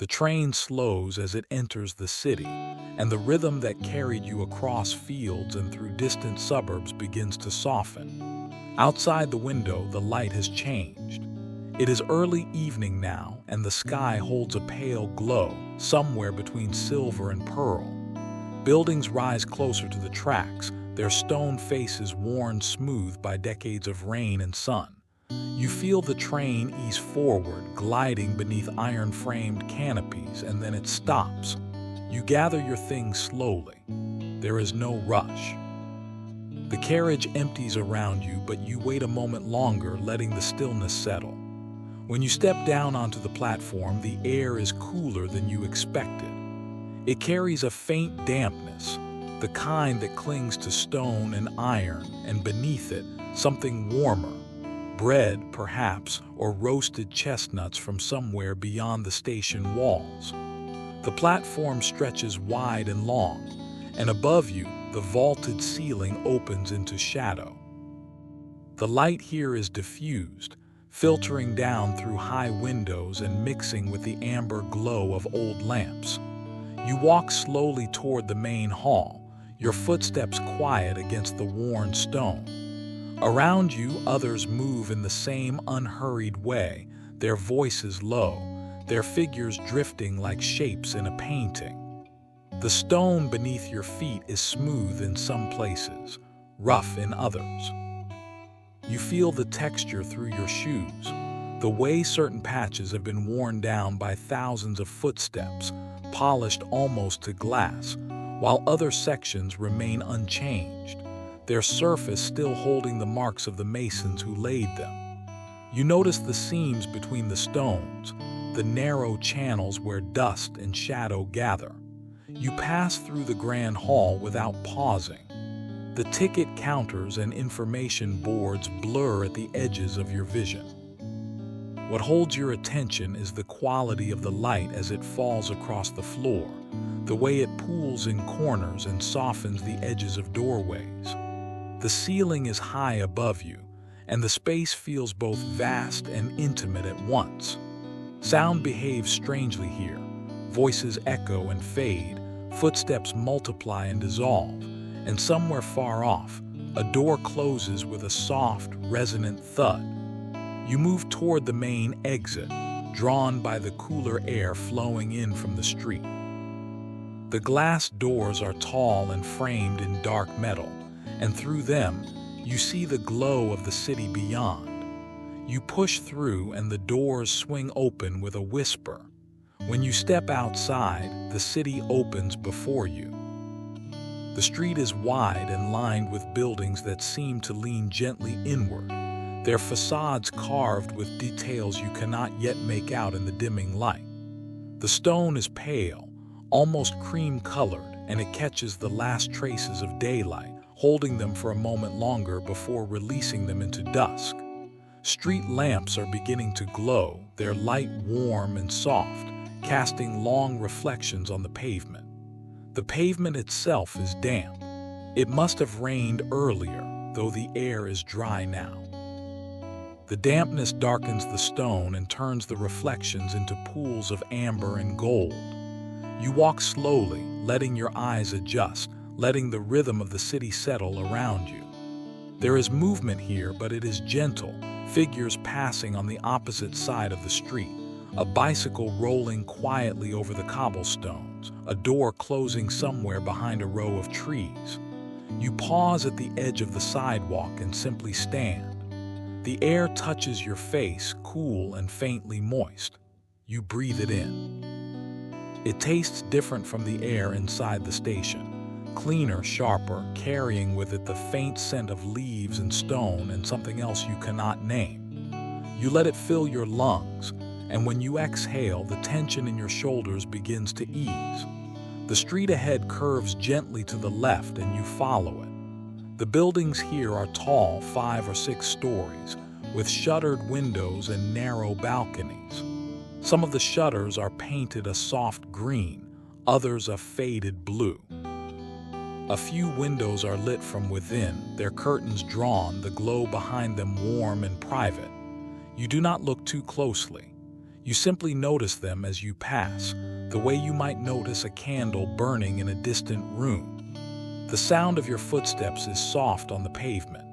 The train slows as it enters the city, and the rhythm that carried you across fields and through distant suburbs begins to soften. Outside the window, the light has changed. It is early evening now, and the sky holds a pale glow, somewhere between silver and pearl. Buildings rise closer to the tracks, their stone faces worn smooth by decades of rain and sun. You feel the train ease forward, gliding beneath iron-framed canopies, and then it stops. You gather your things slowly. There is no rush. The carriage empties around you, but you wait a moment longer, letting the stillness settle. When you step down onto the platform, the air is cooler than you expected. It carries a faint dampness, the kind that clings to stone and iron, and beneath it, something warmer. Bread, perhaps, or roasted chestnuts from somewhere beyond the station walls. The platform stretches wide and long, and above you, the vaulted ceiling opens into shadow. The light here is diffused, filtering down through high windows and mixing with the amber glow of old lamps. You walk slowly toward the main hall, your footsteps quiet against the worn stone. Around you, others move in the same unhurried way, their voices low, their figures drifting like shapes in a painting. The stone beneath your feet is smooth in some places, rough in others. You feel the texture through your shoes, the way certain patches have been worn down by thousands of footsteps, polished almost to glass, while other sections remain unchanged, their surface still holding the marks of the masons who laid them. You notice the seams between the stones, the narrow channels where dust and shadow gather. You pass through the grand hall without pausing. The ticket counters and information boards blur at the edges of your vision. What holds your attention is the quality of the light as it falls across the floor, the way it pools in corners and softens the edges of doorways. The ceiling is high above you, and the space feels both vast and intimate at once. Sound behaves strangely here. Voices echo and fade, footsteps multiply and dissolve, and somewhere far off, a door closes with a soft, resonant thud. You move toward the main exit, drawn by the cooler air flowing in from the street. The glass doors are tall and framed in dark metal, and through them, you see the glow of the city beyond. You push through and the doors swing open with a whisper. When you step outside, the city opens before you. The street is wide and lined with buildings that seem to lean gently inward, their facades carved with details you cannot yet make out in the dimming light. The stone is pale, almost cream-colored, and it catches the last traces of daylight, holding them for a moment longer before releasing them into dusk. Street lamps are beginning to glow, their light warm and soft, casting long reflections on the pavement. The pavement itself is damp. It must have rained earlier, though the air is dry now. The dampness darkens the stone and turns the reflections into pools of amber and gold. You walk slowly, letting your eyes adjust, letting the rhythm of the city settle around you. There is movement here, but it is gentle, figures passing on the opposite side of the street, a bicycle rolling quietly over the cobblestones, a door closing somewhere behind a row of trees. You pause at the edge of the sidewalk and simply stand. The air touches your face, cool and faintly moist. You breathe it in. It tastes different from the air inside the station, cleaner, sharper, carrying with it the faint scent of leaves and stone and something else you cannot name. You let it fill your lungs, and when you exhale, the tension in your shoulders begins to ease. The street ahead curves gently to the left and you follow it. The buildings here are tall, 5 or 6 stories, with shuttered windows and narrow balconies. Some of the shutters are painted a soft green, others a faded blue. A few windows are lit from within, their curtains drawn, the glow behind them warm and private. You do not look too closely. You simply notice them as you pass, the way you might notice a candle burning in a distant room. The sound of your footsteps is soft on the pavement.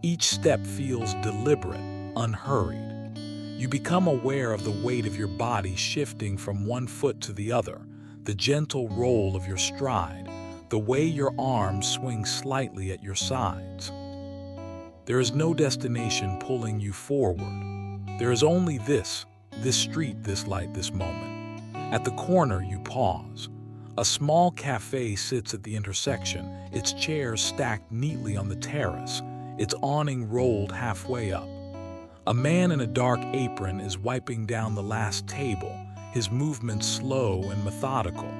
Each step feels deliberate, unhurried. You become aware of the weight of your body shifting from one foot to the other, the gentle roll of your stride, the way your arms swing slightly at your sides. There is no destination pulling you forward. There is only this street, this light, this moment. At the corner, you pause. A small cafe sits at the intersection, its chairs stacked neatly on the terrace, its awning rolled halfway up. A man in a dark apron is wiping down the last table, his movements slow and methodical.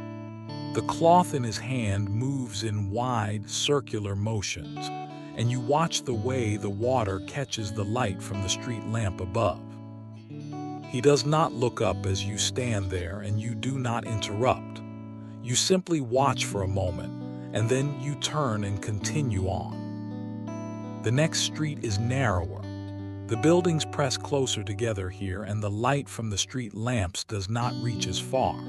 The cloth in his hand moves in wide, circular motions, and you watch the way the water catches the light from the street lamp above. He does not look up as you stand there, and you do not interrupt. You simply watch for a moment, and then you turn and continue on. The next street is narrower. The buildings press closer together here, and the light from the street lamps does not reach as far.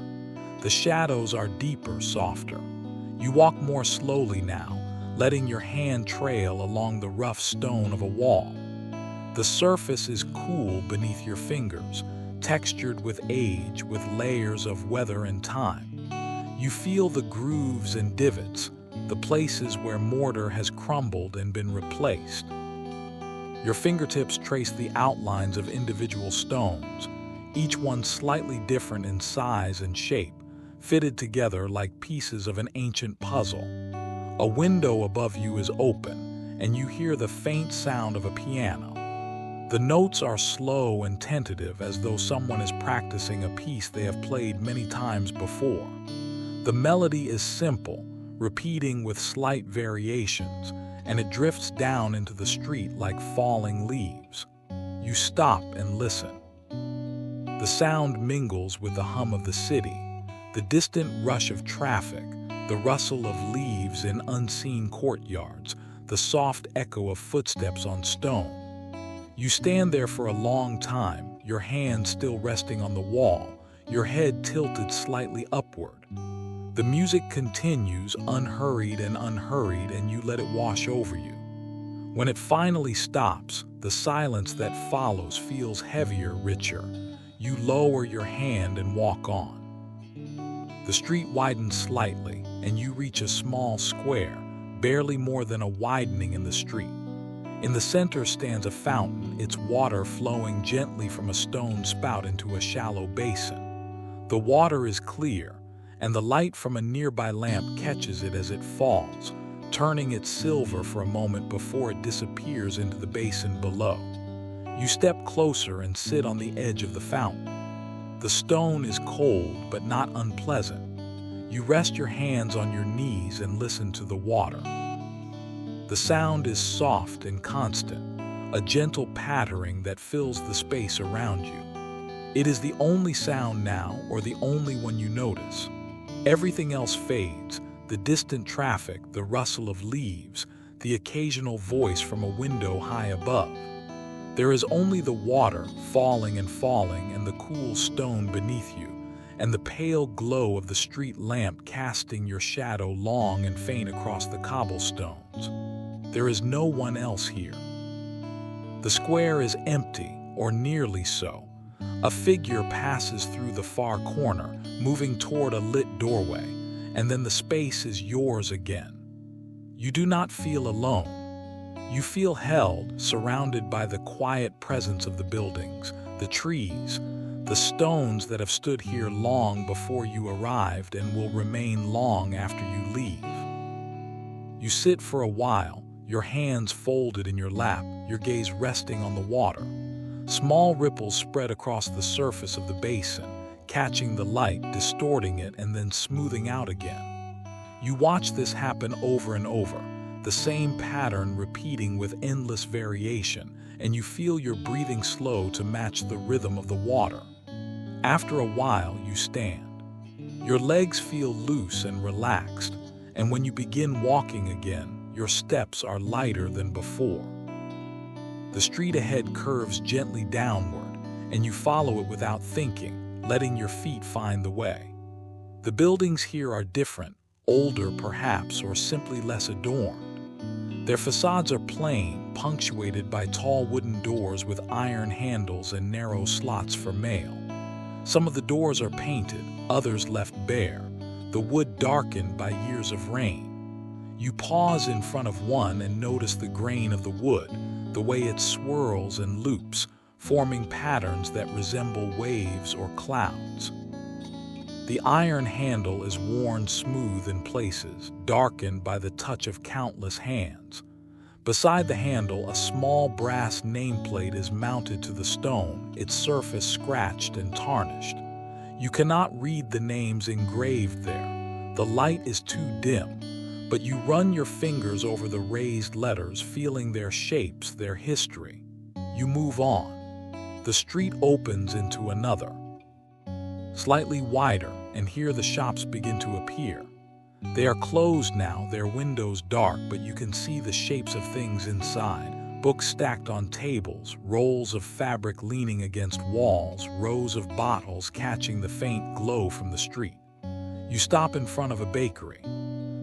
The shadows are deeper, softer. You walk more slowly now, letting your hand trail along the rough stone of a wall. The surface is cool beneath your fingers, textured with age, with layers of weather and time. You feel the grooves and divots, the places where mortar has crumbled and been replaced. Your fingertips trace the outlines of individual stones, each one slightly different in size and shape, fitted together like pieces of an ancient puzzle. A window above you is open, and you hear the faint sound of a piano. The notes are slow and tentative, as though someone is practicing a piece they have played many times before. The melody is simple, repeating with slight variations, and it drifts down into the street like falling leaves. You stop and listen. The sound mingles with the hum of the city, the distant rush of traffic, the rustle of leaves in unseen courtyards, the soft echo of footsteps on stone. You stand there for a long time, your hands still resting on the wall, your head tilted slightly upward. The music continues, unhurried, and you let it wash over you. When it finally stops, the silence that follows feels heavier, richer. You lower your hand and walk on. The street widens slightly, and you reach a small square, barely more than a widening in the street. In the center stands a fountain, its water flowing gently from a stone spout into a shallow basin. The water is clear, and the light from a nearby lamp catches it as it falls, turning it silver for a moment before it disappears into the basin below. You step closer and sit on the edge of the fountain. The stone is cold but not unpleasant. You rest your hands on your knees and listen to the water. The sound is soft and constant, a gentle pattering that fills the space around you. It is the only sound now, or the only one you notice. Everything else fades, the distant traffic, the rustle of leaves, the occasional voice from a window high above. There is only the water falling and the cool stone beneath you, and the pale glow of the street lamp casting your shadow long and faint across the cobblestones. There is no one else here. The square is empty, or nearly so. A figure passes through the far corner, moving toward a lit doorway, and then the space is yours again. You do not feel alone. You feel held, surrounded by the quiet presence of the buildings, the trees, the stones that have stood here long before you arrived and will remain long after you leave. You sit for a while, your hands folded in your lap, your gaze resting on the water. Small ripples spread across the surface of the basin, catching the light, distorting it, and then smoothing out again. You watch this happen over and over, the same pattern repeating with endless variation, and you feel your breathing slow to match the rhythm of the water. After a while, you stand. Your legs feel loose and relaxed, and when you begin walking again, your steps are lighter than before. The street ahead curves gently downward, and you follow it without thinking, letting your feet find the way. The buildings here are different, older perhaps, or simply less adorned. Their facades are plain, punctuated by tall wooden doors with iron handles and narrow slots for mail. Some of the doors are painted, others left bare, the wood darkened by years of rain. You pause in front of one and notice the grain of the wood, the way it swirls and loops, forming patterns that resemble waves or clouds. The iron handle is worn smooth in places, darkened by the touch of countless hands. Beside the handle, a small brass nameplate is mounted to the stone, its surface scratched and tarnished. You cannot read the names engraved there. The light is too dim, but you run your fingers over the raised letters, feeling their shapes, their history. You move on. The street opens into another, slightly wider, and here the shops begin to appear. They are closed now, their windows dark, but you can see the shapes of things inside. Books stacked on tables, rolls of fabric leaning against walls, rows of bottles catching the faint glow from the street. You stop in front of a bakery.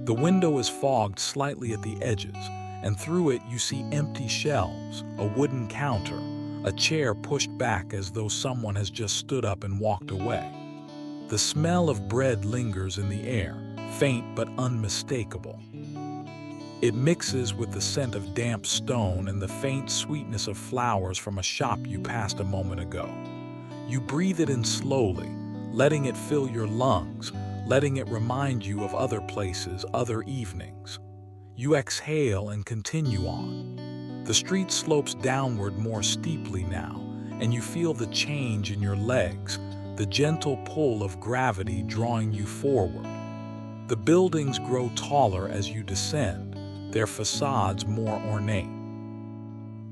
The window is fogged slightly at the edges, and through it you see empty shelves, a wooden counter, a chair pushed back as though someone has just stood up and walked away. The smell of bread lingers in the air, faint but unmistakable. It mixes with the scent of damp stone and the faint sweetness of flowers from a shop you passed a moment ago. You breathe it in slowly, letting it fill your lungs, letting it remind you of other places, other evenings. You exhale and continue on. The street slopes downward more steeply now, and you feel the change in your legs, the gentle pull of gravity drawing you forward. The buildings grow taller as you descend, their facades more ornate.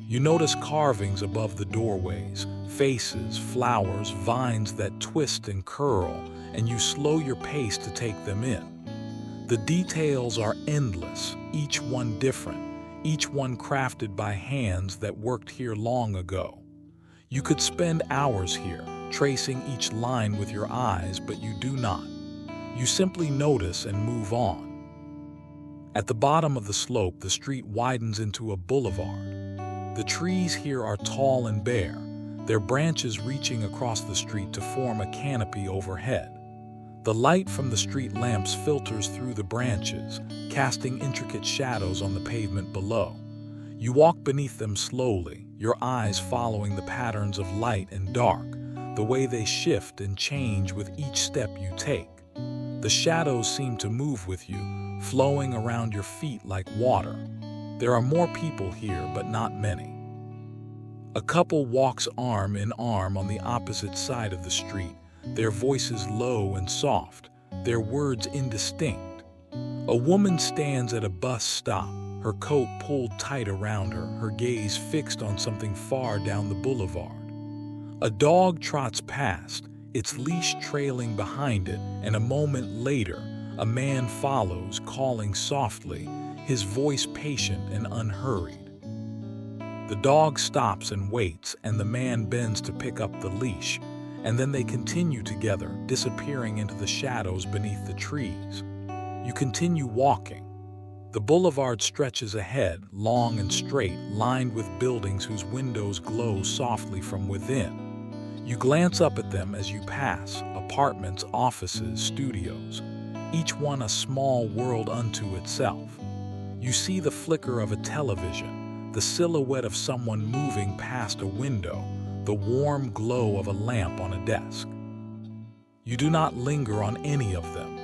You notice carvings above the doorways, faces, flowers, vines that twist and curl, and you slow your pace to take them in. The details are endless, each one different, each one crafted by hands that worked here long ago. You could spend hours here, tracing each line with your eyes, but you do not. You simply notice and move on. At the bottom of the slope, the street widens into a boulevard. The trees here are tall and bare, their branches reaching across the street to form a canopy overhead. The light from the street lamps filters through the branches, casting intricate shadows on the pavement below. You walk beneath them slowly, your eyes following the patterns of light and dark, the way they shift and change with each step you take. The shadows seem to move with you, flowing around your feet like water. There are more people here, but not many. A couple walks arm in arm on the opposite side of the street, their voices low and soft, their words indistinct. A woman stands at a bus stop, her coat pulled tight around her, her gaze fixed on something far down the boulevard. A dog trots past, its leash trailing behind it, and a moment later, a man follows, calling softly, his voice patient and unhurried. The dog stops and waits, and the man bends to pick up the leash, and then they continue together, disappearing into the shadows beneath the trees. You continue walking. The boulevard stretches ahead, long and straight, lined with buildings whose windows glow softly from within. You glance up at them as you pass, apartments, offices, studios, each one a small world unto itself. You see the flicker of a television, the silhouette of someone moving past a window, the warm glow of a lamp on a desk. You do not linger on any of them.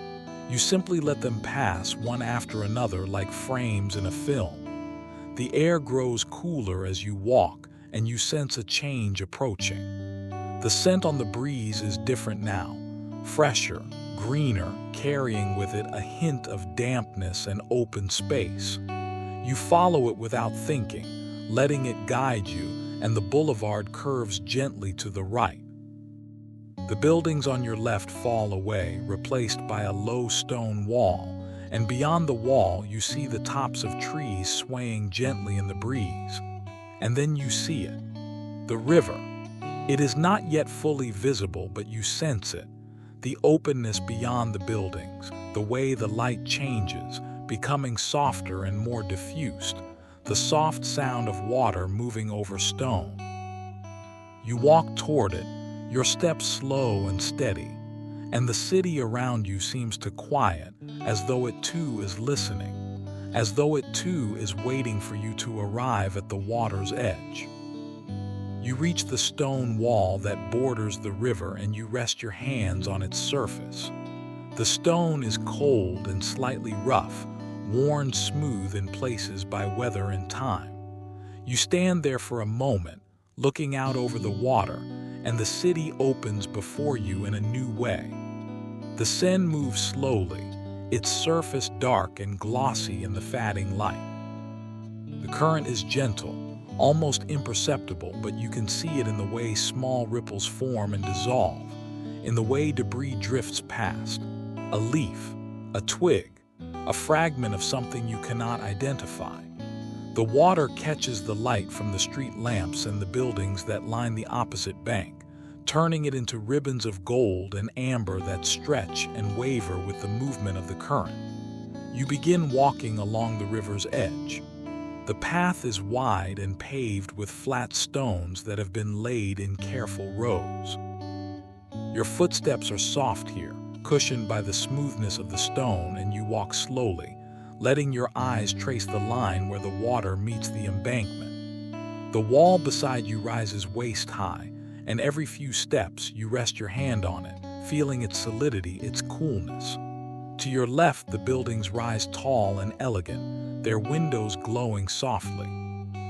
You simply let them pass one after another like frames in a film. The air grows cooler as you walk, and you sense a change approaching. The scent on the breeze is different now, fresher, greener, carrying with it a hint of dampness and open space. You follow it without thinking, letting it guide you, and the boulevard curves gently to the right. The buildings on your left fall away, replaced by a low stone wall, and beyond the wall you see the tops of trees swaying gently in the breeze. And then you see it, the river. It is not yet fully visible, but you sense it. The openness beyond the buildings, the way the light changes, becoming softer and more diffused, the soft sound of water moving over stone. You walk toward it, your steps slow and steady, and the city around you seems to quiet, as though it too is listening, as though it too is waiting for you to arrive at the water's edge. You reach the stone wall that borders the river and you rest your hands on its surface. The stone is cold and slightly rough, worn smooth in places by weather and time. You stand there for a moment, looking out over the water, and the city opens before you in a new way. The Seine moves slowly, its surface dark and glossy in the fading light. The current is gentle, almost imperceptible, but you can see it in the way small ripples form and dissolve, in the way debris drifts past. A leaf, a twig, a fragment of something you cannot identify. The water catches the light from the street lamps and the buildings that line the opposite bank, turning it into ribbons of gold and amber that stretch and waver with the movement of the current. You begin walking along the river's edge. The path is wide and paved with flat stones that have been laid in careful rows. Your footsteps are soft here, cushioned by the smoothness of the stone, and you walk slowly, letting your eyes trace the line where the water meets the embankment. The wall beside you rises waist-high, and every few steps you rest your hand on it, feeling its solidity, its coolness. To your left, the buildings rise tall and elegant, their windows glowing softly.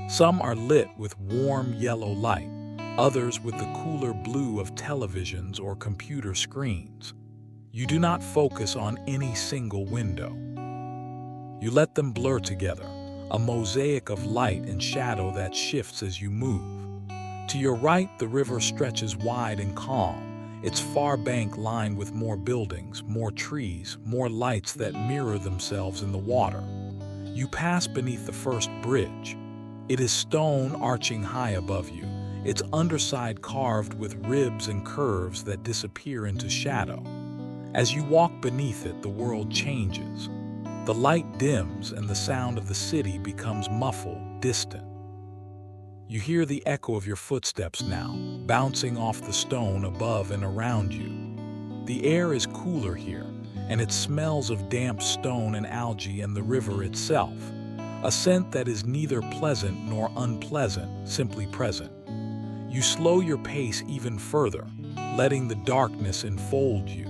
Some are lit with warm yellow light, others with the cooler blue of televisions or computer screens. You do not focus on any single window. You let them blur together, a mosaic of light and shadow that shifts as you move. To your right, the river stretches wide and calm, its far bank lined with more buildings, more trees, more lights that mirror themselves in the water. You pass beneath the first bridge. It is stone arching high above you, its underside carved with ribs and curves that disappear into shadow. As you walk beneath it, the world changes. The light dims and the sound of the city becomes muffled, distant. You hear the echo of your footsteps now, bouncing off the stone above and around you. The air is cooler here, and it smells of damp stone and algae and the river itself, a scent that is neither pleasant nor unpleasant, simply present. You slow your pace even further, letting the darkness enfold you.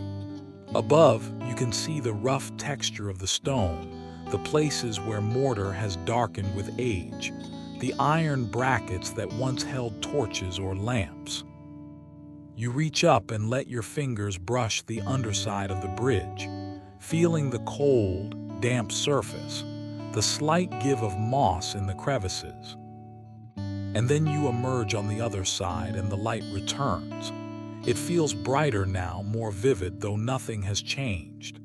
Above, you can see the rough texture of the stone, the places where mortar has darkened with age, the iron brackets that once held torches or lamps. You reach up and let your fingers brush the underside of the bridge, feeling the cold, damp surface, the slight give of moss in the crevices. And then you emerge on the other side and the light returns. It feels brighter now, more vivid, though nothing has changed.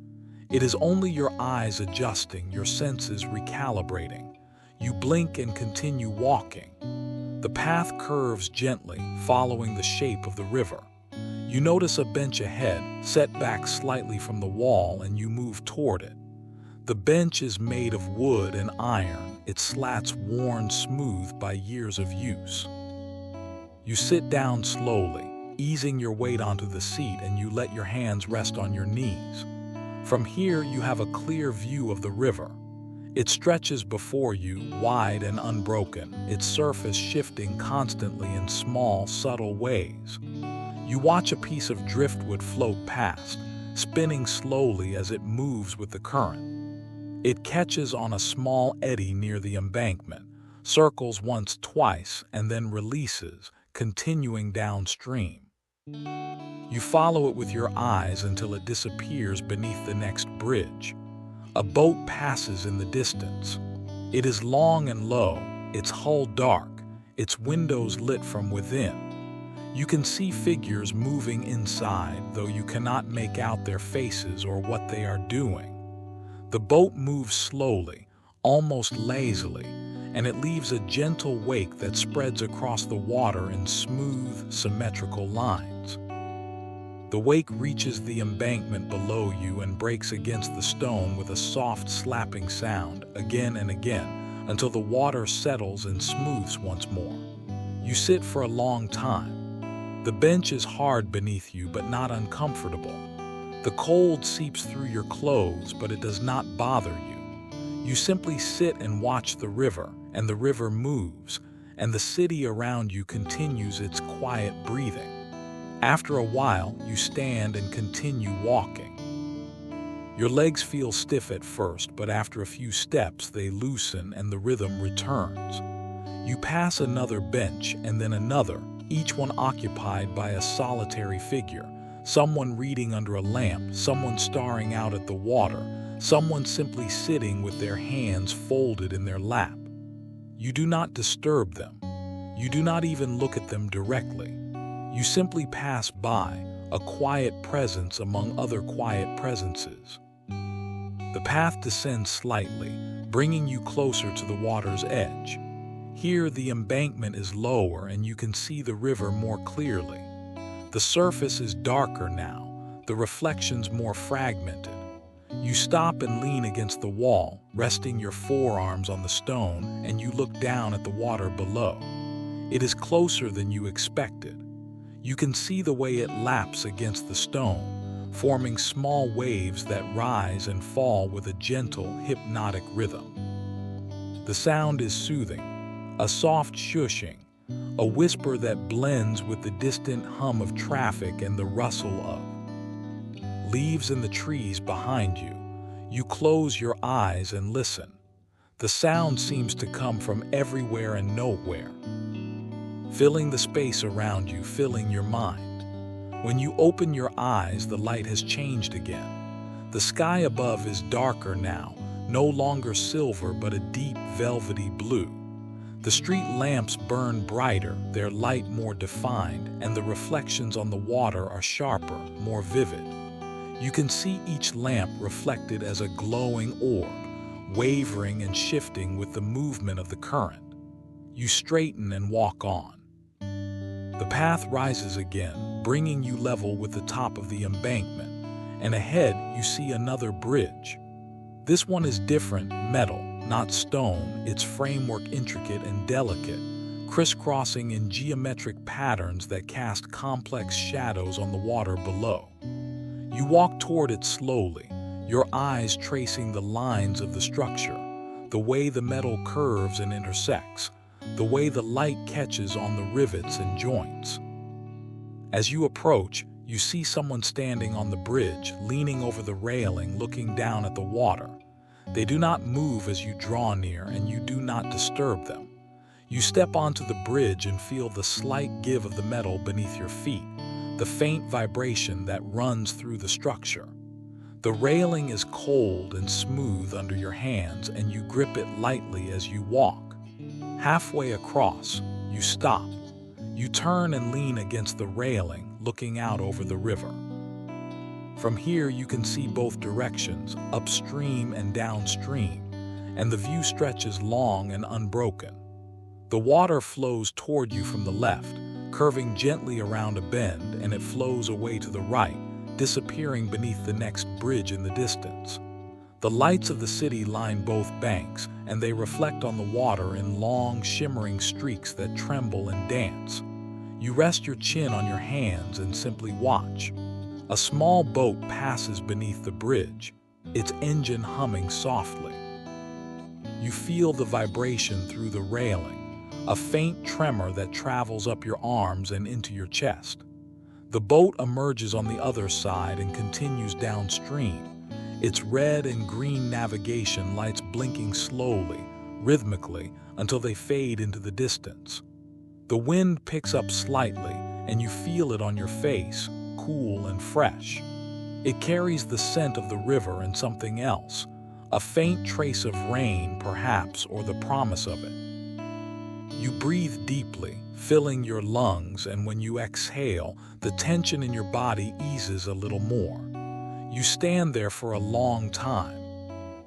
It is only your eyes adjusting, your senses recalibrating. You blink and continue walking. The path curves gently, following the shape of the river. You notice a bench ahead, set back slightly from the wall, and you move toward it. The bench is made of wood and iron, its slats worn smooth by years of use. You sit down slowly, easing your weight onto the seat, and you let your hands rest on your knees. From here, you have a clear view of the river. It stretches before you, wide and unbroken, its surface shifting constantly in small, subtle ways. You watch a piece of driftwood float past, spinning slowly as it moves with the current. It catches on a small eddy near the embankment, circles once, twice, and then releases, continuing downstream. You follow it with your eyes until it disappears beneath the next bridge. A boat passes in the distance. It is long and low, its hull dark, its windows lit from within. You can see figures moving inside, though you cannot make out their faces or what they are doing. The boat moves slowly, almost lazily, and it leaves a gentle wake that spreads across the water in smooth, symmetrical lines. The wake reaches the embankment below you and breaks against the stone with a soft slapping sound again and again until the water settles and smooths once more. You sit for a long time. The bench is hard beneath you but not uncomfortable. The cold seeps through your clothes, but it does not bother you. You simply sit and watch the river, and the river moves, and the city around you continues its quiet breathing. After a while, you stand and continue walking. Your legs feel stiff at first, but after a few steps, they loosen and the rhythm returns. You pass another bench and then another, each one occupied by a solitary figure. Someone reading under a lamp, someone staring out at the water, someone simply sitting with their hands folded in their lap. You do not disturb them. You do not even look at them directly. You simply pass by, a quiet presence among other quiet presences. The path descends slightly, bringing you closer to the water's edge. Here, the embankment is lower and you can see the river more clearly. The surface is darker now, the reflections more fragmented. You stop and lean against the wall, resting your forearms on the stone, and you look down at the water below. It is closer than you expected. You can see the way it laps against the stone, forming small waves that rise and fall with a gentle, hypnotic rhythm. The sound is soothing, a soft shushing, a whisper that blends with the distant hum of traffic and the rustle of leaves in the trees behind you. You close your eyes and listen. The sound seems to come from everywhere and nowhere, filling the space around you, filling your mind. When you open your eyes, the light has changed again. The sky above is darker now, no longer silver but a deep velvety blue. The street lamps burn brighter, their light more defined, and the reflections on the water are sharper, more vivid. You can see each lamp reflected as a glowing orb, wavering and shifting with the movement of the current. You straighten and walk on. The path rises again, bringing you level with the top of the embankment, and ahead you see another bridge. This one is different, metal, not stone, its framework intricate and delicate, crisscrossing in geometric patterns that cast complex shadows on the water below. You walk toward it slowly, your eyes tracing the lines of the structure, the way the metal curves and intersects, the way the light catches on the rivets and joints. As you approach, you see someone standing on the bridge, leaning over the railing, looking down at the water. They do not move as you draw near, and you do not disturb them. You step onto the bridge and feel the slight give of the metal beneath your feet, the faint vibration that runs through the structure. The railing is cold and smooth under your hands, and you grip it lightly as you walk. Halfway across, you stop. You turn and lean against the railing, looking out over the river. From here, you can see both directions, upstream and downstream, and the view stretches long and unbroken. The water flows toward you from the left, curving gently around a bend, and it flows away to the right, disappearing beneath the next bridge in the distance. The lights of the city line both banks, and they reflect on the water in long, shimmering streaks that tremble and dance. You rest your chin on your hands and simply watch. A small boat passes beneath the bridge, its engine humming softly. You feel the vibration through the railing, a faint tremor that travels up your arms and into your chest. The boat emerges on the other side and continues downstream, its red and green navigation lights blinking slowly, rhythmically, until they fade into the distance. The wind picks up slightly, and you feel it on your face, cool and fresh. It carries the scent of the river and something else, a faint trace of rain, perhaps, or the promise of it. You breathe deeply, filling your lungs, and when you exhale, the tension in your body eases a little more. You stand there for a long time.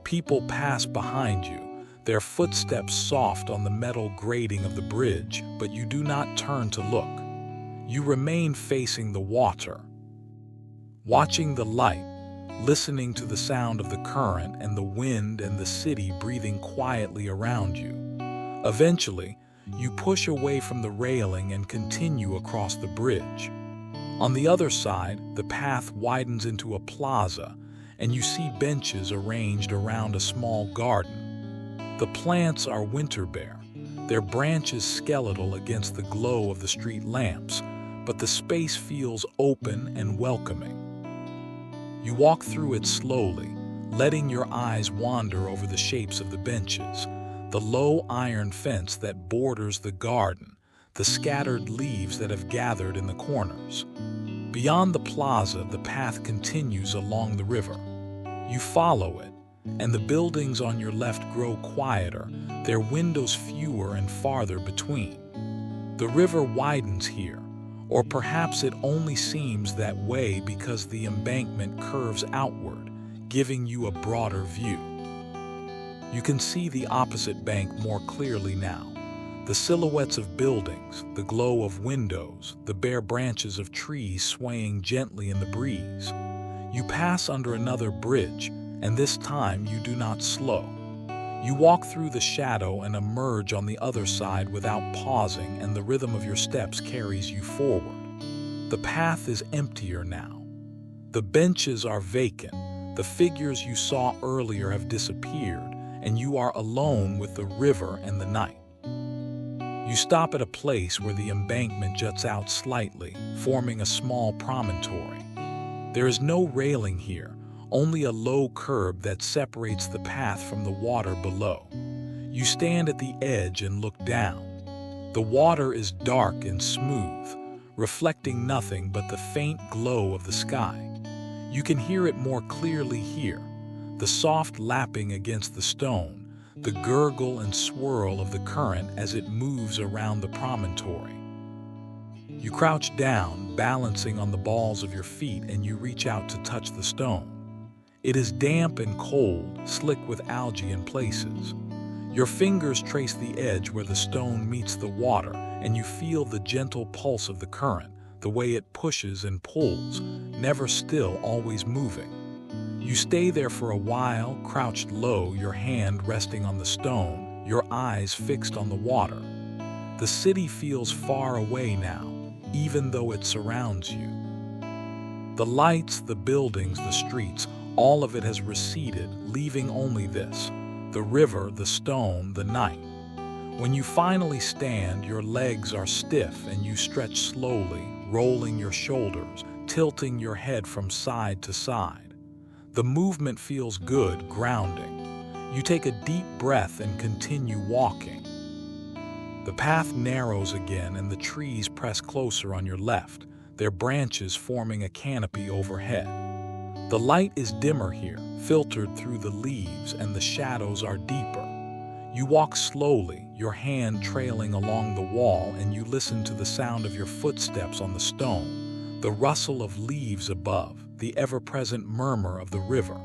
People pass behind you, their footsteps soft on the metal grating of the bridge, but you do not turn to look. You remain facing the water, watching the light, listening to the sound of the current and the wind and the city breathing quietly around you. Eventually, you push away from the railing and continue across the bridge. On the other side, the path widens into a plaza, and you see benches arranged around a small garden. The plants are winter bare, their branches skeletal against the glow of the street lamps, but the space feels open and welcoming. You walk through it slowly, letting your eyes wander over the shapes of the benches, the low iron fence that borders the garden, the scattered leaves that have gathered in the corners. Beyond the plaza, the path continues along the river. You follow it, and the buildings on your left grow quieter, their windows fewer and farther between. The river widens here, or perhaps it only seems that way because the embankment curves outward, giving you a broader view. You can see the opposite bank more clearly now. The silhouettes of buildings, the glow of windows, the bare branches of trees swaying gently in the breeze. You pass under another bridge, and this time you do not slow. You walk through the shadow and emerge on the other side without pausing, and the rhythm of your steps carries you forward. The path is emptier now. The benches are vacant, the figures you saw earlier have disappeared, and you are alone with the river and the night. You stop at a place where the embankment juts out slightly, forming a small promontory. There is no railing here, only a low curb that separates the path from the water below. You stand at the edge and look down. The water is dark and smooth, reflecting nothing but the faint glow of the sky. You can hear it more clearly here, the soft lapping against the stone, the gurgle and swirl of the current as it moves around the promontory. You crouch down, balancing on the balls of your feet, and you reach out to touch the stone. It is damp and cold, slick with algae in places. Your fingers trace the edge where the stone meets the water, and you feel the gentle pulse of the current, the way it pushes and pulls, never still, always moving. You stay there for a while, crouched low, your hand resting on the stone, your eyes fixed on the water. The city feels far away now, even though it surrounds you. The lights, the buildings, the streets, all of it has receded, leaving only this: the river, the stone, the night. When you finally stand, your legs are stiff and you stretch slowly, rolling your shoulders, tilting your head from side to side. The movement feels good, grounding. You take a deep breath and continue walking. The path narrows again and the trees press closer on your left, their branches forming a canopy overhead. The light is dimmer here, filtered through the leaves, and the shadows are deeper. You walk slowly, your hand trailing along the wall, and you listen to the sound of your footsteps on the stone, the rustle of leaves above, the ever-present murmur of the river.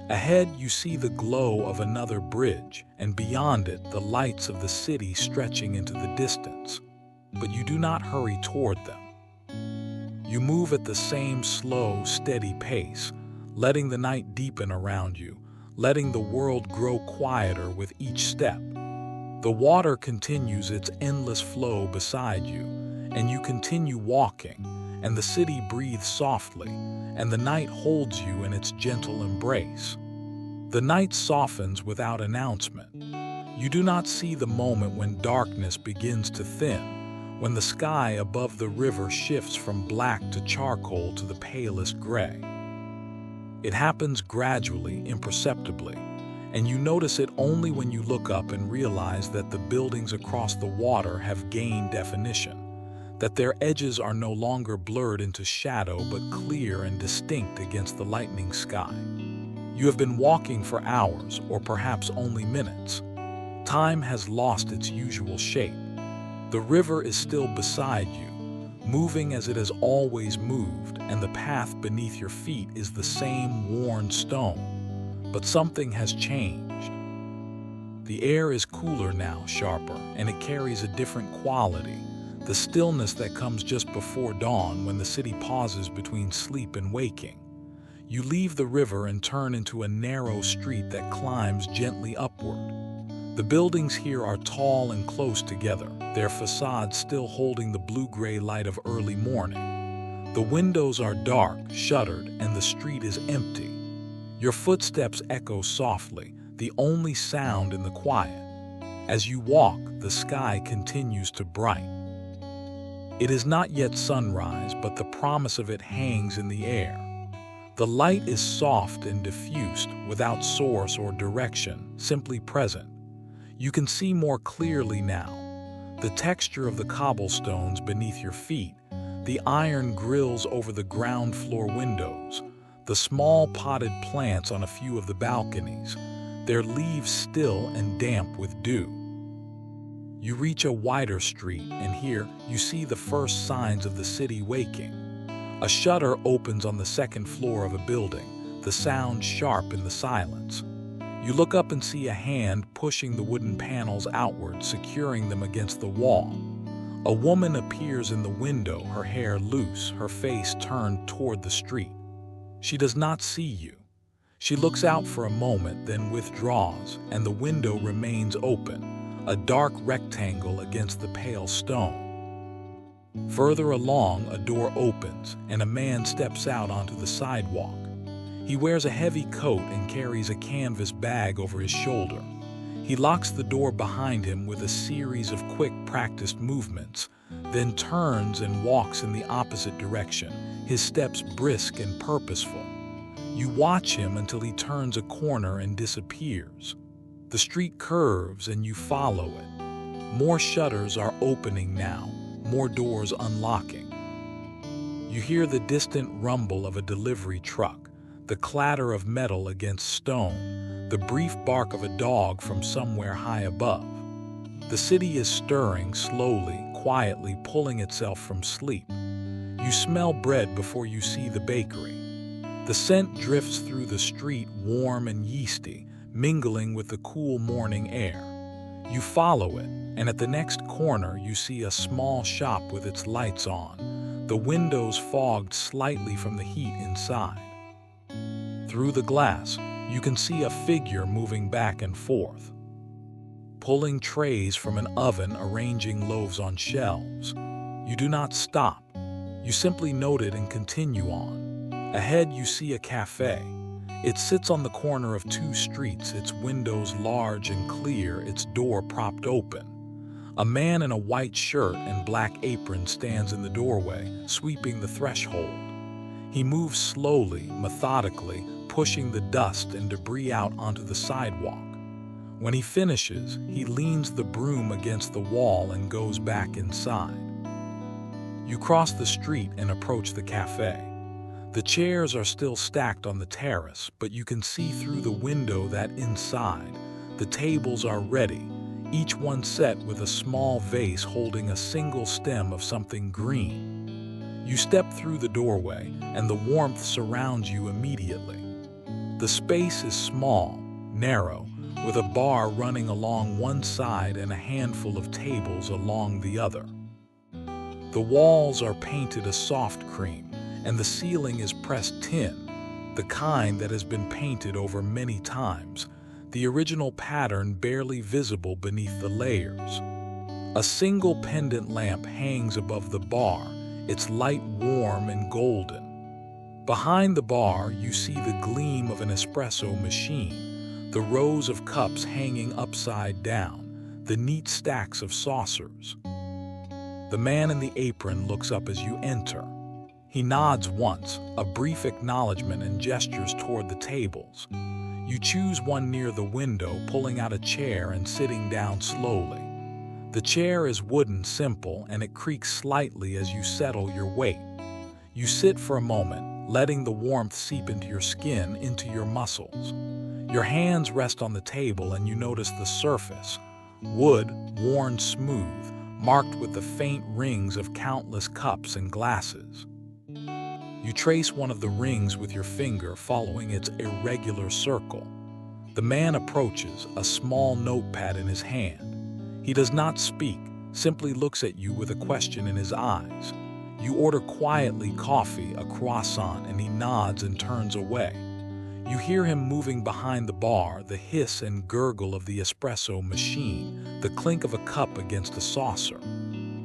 Ahead, you see the glow of another bridge, and beyond it, the lights of the city stretching into the distance. But you do not hurry toward them. You move at the same slow, steady pace, letting the night deepen around you, letting the world grow quieter with each step. The water continues its endless flow beside you, and you continue walking, and the city breathes softly, and the night holds you in its gentle embrace. The night softens without announcement. You do not see the moment when darkness begins to thin, when the sky above the river shifts from black to charcoal to the palest gray. It happens gradually, imperceptibly, and you notice it only when you look up and realize that the buildings across the water have gained definition, that their edges are no longer blurred into shadow but clear and distinct against the lightning sky. You have been walking for hours, or perhaps only minutes. Time has lost its usual shape. The river is still beside you, moving as it has always moved, and the path beneath your feet is the same worn stone. But something has changed. The air is cooler now, sharper, and it carries a different quality. The stillness that comes just before dawn when the city pauses between sleep and waking. You leave the river and turn into a narrow street that climbs gently upward. The buildings here are tall and close together, their facades still holding the blue-gray light of early morning. The windows are dark, shuttered, and the street is empty. Your footsteps echo softly, the only sound in the quiet. As you walk, the sky continues to brighten. It is not yet sunrise, but the promise of it hangs in the air. The light is soft and diffused, without source or direction, simply present. You can see more clearly now. The texture of the cobblestones beneath your feet, the iron grills over the ground floor windows, the small potted plants on a few of the balconies, their leaves still and damp with dew. You reach a wider street, and here you see the first signs of the city waking. A shutter opens on the second floor of a building, the sound sharp in the silence. You look up and see a hand pushing the wooden panels outward, securing them against the wall. A woman appears in the window, her hair loose, her face turned toward the street. She does not see you. She looks out for a moment, then withdraws, and the window remains open, a dark rectangle against the pale stone. Further along, a door opens, and a man steps out onto the sidewalk. He wears a heavy coat and carries a canvas bag over his shoulder. He locks the door behind him with a series of quick, practiced movements, then turns and walks in the opposite direction, his steps brisk and purposeful. You watch him until he turns a corner and disappears. The street curves and you follow it. More shutters are opening now, more doors unlocking. You hear the distant rumble of a delivery truck, the clatter of metal against stone, the brief bark of a dog from somewhere high above. The city is stirring slowly, quietly, pulling itself from sleep. You smell bread before you see the bakery. The scent drifts through the street, warm and yeasty, mingling with the cool morning air. You follow it, and at the next corner you see a small shop with its lights on, the windows fogged slightly from the heat inside. Through the glass, you can see a figure moving back and forth, pulling trays from an oven, arranging loaves on shelves. You do not stop. You simply note it and continue on. Ahead you see a cafe. It sits on the corner of two streets, its windows large and clear, its door propped open. A man in a white shirt and black apron stands in the doorway, sweeping the threshold. He moves slowly, methodically, pushing the dust and debris out onto the sidewalk. When he finishes, he leans the broom against the wall and goes back inside. You cross the street and approach the cafe. The chairs are still stacked on the terrace, but you can see through the window that inside, the tables are ready, each one set with a small vase holding a single stem of something green. You step through the doorway, and the warmth surrounds you immediately. The space is small, narrow, with a bar running along one side and a handful of tables along the other. The walls are painted a soft cream, and the ceiling is pressed tin, the kind that has been painted over many times, the original pattern barely visible beneath the layers. A single pendant lamp hangs above the bar, its light warm and golden. Behind the bar, you see the gleam of an espresso machine, the rows of cups hanging upside down, the neat stacks of saucers. The man in the apron looks up as you enter. He nods once, a brief acknowledgement, and gestures toward the tables. You choose one near the window, pulling out a chair and sitting down slowly. The chair is wooden, simple, and it creaks slightly as you settle your weight. You sit for a moment, letting the warmth seep into your skin, into your muscles. Your hands rest on the table and you notice the surface, wood, worn smooth, marked with the faint rings of countless cups and glasses. You trace one of the rings with your finger, following its irregular circle. The man approaches, a small notepad in his hand. He does not speak, simply looks at you with a question in his eyes. You order quietly coffee, a croissant, and he nods and turns away. You hear him moving behind the bar, the hiss and gurgle of the espresso machine, the clink of a cup against a saucer.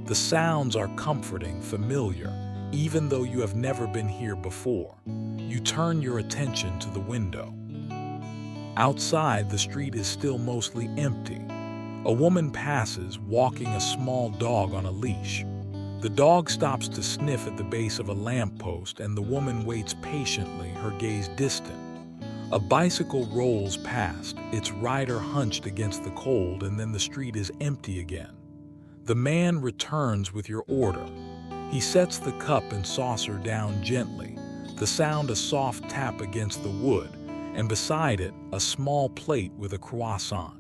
The sounds are comforting, familiar, even though you have never been here before. You turn your attention to the window. Outside, the street is still mostly empty. A woman passes, walking a small dog on a leash. The dog stops to sniff at the base of a lamppost, and the woman waits patiently, her gaze distant. A bicycle rolls past, its rider hunched against the cold, and then the street is empty again. The man returns with your order. He sets the cup and saucer down gently, the sound a soft tap against the wood, and beside it, a small plate with a croissant.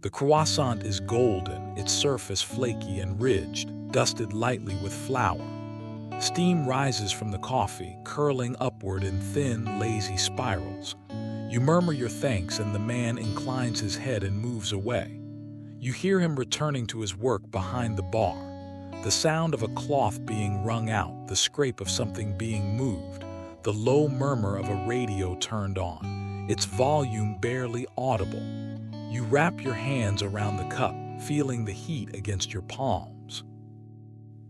The croissant is golden, its surface flaky and ridged, dusted lightly with flour. Steam rises from the coffee, curling upward in thin, lazy spirals. You murmur your thanks, and the man inclines his head and moves away. You hear him returning to his work behind the bar. The sound of a cloth being wrung out, the scrape of something being moved, the low murmur of a radio turned on, its volume barely audible. You wrap your hands around the cup, feeling the heat against your palms.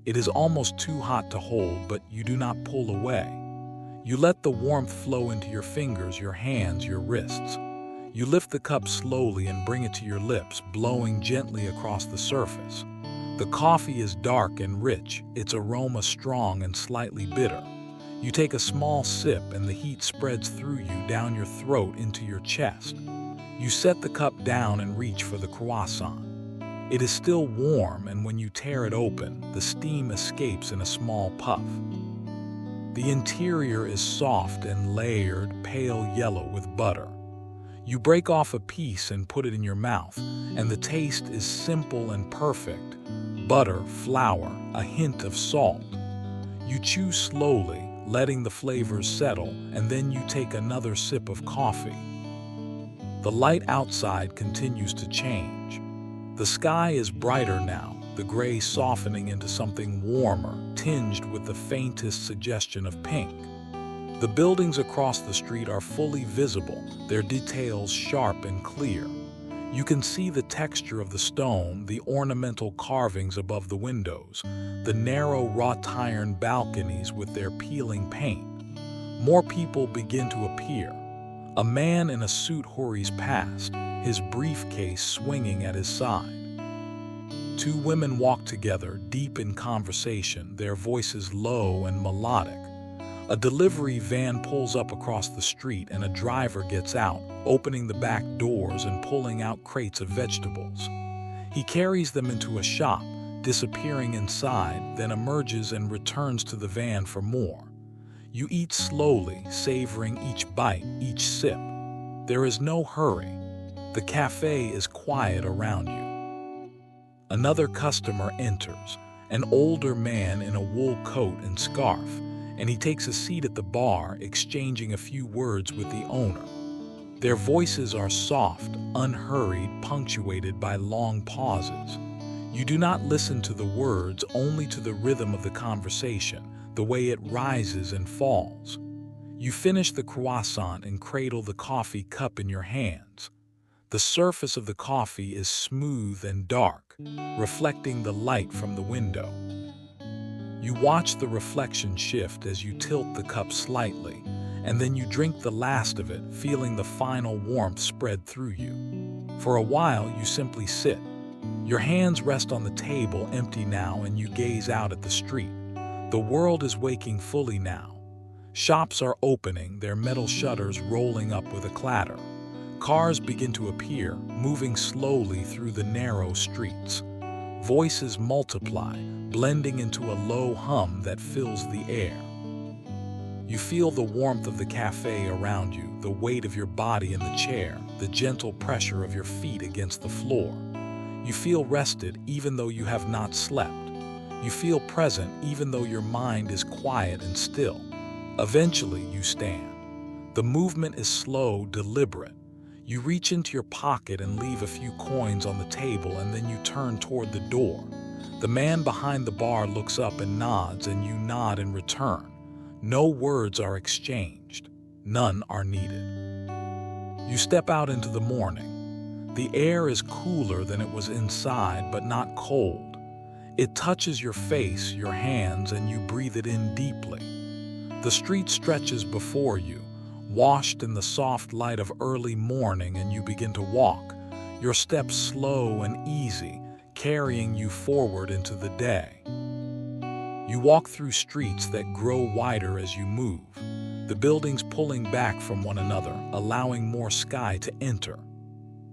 It is almost too hot to hold, but you do not pull away. You let the warmth flow into your fingers, your hands, your wrists. You lift the cup slowly and bring it to your lips, blowing gently across the surface. The coffee is dark and rich, its aroma strong and slightly bitter. You take a small sip, and the heat spreads through you, down your throat, into your chest. You set the cup down and reach for the croissant. It is still warm, and when you tear it open, the steam escapes in a small puff. The interior is soft and layered, pale yellow with butter. You break off a piece and put it in your mouth, and the taste is simple and perfect. Butter, flour, a hint of salt. You chew slowly, letting the flavors settle, and then you take another sip of coffee. The light outside continues to change. The sky is brighter now, the gray softening into something warmer, tinged with the faintest suggestion of pink. The buildings across the street are fully visible, their details sharp and clear. You can see the texture of the stone, the ornamental carvings above the windows, the narrow wrought iron balconies with their peeling paint. More people begin to appear. A man in a suit hurries past, his briefcase swinging at his side. Two women walk together, deep in conversation, their voices low and melodic. A delivery van pulls up across the street, and a driver gets out, opening the back doors and pulling out crates of vegetables. He carries them into a shop, disappearing inside, then emerges and returns to the van for more. You eat slowly, savoring each bite, each sip. There is no hurry. The cafe is quiet around you. Another customer enters, an older man in a wool coat and scarf, and he takes a seat at the bar, exchanging a few words with the owner. Their voices are soft, unhurried, punctuated by long pauses. You do not listen to the words, only to the rhythm of the conversation, the way it rises and falls. You finish the croissant and cradle the coffee cup in your hands. The surface of the coffee is smooth and dark, reflecting the light from the window. You watch the reflection shift as you tilt the cup slightly, and then you drink the last of it, feeling the final warmth spread through you. For a while, you simply sit. Your hands rest on the table, empty now, and you gaze out at the street. The world is waking fully now. Shops are opening, their metal shutters rolling up with a clatter. Cars begin to appear, moving slowly through the narrow streets. Voices multiply, blending into a low hum that fills the air. You feel the warmth of the cafe around you, the weight of your body in the chair, the gentle pressure of your feet against the floor. You feel rested even though you have not slept. You feel present even though your mind is quiet and still. Eventually, you stand. The movement is slow, deliberate. You reach into your pocket and leave a few coins on the table, and then you turn toward the door. The man behind the bar looks up and nods, and you nod in return. No words are exchanged. None are needed. You step out into the morning. The air is cooler than it was inside, but not cold. It touches your face, your hands, and you breathe it in deeply. The street stretches before you, washed in the soft light of early morning, and you begin to walk, your steps slow and easy, carrying you forward into the day. You walk through streets that grow wider as you move, the buildings pulling back from one another, allowing more sky to enter.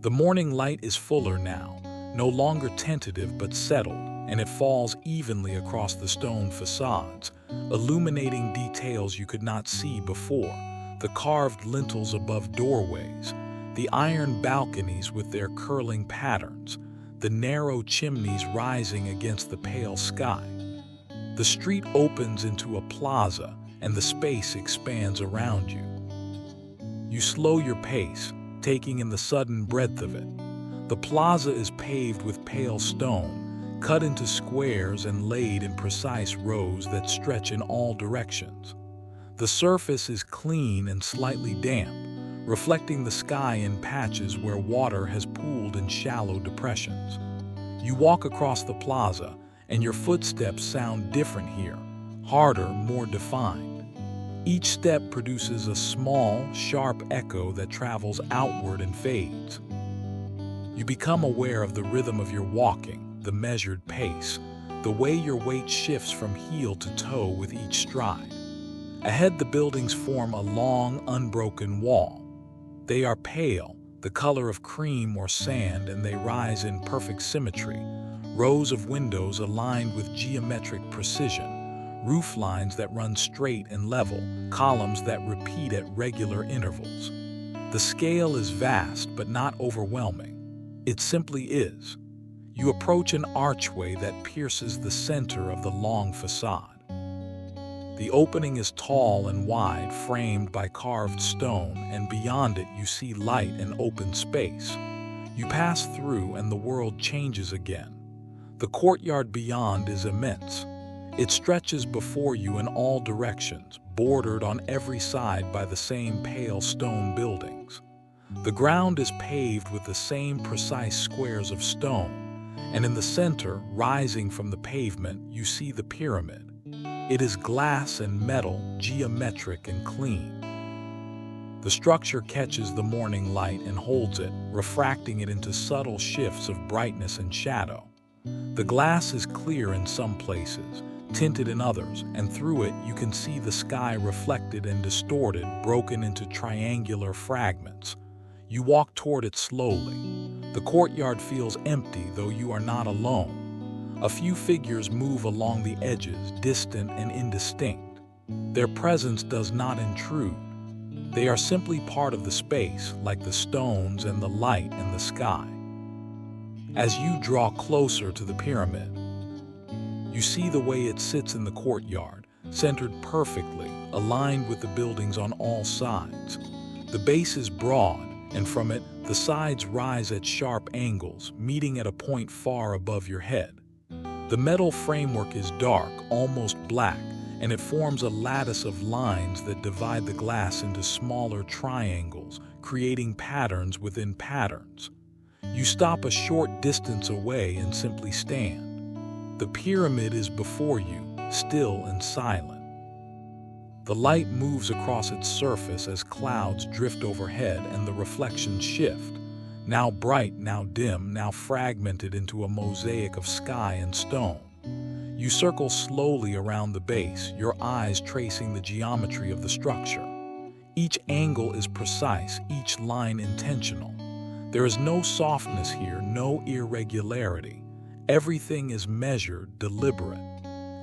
The morning light is fuller now, no longer tentative but settled, and it falls evenly across the stone facades, illuminating details you could not see before. The carved lintels above doorways, the iron balconies with their curling patterns, the narrow chimneys rising against the pale sky. The street opens into a plaza, and the space expands around you. You slow your pace, taking in the sudden breadth of it. The plaza is paved with pale stone, cut into squares and laid in precise rows that stretch in all directions. The surface is clean and slightly damp, reflecting the sky in patches where water has pooled in shallow depressions. You walk across the plaza, and your footsteps sound different here, harder, more defined. Each step produces a small, sharp echo that travels outward and fades. You become aware of the rhythm of your walking, the measured pace, the way your weight shifts from heel to toe with each stride. Ahead, the buildings form a long, unbroken wall. They are pale, the color of cream or sand, and they rise in perfect symmetry. Rows of windows aligned with geometric precision, roof lines that run straight and level, columns that repeat at regular intervals. The scale is vast but not overwhelming. It simply is. You approach an archway that pierces the center of the long facade. The opening is tall and wide, framed by carved stone, and beyond it you see light and open space. You pass through and the world changes again. The courtyard beyond is immense. It stretches before you in all directions, bordered on every side by the same pale stone buildings. The ground is paved with the same precise squares of stone, and in the center, rising from the pavement, you see the pyramid. It is glass and metal, geometric and clean. The structure catches the morning light and holds it, refracting it into subtle shifts of brightness and shadow. The glass is clear in some places, tinted in others, and through it you can see the sky reflected and distorted, broken into triangular fragments. You walk toward it slowly. The courtyard feels empty, though you are not alone. A few figures move along the edges, distant and indistinct. Their presence does not intrude. They are simply part of the space, like the stones and the light in the sky. As you draw closer to the pyramid, you see the way it sits in the courtyard, centered perfectly, aligned with the buildings on all sides. The base is broad, and from it, the sides rise at sharp angles, meeting at a point far above your head. The metal framework is dark, almost black, and it forms a lattice of lines that divide the glass into smaller triangles, creating patterns within patterns. You stop a short distance away and simply stand. The pyramid is before you, still and silent. The light moves across its surface as clouds drift overhead and the reflections shift. Now bright, now dim, now fragmented into a mosaic of sky and stone. You circle slowly around the base, your eyes tracing the geometry of the structure. Each angle is precise, each line intentional. There is no softness here, no irregularity. Everything is measured, deliberate.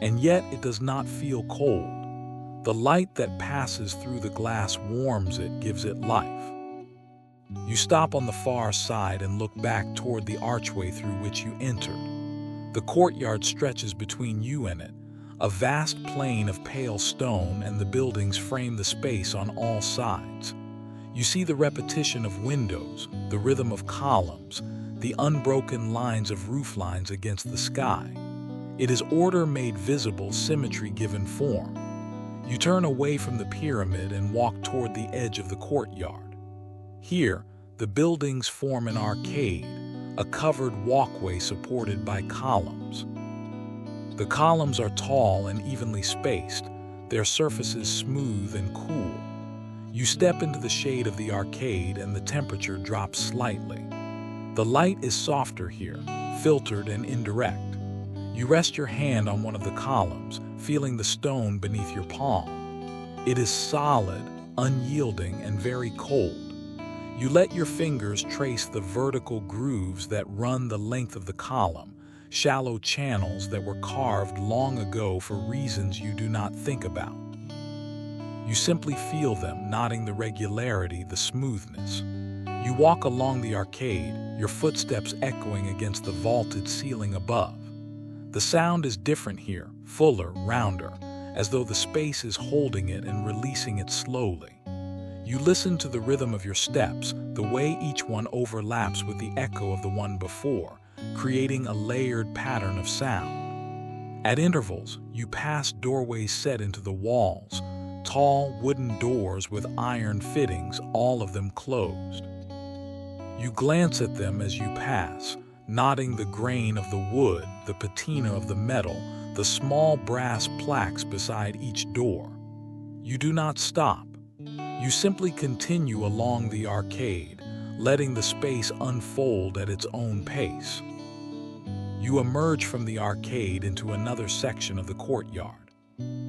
And yet it does not feel cold. The light that passes through the glass warms it, gives it life. You stop on the far side and look back toward the archway through which you entered. The courtyard stretches between you and it, a vast plain of pale stone, and the buildings frame the space on all sides. You see the repetition of windows, the rhythm of columns, the unbroken lines of roof lines against the sky. It is order made visible, symmetry given form. You turn away from the pyramid and walk toward the edge of the courtyard. Here, the buildings form an arcade, a covered walkway supported by columns. The columns are tall and evenly spaced, their surfaces smooth and cool. You step into the shade of the arcade and the temperature drops slightly. The light is softer here, filtered and indirect. You rest your hand on one of the columns, feeling the stone beneath your palm. It is solid, unyielding, and very cold. You let your fingers trace the vertical grooves that run the length of the column, shallow channels that were carved long ago for reasons you do not think about. You simply feel them, nodding the regularity, the smoothness. You walk along the arcade, your footsteps echoing against the vaulted ceiling above. The sound is different here, fuller, rounder, as though the space is holding it and releasing it slowly. You listen to the rhythm of your steps, the way each one overlaps with the echo of the one before, creating a layered pattern of sound. At intervals, you pass doorways set into the walls, tall wooden doors with iron fittings, all of them closed. You glance at them as you pass, noting the grain of the wood, the patina of the metal, the small brass plaques beside each door. You do not stop. You simply continue along the arcade, letting the space unfold at its own pace. You emerge from the arcade into another section of the courtyard.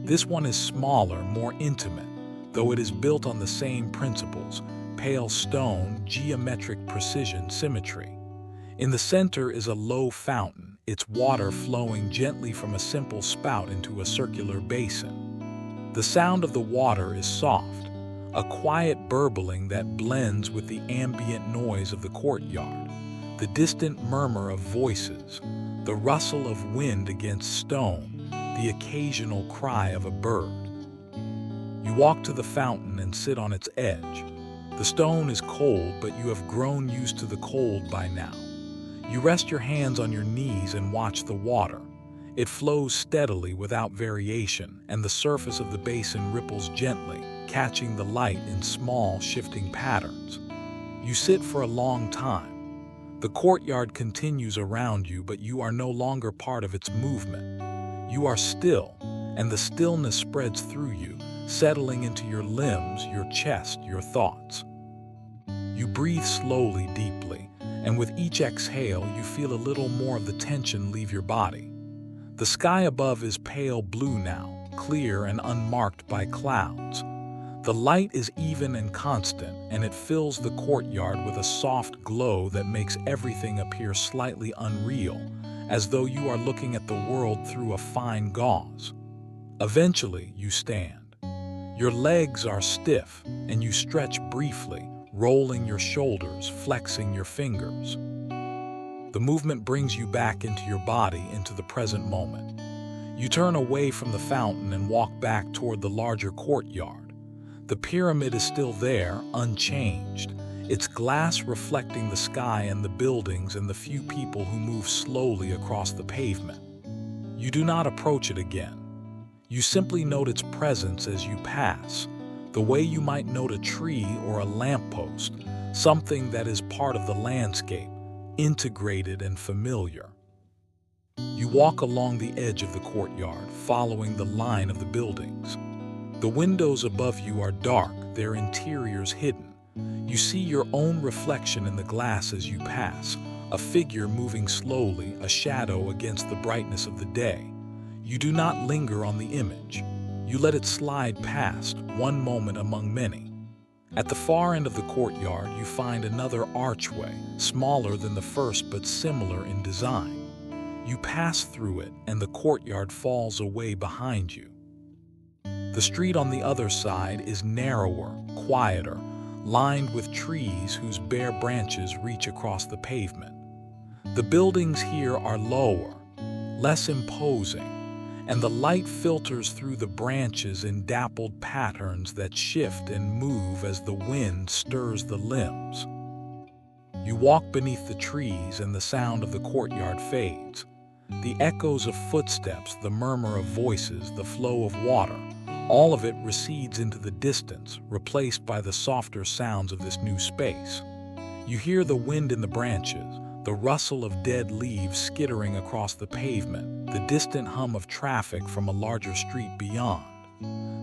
This one is smaller, more intimate, though it is built on the same principles: pale stone, geometric precision, symmetry. In the center is a low fountain, its water flowing gently from a simple spout into a circular basin. The sound of the water is soft, a quiet burbling that blends with the ambient noise of the courtyard, the distant murmur of voices, the rustle of wind against stone, the occasional cry of a bird. You walk to the fountain and sit on its edge. The stone is cold, but you have grown used to the cold by now. You rest your hands on your knees and watch the water. It flows steadily without variation, and the surface of the basin ripples gently, catching the light in small, shifting patterns. You sit for a long time. The courtyard continues around you, but you are no longer part of its movement. You are still, and the stillness spreads through you, settling into your limbs, your chest, your thoughts. You breathe slowly, deeply, and with each exhale, you feel a little more of the tension leave your body. The sky above is pale blue now, clear and unmarked by clouds. The light is even and constant, and it fills the courtyard with a soft glow that makes everything appear slightly unreal, as though you are looking at the world through a fine gauze. Eventually, you stand. Your legs are stiff, and you stretch briefly, rolling your shoulders, flexing your fingers. The movement brings you back into your body, into the present moment. You turn away from the fountain and walk back toward the larger courtyard. The pyramid is still there, unchanged, its glass reflecting the sky and the buildings and the few people who move slowly across the pavement. You do not approach it again. You simply note its presence as you pass, the way you might note a tree or a lamppost, something that is part of the landscape, integrated and familiar. You walk along the edge of the courtyard, following the line of the buildings. The windows above you are dark, their interiors hidden. You see your own reflection in the glass as you pass, a figure moving slowly, a shadow against the brightness of the day. You do not linger on the image. You let it slide past, one moment among many. At the far end of the courtyard, you find another archway, smaller than the first but similar in design. You pass through it, and the courtyard falls away behind you. The street on the other side is narrower, quieter, lined with trees whose bare branches reach across the pavement. The buildings here are lower, less imposing, and the light filters through the branches in dappled patterns that shift and move as the wind stirs the limbs. You walk beneath the trees and the sound of the courtyard fades. The echoes of footsteps, the murmur of voices, the flow of water, all of it recedes into the distance, replaced by the softer sounds of this new space. You hear the wind in the branches, the rustle of dead leaves skittering across the pavement, the distant hum of traffic from a larger street beyond.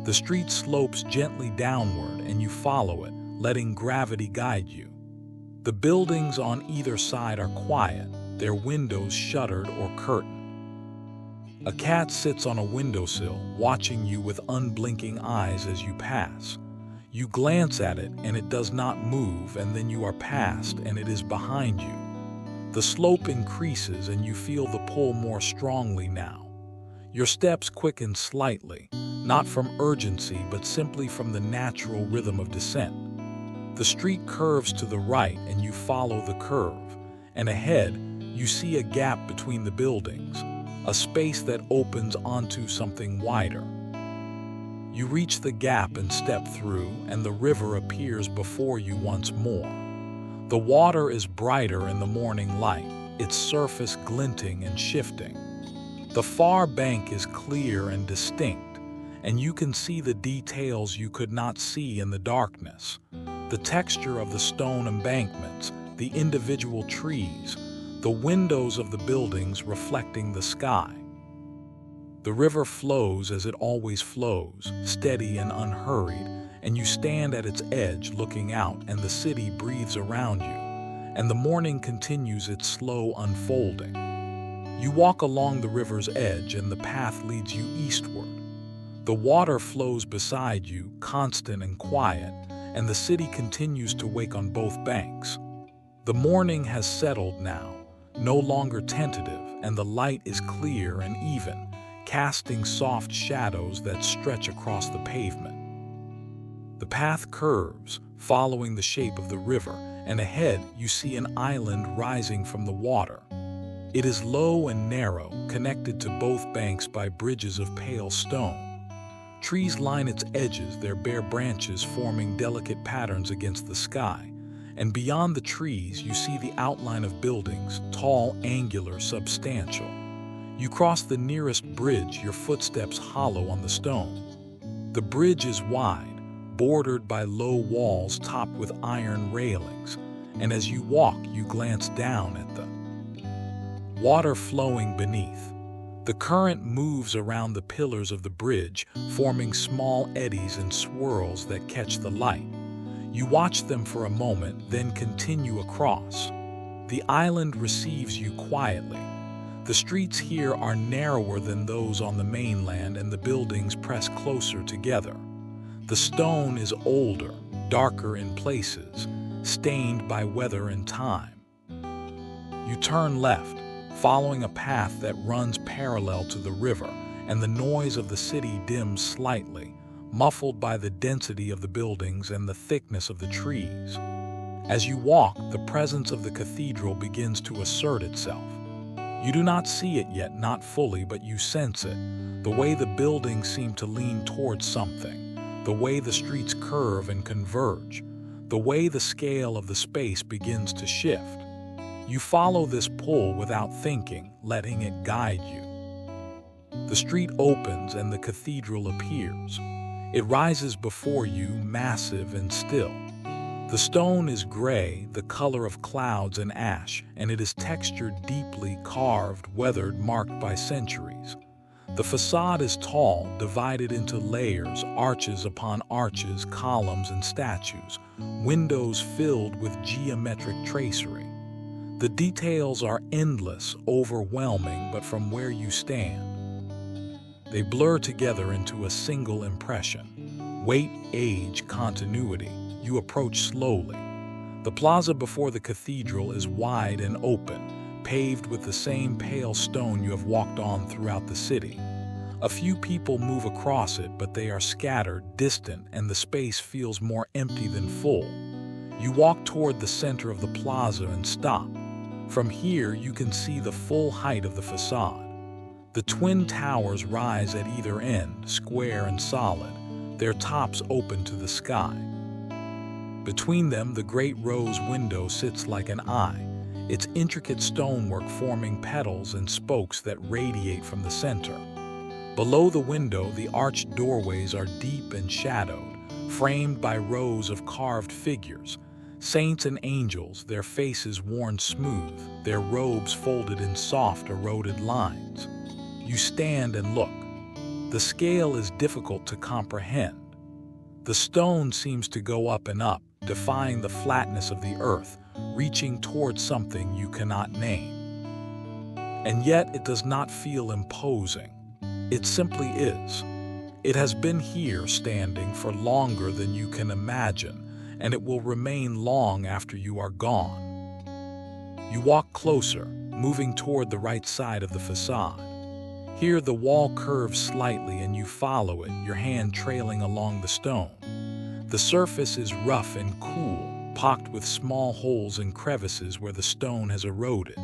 The street slopes gently downward and you follow it, letting gravity guide you. The buildings on either side are quiet, their windows shuttered or curtained. A cat sits on a windowsill, watching you with unblinking eyes as you pass. You glance at it and it does not move, and then you are past and it is behind you. The slope increases and you feel the pull more strongly now. Your steps quicken slightly, not from urgency but simply from the natural rhythm of descent. The street curves to the right and you follow the curve, and ahead you see a gap between the buildings, a space that opens onto something wider. You reach the gap and step through, and the river appears before you once more. The water is brighter in the morning light, its surface glinting and shifting. The far bank is clear and distinct, and you can see the details you could not see in the darkness. The texture of the stone embankments, the individual trees, the windows of the buildings reflecting the sky. The river flows as it always flows, steady and unhurried, and you stand at its edge looking out, and the city breathes around you, and the morning continues its slow unfolding. You walk along the river's edge and the path leads you eastward. The water flows beside you, constant and quiet, and the city continues to wake on both banks. The morning has settled now, no longer tentative, and the light is clear and even, casting soft shadows that stretch across the pavement. The path curves, following the shape of the river, and ahead you see an island rising from the water. It is low and narrow, connected to both banks by bridges of pale stone. Trees line its edges, their bare branches forming delicate patterns against the sky, and beyond the trees you see the outline of buildings, tall, angular, substantial. You cross the nearest bridge, your footsteps hollow on the stone. The bridge is wide, bordered by low walls topped with iron railings, and as you walk, you glance down at the water flowing beneath. The current moves around the pillars of the bridge, forming small eddies and swirls that catch the light. You watch them for a moment, then continue across. The island receives you quietly. The streets here are narrower than those on the mainland, and the buildings press closer together. The stone is older, darker in places, stained by weather and time. You turn left, following a path that runs parallel to the river, and the noise of the city dims slightly, muffled by the density of the buildings and the thickness of the trees. As you walk, the presence of the cathedral begins to assert itself. You do not see it yet, not fully, but you sense it. The way the buildings seem to lean towards something, the way the streets curve and converge, the way the scale of the space begins to shift. You follow this pull without thinking, letting it guide you. The street opens and the cathedral appears. It rises before you, massive and still. The stone is gray, the color of clouds and ash, and it is textured deeply, carved, weathered, marked by centuries. The facade is tall, divided into layers, arches upon arches, columns and statues, windows filled with geometric tracery. The details are endless, overwhelming, but from where you stand, they blur together into a single impression. Weight, age, continuity. You approach slowly. The plaza before the cathedral is wide and open, paved with the same pale stone you have walked on throughout the city. A few people move across it, but they are scattered, distant, and the space feels more empty than full. You walk toward the center of the plaza and stop. From here, you can see the full height of the facade. The twin towers rise at either end, square and solid, their tops open to the sky. Between them, the great rose window sits like an eye, its intricate stonework forming petals and spokes that radiate from the center. Below the window, the arched doorways are deep and shadowed, framed by rows of carved figures, saints and angels, their faces worn smooth, their robes folded in soft, eroded lines. You stand and look. The scale is difficult to comprehend. The stone seems to go up and up, defying the flatness of the earth, reaching towards something you cannot name. And yet it does not feel imposing. It simply is. It has been here standing for longer than you can imagine, and it will remain long after you are gone. You walk closer, moving toward the right side of the facade. Here the wall curves slightly and you follow it, your hand trailing along the stone. The surface is rough and cool, pocked with small holes and crevices where the stone has eroded.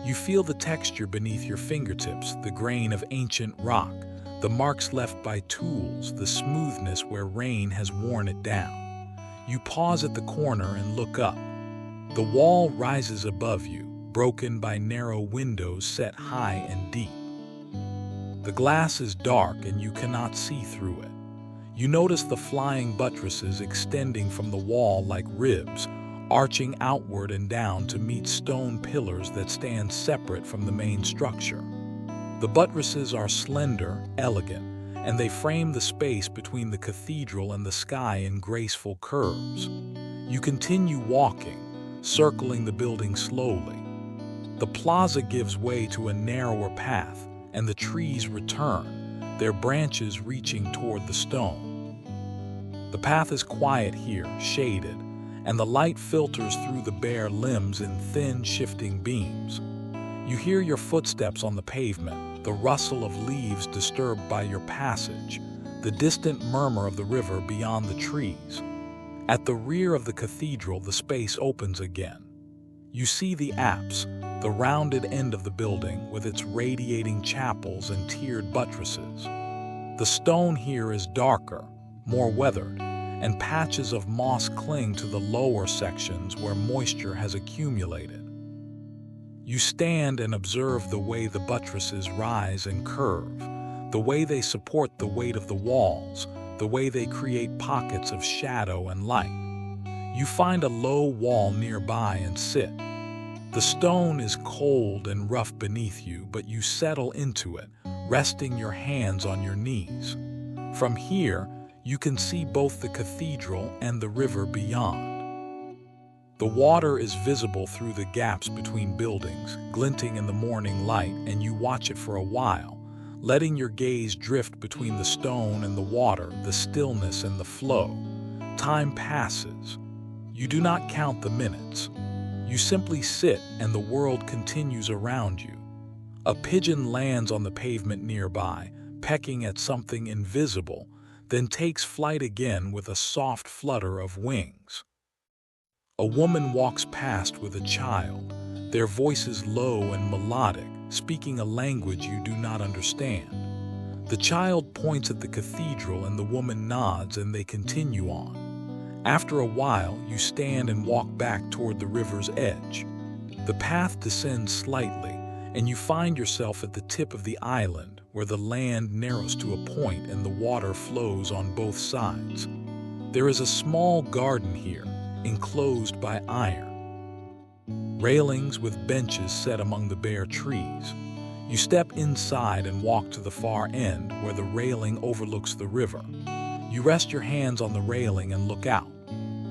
You feel the texture beneath your fingertips, the grain of ancient rock, the marks left by tools, the smoothness where rain has worn it down. You pause at the corner and look up. The wall rises above you, broken by narrow windows set high and deep. The glass is dark and you cannot see through it. You notice the flying buttresses extending from the wall like ribs, arching outward and down to meet stone pillars that stand separate from the main structure. The buttresses are slender, elegant, and they frame the space between the cathedral and the sky in graceful curves. You continue walking, circling the building slowly. The plaza gives way to a narrower path, and the trees return, their branches reaching toward the stone. The path is quiet here, shaded, and the light filters through the bare limbs in thin, shifting beams. You hear your footsteps on the pavement, the rustle of leaves disturbed by your passage, the distant murmur of the river beyond the trees. At the rear of the cathedral, the space opens again. You see the apse, the rounded end of the building with its radiating chapels and tiered buttresses. The stone here is darker, more weathered, and patches of moss cling to the lower sections where moisture has accumulated. You stand and observe the way the buttresses rise and curve, the way they support the weight of the walls, the way they create pockets of shadow and light. You find a low wall nearby and sit. The stone is cold and rough beneath you, but you settle into it, resting your hands on your knees. From here, you can see both the cathedral and the river beyond. The water is visible through the gaps between buildings, glinting in the morning light, and you watch it for a while, letting your gaze drift between the stone and the water, the stillness and the flow. Time passes. You do not count the minutes. You simply sit and the world continues around you. A pigeon lands on the pavement nearby, pecking at something invisible, then takes flight again with a soft flutter of wings. A woman walks past with a child, their voices low and melodic, speaking a language you do not understand. The child points at the cathedral and the woman nods and they continue on. After a while, you stand and walk back toward the river's edge. The path descends slightly, and you find yourself at the tip of the island, where the land narrows to a point and the water flows on both sides. There is a small garden here, enclosed by iron. Railings with benches set among the bare trees. You step inside and walk to the far end, where the railing overlooks the river. You rest your hands on the railing and look out.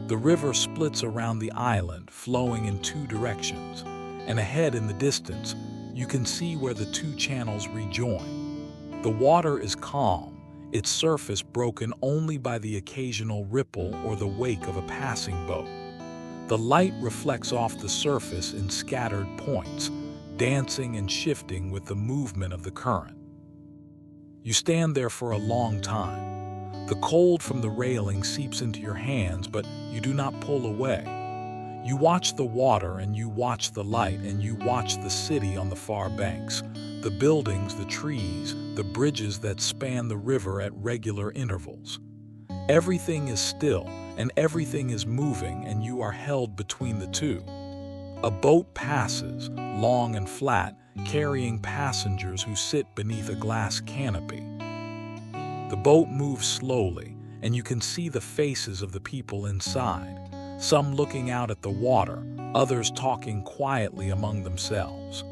The river splits around the island, flowing in two directions, and ahead in the distance, you can see where the two channels rejoin. The water is calm, its surface broken only by the occasional ripple or the wake of a passing boat. The light reflects off the surface in scattered points, dancing and shifting with the movement of the current. You stand there for a long time. The cold from the railing seeps into your hands, but you do not pull away. You watch the water and you watch the light and you watch the city on the far banks, The buildings, the trees, the bridges that span the river at regular intervals. Everything is still, and everything is moving, and you are held between the two. A boat passes, long and flat, carrying passengers who sit beneath a glass canopy. The boat moves slowly, and you can see the faces of the people inside, some looking out at the water, others talking quietly among themselves.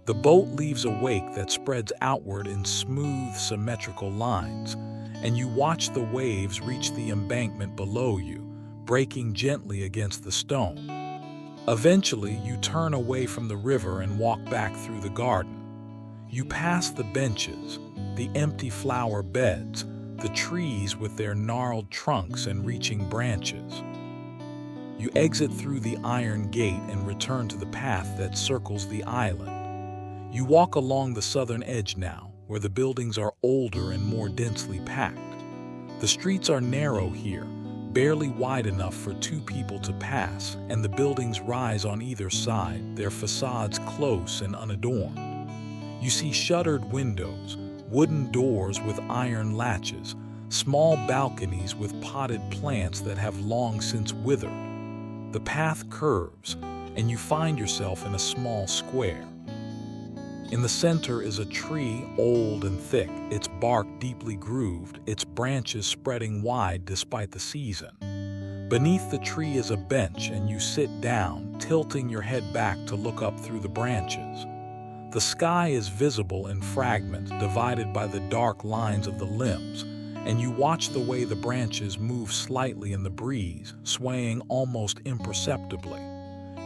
The boat leaves a wake that spreads outward in smooth, symmetrical lines, and you watch the waves reach the embankment below you, breaking gently against the stone. Eventually, you turn away from the river and walk back through the garden. You pass the benches, the empty flower beds, the trees with their gnarled trunks and reaching branches. You exit through the iron gate and return to the path that circles the island. You walk along the southern edge now, where the buildings are older and more densely packed. The streets are narrow here, barely wide enough for two people to pass, and the buildings rise on either side, their facades close and unadorned. You see shuttered windows, wooden doors with iron latches, small balconies with potted plants that have long since withered. The path curves, and you find yourself in a small square. In the center is a tree, old and thick, its bark deeply grooved, its branches spreading wide despite the season. Beneath the tree is a bench, and you sit down, tilting your head back to look up through the branches. The sky is visible in fragments divided by the dark lines of the limbs, and you watch the way the branches move slightly in the breeze, swaying almost imperceptibly.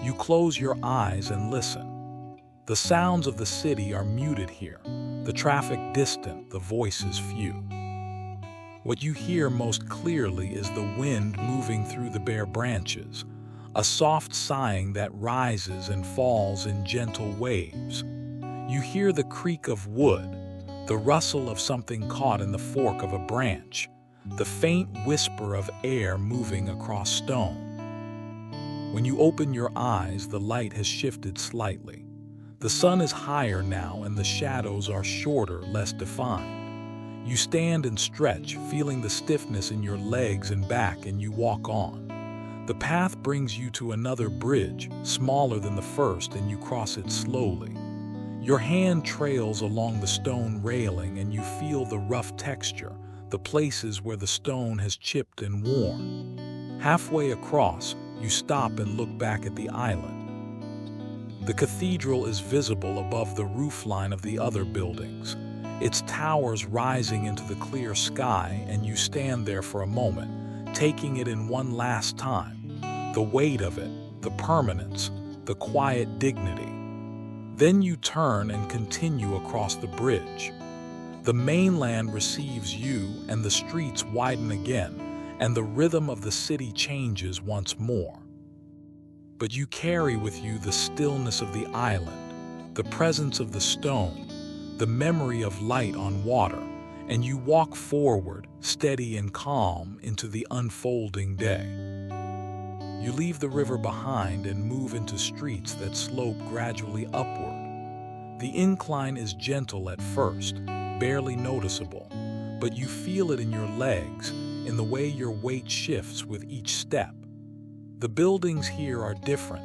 You close your eyes and listen. The sounds of the city are muted here, the traffic distant, the voices few. What you hear most clearly is the wind moving through the bare branches, a soft sighing that rises and falls in gentle waves. You hear the creak of wood, the rustle of something caught in the fork of a branch, the faint whisper of air moving across stone. When you open your eyes, the light has shifted slightly. The sun is higher now, and the shadows are shorter, less defined. You stand and stretch, feeling the stiffness in your legs and back, and you walk on. The path brings you to another bridge, smaller than the first, and you cross it slowly. Your hand trails along the stone railing, and you feel the rough texture, the places where the stone has chipped and worn. Halfway across, you stop and look back at the island. The cathedral is visible above the roofline of the other buildings, its towers rising into the clear sky, and you stand there for a moment, taking it in one last time. The weight of it, the permanence, the quiet dignity. Then you turn and continue across the bridge. The mainland receives you, and the streets widen again, and the rhythm of the city changes once more. But you carry with you the stillness of the island, the presence of the stone, the memory of light on water, and you walk forward, steady and calm, into the unfolding day. You leave the river behind and move into streets that slope gradually upward. The incline is gentle at first, barely noticeable, but you feel it in your legs, in the way your weight shifts with each step. The buildings here are different,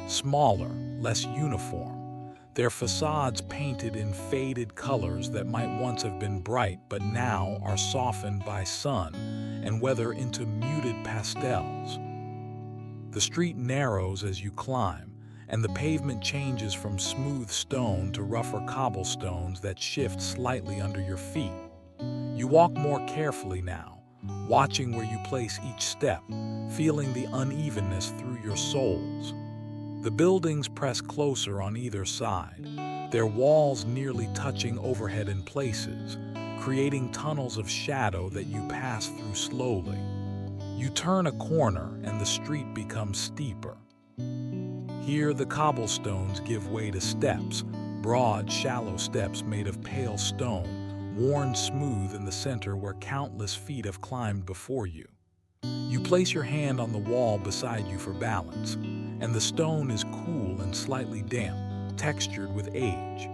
smaller, less uniform, their facades painted in faded colors that might once have been bright but now are softened by sun and weather into muted pastels. The street narrows as you climb, and the pavement changes from smooth stone to rougher cobblestones that shift slightly under your feet. You walk more carefully now, watching where you place each step, feeling the unevenness through your soles. The buildings press closer on either side, their walls nearly touching overhead in places, creating tunnels of shadow that you pass through slowly. You turn a corner and the street becomes steeper. Here the cobblestones give way to steps, broad, shallow steps made of pale stone, worn smooth in the center where countless feet have climbed before you. You place your hand on the wall beside you for balance, and the stone is cool and slightly damp, textured with age.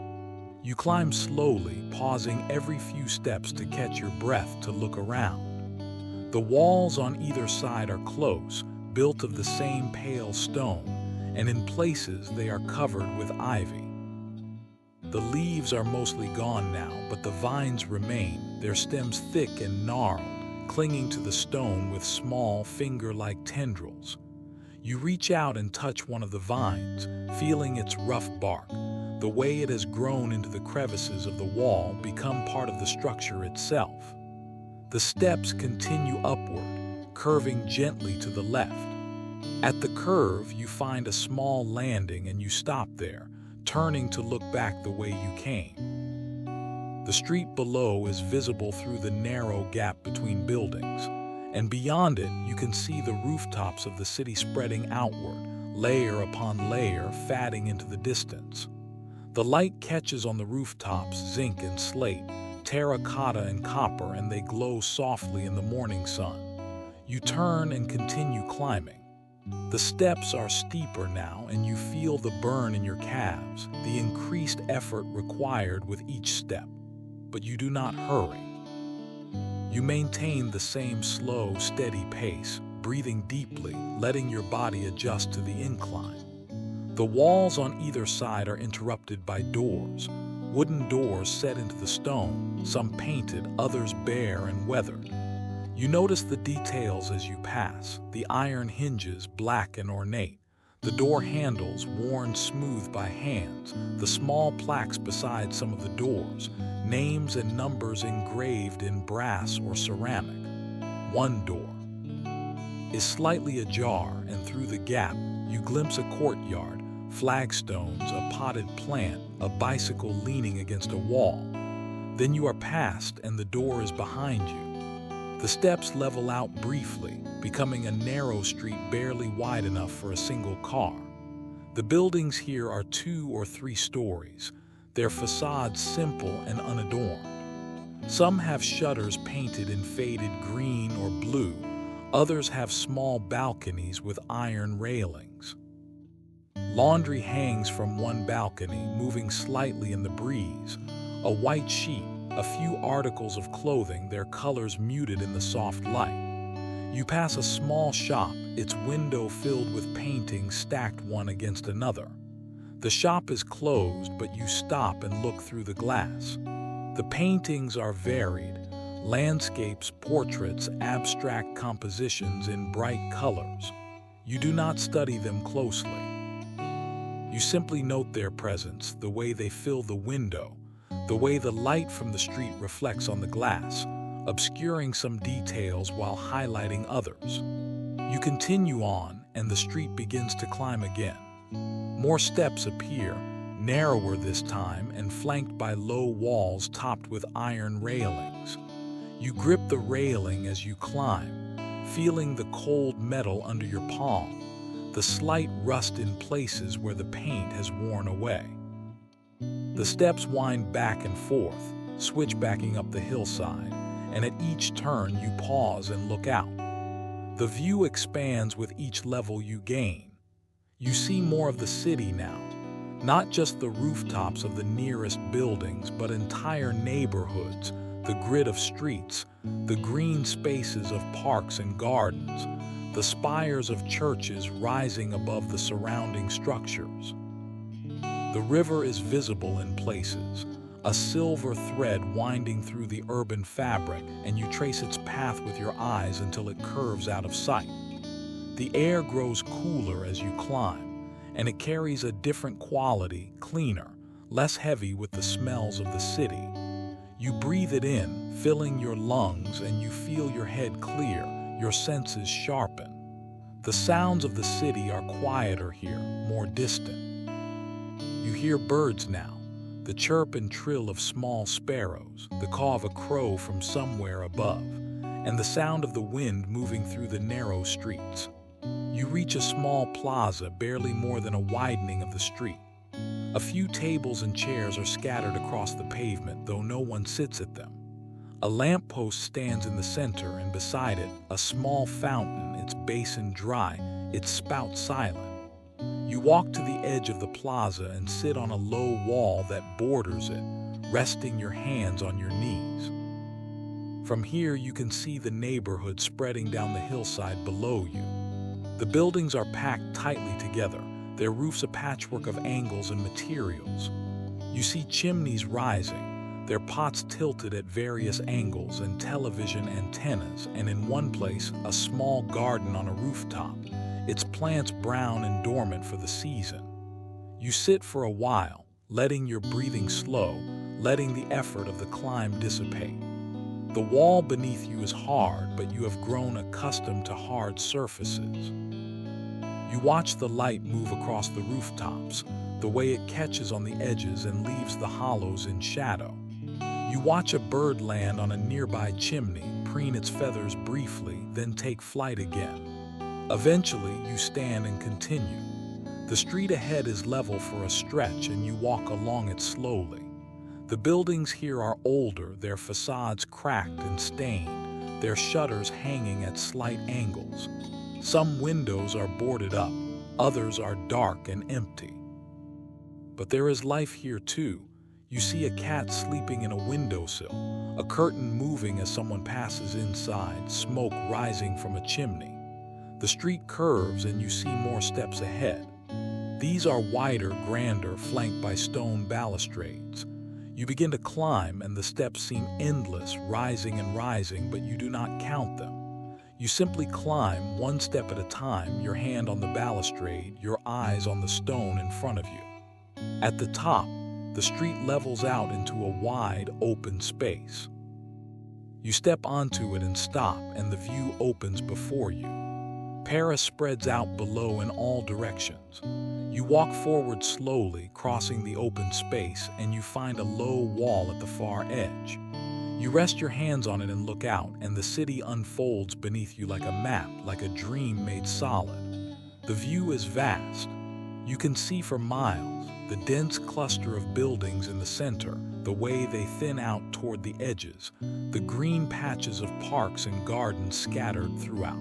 You climb slowly, pausing every few steps to catch your breath to look around. The walls on either side are close, built of the same pale stone, and in places they are covered with ivy. The leaves are mostly gone now, but the vines remain, their stems thick and gnarled, clinging to the stone with small, finger-like tendrils. You reach out and touch one of the vines, feeling its rough bark. The way it has grown into the crevices of the wall become part of the structure itself. The steps continue upward, curving gently to the left. At the curve, you find a small landing and you stop there, turning to look back the way you came. The street below is visible through the narrow gap between buildings, and beyond it you can see the rooftops of the city spreading outward, layer upon layer, fading into the distance. The light catches on the rooftops zinc and slate, terracotta and copper, and they glow softly in the morning sun. You turn and continue climbing. The steps are steeper now, and you feel the burn in your calves, the increased effort required with each step. But you do not hurry. You maintain the same slow, steady pace, breathing deeply, letting your body adjust to the incline. The walls on either side are interrupted by doors, wooden doors set into the stone, some painted, others bare and weathered. You notice the details as you pass, the iron hinges black and ornate, the door handles worn smooth by hands, the small plaques beside some of the doors, names and numbers engraved in brass or ceramic. One door is slightly ajar, and through the gap you glimpse a courtyard, flagstones, a potted plant, a bicycle leaning against a wall. Then you are past and the door is behind you. The steps level out briefly, becoming a narrow street barely wide enough for a single car. The buildings here are 2 or 3 stories, their facades simple and unadorned. Some have shutters painted in faded green or blue, others have small balconies with iron railings. Laundry hangs from one balcony, moving slightly in the breeze. A white sheet, a few articles of clothing, their colors muted in the soft light. You pass a small shop, its window filled with paintings stacked one against another. The shop is closed, but you stop and look through the glass. The paintings are varied: landscapes, portraits, abstract compositions in bright colors. You do not study them closely. You simply note their presence, the way they fill the window, the way the light from the street reflects on the glass, obscuring some details while highlighting others. You continue on, and the street begins to climb again. More steps appear, narrower this time and flanked by low walls topped with iron railings. You grip the railing as you climb, feeling the cold metal under your palm, the slight rust in places where the paint has worn away. The steps wind back and forth, switchbacking up the hillside, and at each turn you pause and look out. The view expands with each level you gain. You see more of the city now, not just the rooftops of the nearest buildings, but entire neighborhoods, the grid of streets, the green spaces of parks and gardens, the spires of churches rising above the surrounding structures. The river is visible in places, a silver thread winding through the urban fabric, and you trace its path with your eyes until it curves out of sight. The air grows cooler as you climb, and it carries a different quality, cleaner, less heavy with the smells of the city. You breathe it in, filling your lungs, and you feel your head clear, your senses sharpen. The sounds of the city are quieter here, more distant. You hear birds now, the chirp and trill of small sparrows, the caw of a crow from somewhere above, and the sound of the wind moving through the narrow streets. You reach a small plaza, barely more than a widening of the street. A few tables and chairs are scattered across the pavement, though no one sits at them. A lamppost stands in the center, and beside it, a small fountain, its basin dry, its spout silent. You walk to the edge of the plaza and sit on a low wall that borders it, resting your hands on your knees. From here, you can see the neighborhood spreading down the hillside below you. The buildings are packed tightly together, their roofs a patchwork of angles and materials. You see chimneys rising, their pots tilted at various angles, and television antennas, and in one place, a small garden on a rooftop, its plants brown and dormant for the season. You sit for a while, letting your breathing slow, letting the effort of the climb dissipate. The wall beneath you is hard, but you have grown accustomed to hard surfaces. You watch the light move across the rooftops, the way it catches on the edges and leaves the hollows in shadow. You watch a bird land on a nearby chimney, preen its feathers briefly, then take flight again. Eventually, you stand and continue. The street ahead is level for a stretch, and you walk along it slowly. The buildings here are older, their facades cracked and stained, their shutters hanging at slight angles. Some windows are boarded up, others are dark and empty. But there is life here too. You see a cat sleeping in a windowsill, a curtain moving as someone passes inside, smoke rising from a chimney. The street curves and you see more steps ahead. These are wider, grander, flanked by stone balustrades. You begin to climb and the steps seem endless, rising and rising, but you do not count them. You simply climb one step at a time, your hand on the balustrade, your eyes on the stone in front of you. At the top, the street levels out into a wide, open space. You step onto it and stop, and the view opens before you. Paris spreads out below in all directions. You walk forward slowly, crossing the open space, and you find a low wall at the far edge. You rest your hands on it and look out, and the city unfolds beneath you like a map, like a dream made solid. The view is vast. You can see for miles, the dense cluster of buildings in the center, the way they thin out toward the edges, the green patches of parks and gardens scattered throughout.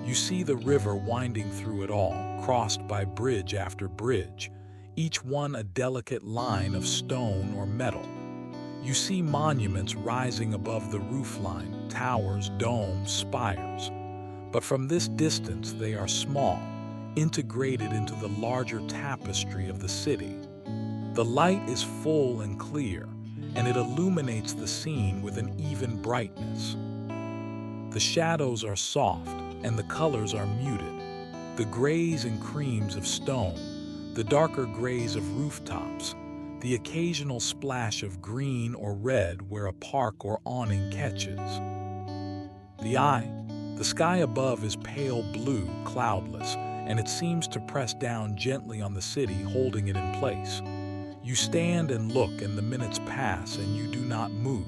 You see the river winding through it all, crossed by bridge after bridge, each one a delicate line of stone or metal. You see monuments rising above the roofline, towers, domes, spires. But from this distance, they are small, integrated into the larger tapestry of the city. The light is full and clear, and it illuminates the scene with an even brightness. The shadows are soft, and the colors are muted. The grays and creams of stone, the darker grays of rooftops, the occasional splash of green or red where a park or awning catches. The sky above is pale blue, cloudless, and it seems to press down gently on the city, holding it in place. You stand and look, and the minutes pass, and you do not move.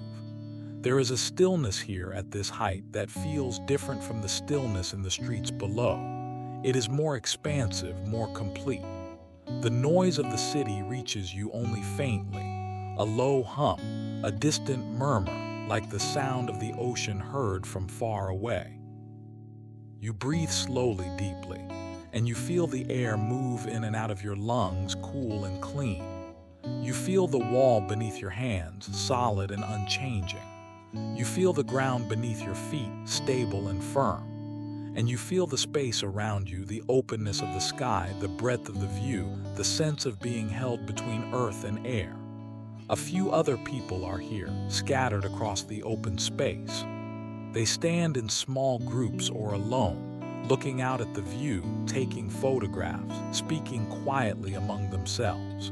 There is a stillness here at this height that feels different from the stillness in the streets below. It is more expansive, more complete. The noise of the city reaches you only faintly, a low hum, a distant murmur, like the sound of the ocean heard from far away. You breathe slowly, deeply, and you feel the air move in and out of your lungs, cool and clean. You feel the wall beneath your hands, solid and unchanging. You feel the ground beneath your feet, stable and firm. And you feel the space around you, the openness of the sky, the breadth of the view, the sense of being held between earth and air. A few other people are here, scattered across the open space. They stand in small groups or alone, looking out at the view, taking photographs, speaking quietly among themselves.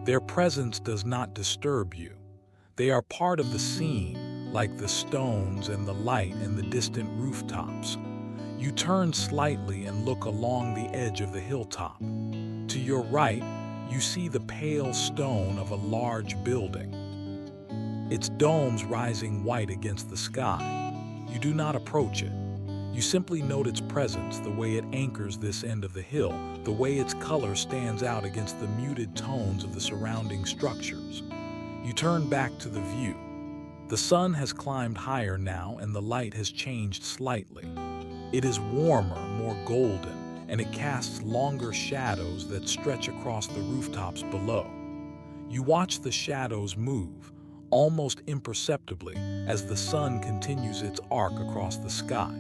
Their presence does not disturb you. They are part of the scene, like the stones and the light and the distant rooftops. You turn slightly and look along the edge of the hilltop. To your right, you see the pale stone of a large building, its domes rising white against the sky. You do not approach it. You simply note its presence, the way it anchors this end of the hill, the way its color stands out against the muted tones of the surrounding structures. You turn back to the view. The sun has climbed higher now, and the light has changed slightly. It is warmer, more golden, and it casts longer shadows that stretch across the rooftops below. You watch the shadows move, almost imperceptibly, as the sun continues its arc across the sky.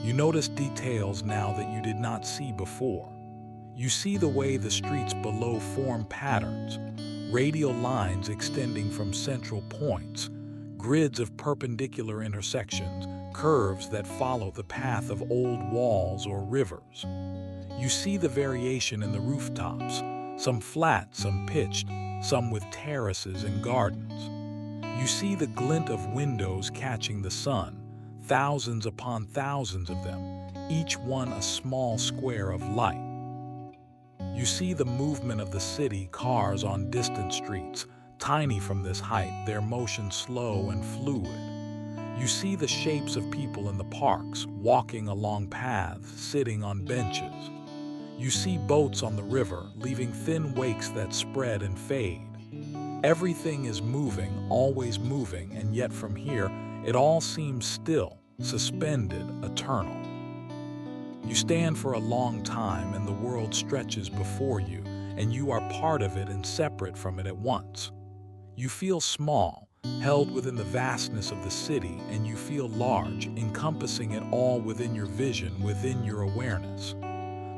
You notice details now that you did not see before. You see the way the streets below form patterns, radial lines extending from central points, grids of perpendicular intersections, curves that follow the path of old walls or rivers. You see the variation in the rooftops, some flat, some pitched, some with terraces and gardens. You see the glint of windows catching the sun, thousands upon thousands of them, each one a small square of light. You see the movement of the city cars on distant streets, tiny from this height, their motion slow and fluid. You see the shapes of people in the parks, walking along paths, sitting on benches. You see boats on the river, leaving thin wakes that spread and fade. Everything is moving, always moving, and yet from here, it all seems still, suspended, eternal. You stand for a long time and the world stretches before you, and you are part of it and separate from it at once. You feel small, held within the vastness of the city, and you feel large, encompassing it all within your vision, within your awareness.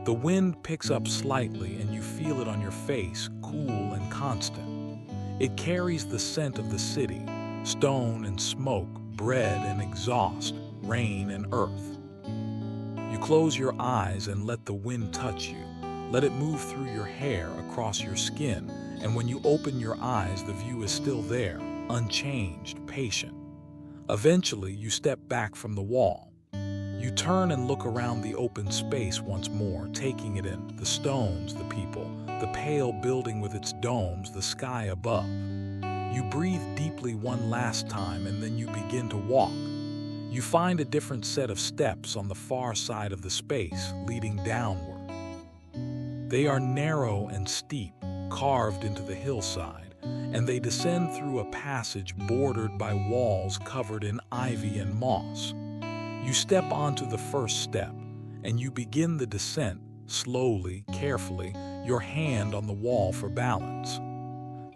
The wind picks up slightly and you feel it on your face, cool and constant. It carries the scent of the city, stone and smoke, bread and exhaust, rain and earth. You close your eyes and let the wind touch you. Let it move through your hair, across your skin, and when you open your eyes, the view is still there, unchanged, patient. Eventually, you step back from the wall. You turn and look around the open space once more, taking it in, the stones, the people, the pale building with its domes, the sky above. You breathe deeply one last time and then you begin to walk. You find a different set of steps on the far side of the space, leading downward. They are narrow and steep, carved into the hillside, and they descend through a passage bordered by walls covered in ivy and moss. You step onto the first step, and you begin the descent, slowly, carefully, your hand on the wall for balance.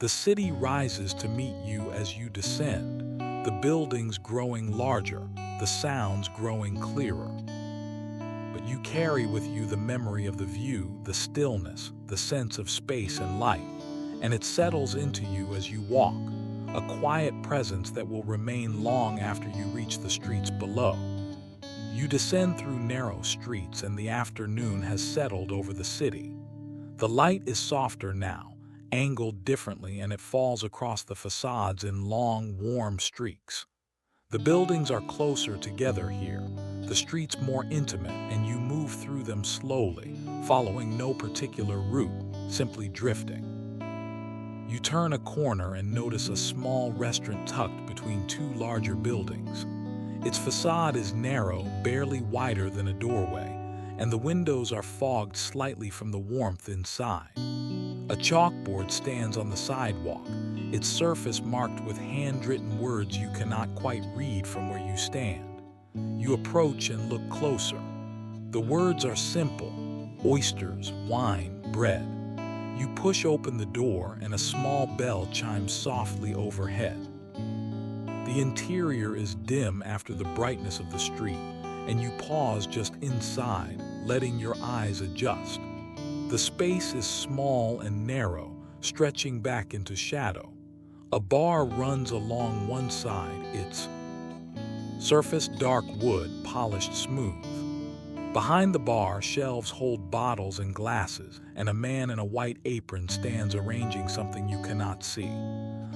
The city rises to meet you as you descend, the buildings growing larger, the sounds growing clearer. But you carry with you the memory of the view, the stillness, the sense of space and light, and it settles into you as you walk, a quiet presence that will remain long after you reach the streets below. You descend through narrow streets and the afternoon has settled over the city. The light is softer now, angled differently, and it falls across the facades in long, warm streaks. The buildings are closer together here, the streets more intimate, and you move through them slowly, following no particular route, simply drifting. You turn a corner and notice a small restaurant tucked between two larger buildings. Its facade is narrow, barely wider than a doorway, and the windows are fogged slightly from the warmth inside. A chalkboard stands on the sidewalk, its surface marked with handwritten words you cannot quite read from where you stand. You approach and look closer. The words are simple: oysters, wine, bread. You push open the door and a small bell chimes softly overhead. The interior is dim after the brightness of the street, and you pause just inside, letting your eyes adjust. The space is small and narrow, stretching back into shadow. A bar runs along one side, its surface dark wood, polished smooth. Behind the bar, shelves hold bottles and glasses, and a man in a white apron stands arranging something you cannot see.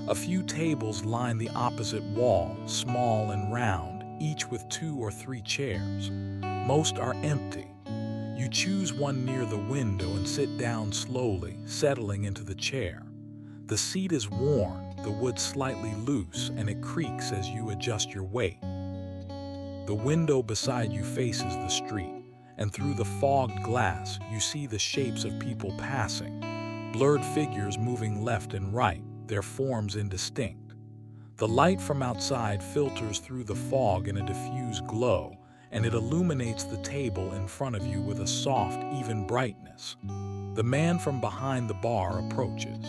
A few tables line the opposite wall, small and round, each with 2 or 3 chairs. Most are empty. You choose one near the window and sit down slowly, settling into the chair. The seat is worn, the wood slightly loose, and it creaks as you adjust your weight. The window beside you faces the street, and through the fogged glass, you see the shapes of people passing, blurred figures moving left and right, their forms indistinct. The light from outside filters through the fog in a diffuse glow, and it illuminates the table in front of you with a soft, even brightness. The man from behind the bar approaches.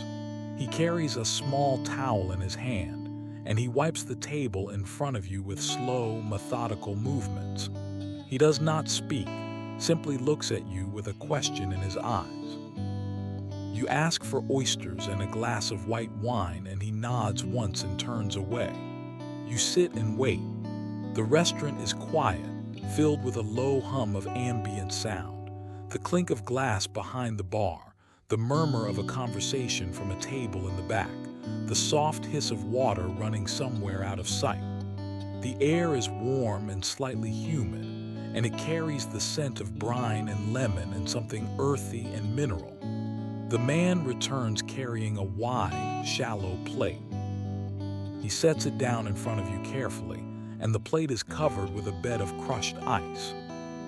He carries a small towel in his hand, and he wipes the table in front of you with slow, methodical movements. He does not speak, simply looks at you with a question in his eyes. You ask for oysters and a glass of white wine, and he nods once and turns away. You sit and wait. The restaurant is quiet, filled with a low hum of ambient sound, the clink of glass behind the bar, the murmur of a conversation from a table in the back, the soft hiss of water running somewhere out of sight. The air is warm and slightly humid, and it carries the scent of brine and lemon and something earthy and mineral. The man returns carrying a wide, shallow plate. He sets it down in front of you carefully, and the plate is covered with a bed of crushed ice.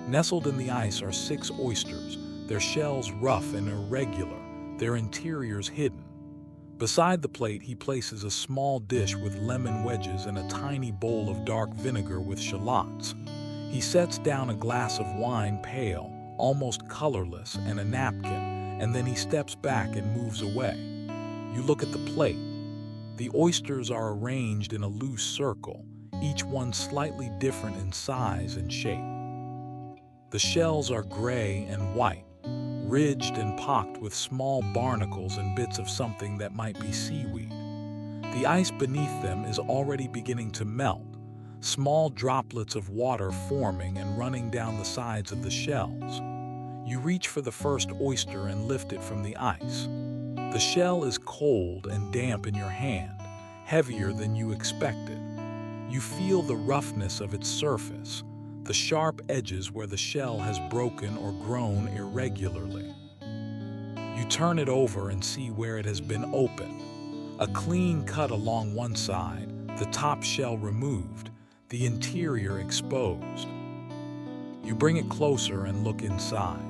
Nestled in the ice are 6 oysters, their shells rough and irregular, their interiors hidden. Beside the plate, he places a small dish with lemon wedges and a tiny bowl of dark vinegar with shallots. He sets down a glass of wine, pale, almost colorless, and a napkin, and then he steps back and moves away. You look at the plate. The oysters are arranged in a loose circle, each one slightly different in size and shape. The shells are gray and white, ridged and pocked with small barnacles and bits of something that might be seaweed. The ice beneath them is already beginning to melt, small droplets of water forming and running down the sides of the shells. You reach for the first oyster and lift it from the ice. The shell is cold and damp in your hand, heavier than you expected. You feel the roughness of its surface, the sharp edges where the shell has broken or grown irregularly. You turn it over and see where it has been opened. A clean cut along one side, the top shell removed, the interior exposed. You bring it closer and look inside.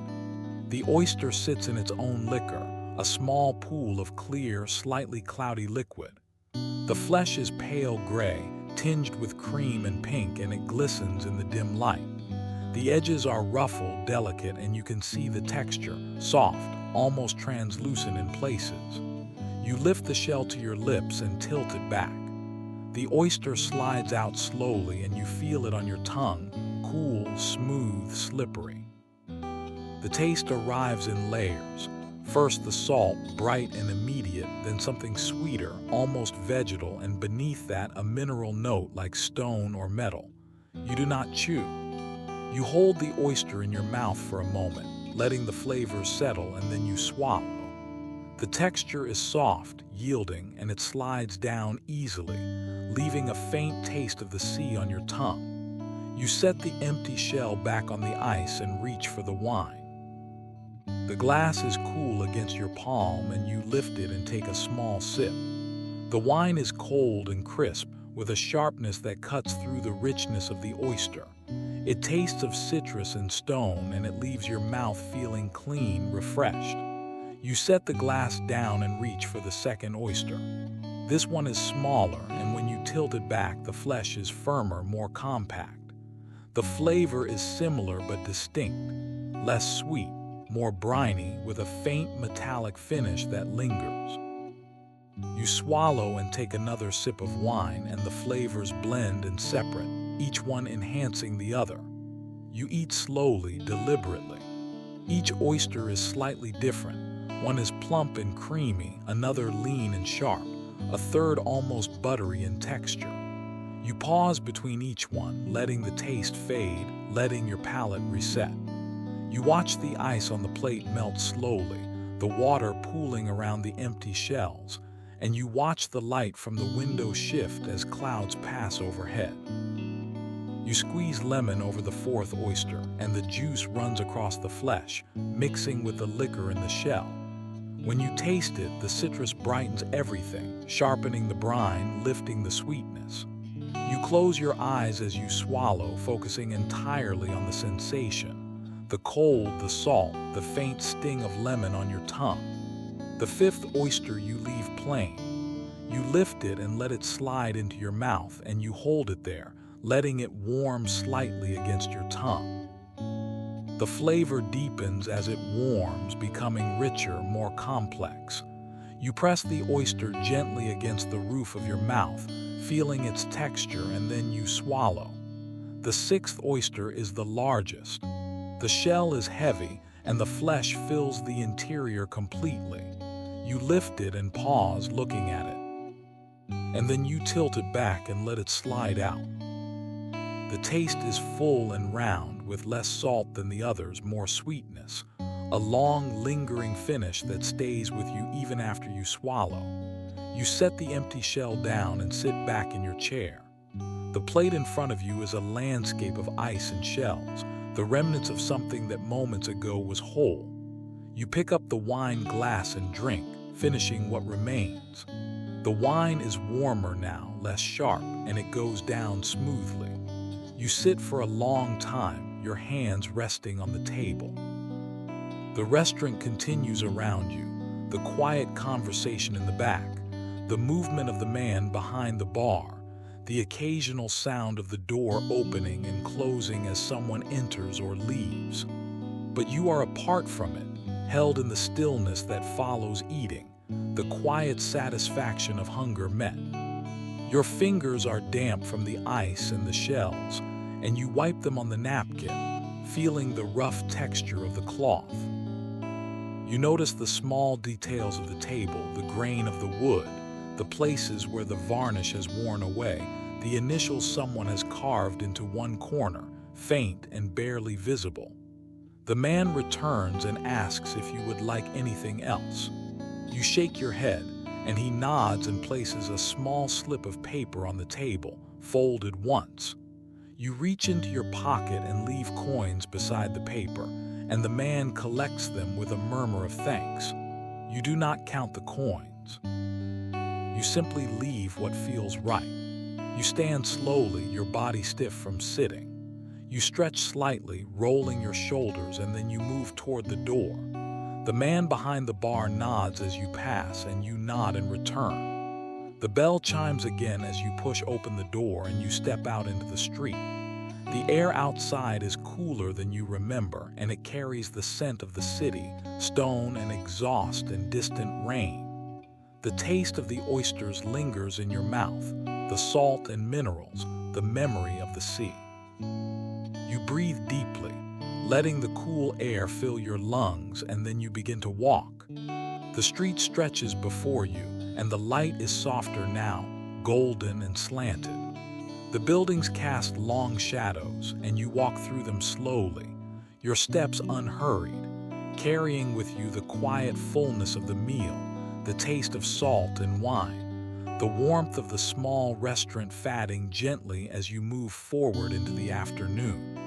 The oyster sits in its own liquor, a small pool of clear, slightly cloudy liquid. The flesh is pale gray, tinged with cream and pink, and it glistens in the dim light. The edges are ruffled, delicate, and you can see the texture, soft, almost translucent in places. You lift the shell to your lips and tilt it back. The oyster slides out slowly and you feel it on your tongue, cool, smooth, slippery. The taste arrives in layers. First the salt, bright and immediate, then something sweeter, almost vegetal, and beneath that a mineral note like stone or metal. You do not chew. You hold the oyster in your mouth for a moment, letting the flavors settle, and then you swallow. The texture is soft, yielding, and it slides down easily, leaving a faint taste of the sea on your tongue. You set the empty shell back on the ice and reach for the wine. The glass is cool against your palm and you lift it and take a small sip. The wine is cold and crisp, with a sharpness that cuts through the richness of the oyster. It tastes of citrus and stone, and it leaves your mouth feeling clean, refreshed. You set the glass down and reach for the second oyster. This one is smaller, and when you tilt it back, the flesh is firmer, more compact. The flavor is similar but distinct, less sweet, more briny, with a faint metallic finish that lingers. You swallow and take another sip of wine, and the flavors blend and separate, each one enhancing the other. You eat slowly, deliberately. Each oyster is slightly different. One is plump and creamy, another lean and sharp, a third almost buttery in texture. You pause between each one, letting the taste fade, letting your palate reset. You watch the ice on the plate melt slowly, the water pooling around the empty shells, and you watch the light from the window shift as clouds pass overhead. You squeeze lemon over the fourth oyster, and the juice runs across the flesh, mixing with the liquor in the shell. When you taste it, the citrus brightens everything, sharpening the brine, lifting the sweetness. You close your eyes as you swallow, focusing entirely on the sensation. The cold, the salt, the faint sting of lemon on your tongue. The fifth oyster you leave plain. You lift it and let it slide into your mouth, and you hold it there, letting it warm slightly against your tongue. The flavor deepens as it warms, becoming richer, more complex. You press the oyster gently against the roof of your mouth, feeling its texture, and then you swallow. The sixth oyster is the largest. The shell is heavy, and the flesh fills the interior completely. You lift it and pause, looking at it. And then you tilt it back and let it slide out. The taste is full and round, with less salt than the others, more sweetness. A long, lingering finish that stays with you even after you swallow. You set the empty shell down and sit back in your chair. The plate in front of you is a landscape of ice and shells, the remnants of something that moments ago was whole. You pick up the wine glass and drink, finishing what remains. The wine is warmer now, less sharp, and it goes down smoothly. You sit for a long time, your hands resting on the table. The restaurant continues around you, the quiet conversation in the back, the movement of the man behind the bar, the occasional sound of the door opening and closing as someone enters or leaves. But you are apart from it, held in the stillness that follows eating, the quiet satisfaction of hunger met. Your fingers are damp from the ice and the shells, and you wipe them on the napkin, feeling the rough texture of the cloth. You notice the small details of the table, the grain of the wood, the places where the varnish has worn away, the initials someone has carved into one corner, faint and barely visible. The man returns and asks if you would like anything else. You shake your head, and he nods and places a small slip of paper on the table, folded once. You reach into your pocket and leave coins beside the paper, and the man collects them with a murmur of thanks. You do not count the coins. You simply leave what feels right. You stand slowly, your body stiff from sitting. You stretch slightly, rolling your shoulders, and then you move toward the door. The man behind the bar nods as you pass, and you nod in return. The bell chimes again as you push open the door and you step out into the street. The air outside is cooler than you remember, and it carries the scent of the city, stone and exhaust and distant rain. The taste of the oysters lingers in your mouth, the salt and minerals, the memory of the sea. You breathe deeply, letting the cool air fill your lungs, and then you begin to walk. The street stretches before you, and the light is softer now, golden and slanted. The buildings cast long shadows, and you walk through them slowly, your steps unhurried, carrying with you the quiet fullness of the meal, the taste of salt and wine, the warmth of the small restaurant fading gently as you move forward into the afternoon.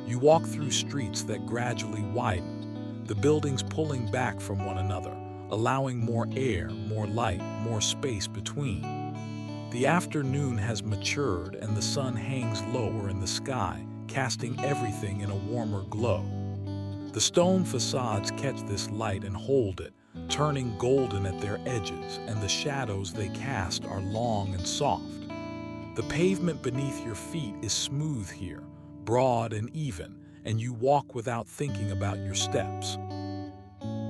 You walk through streets that gradually widen, the buildings pulling back from one another, allowing more air, more light, more space between. The afternoon has matured and the sun hangs lower in the sky, casting everything in a warmer glow. The stone facades catch this light and hold it, turning golden at their edges, and the shadows they cast are long and soft. The pavement beneath your feet is smooth here, broad and even, and you walk without thinking about your steps.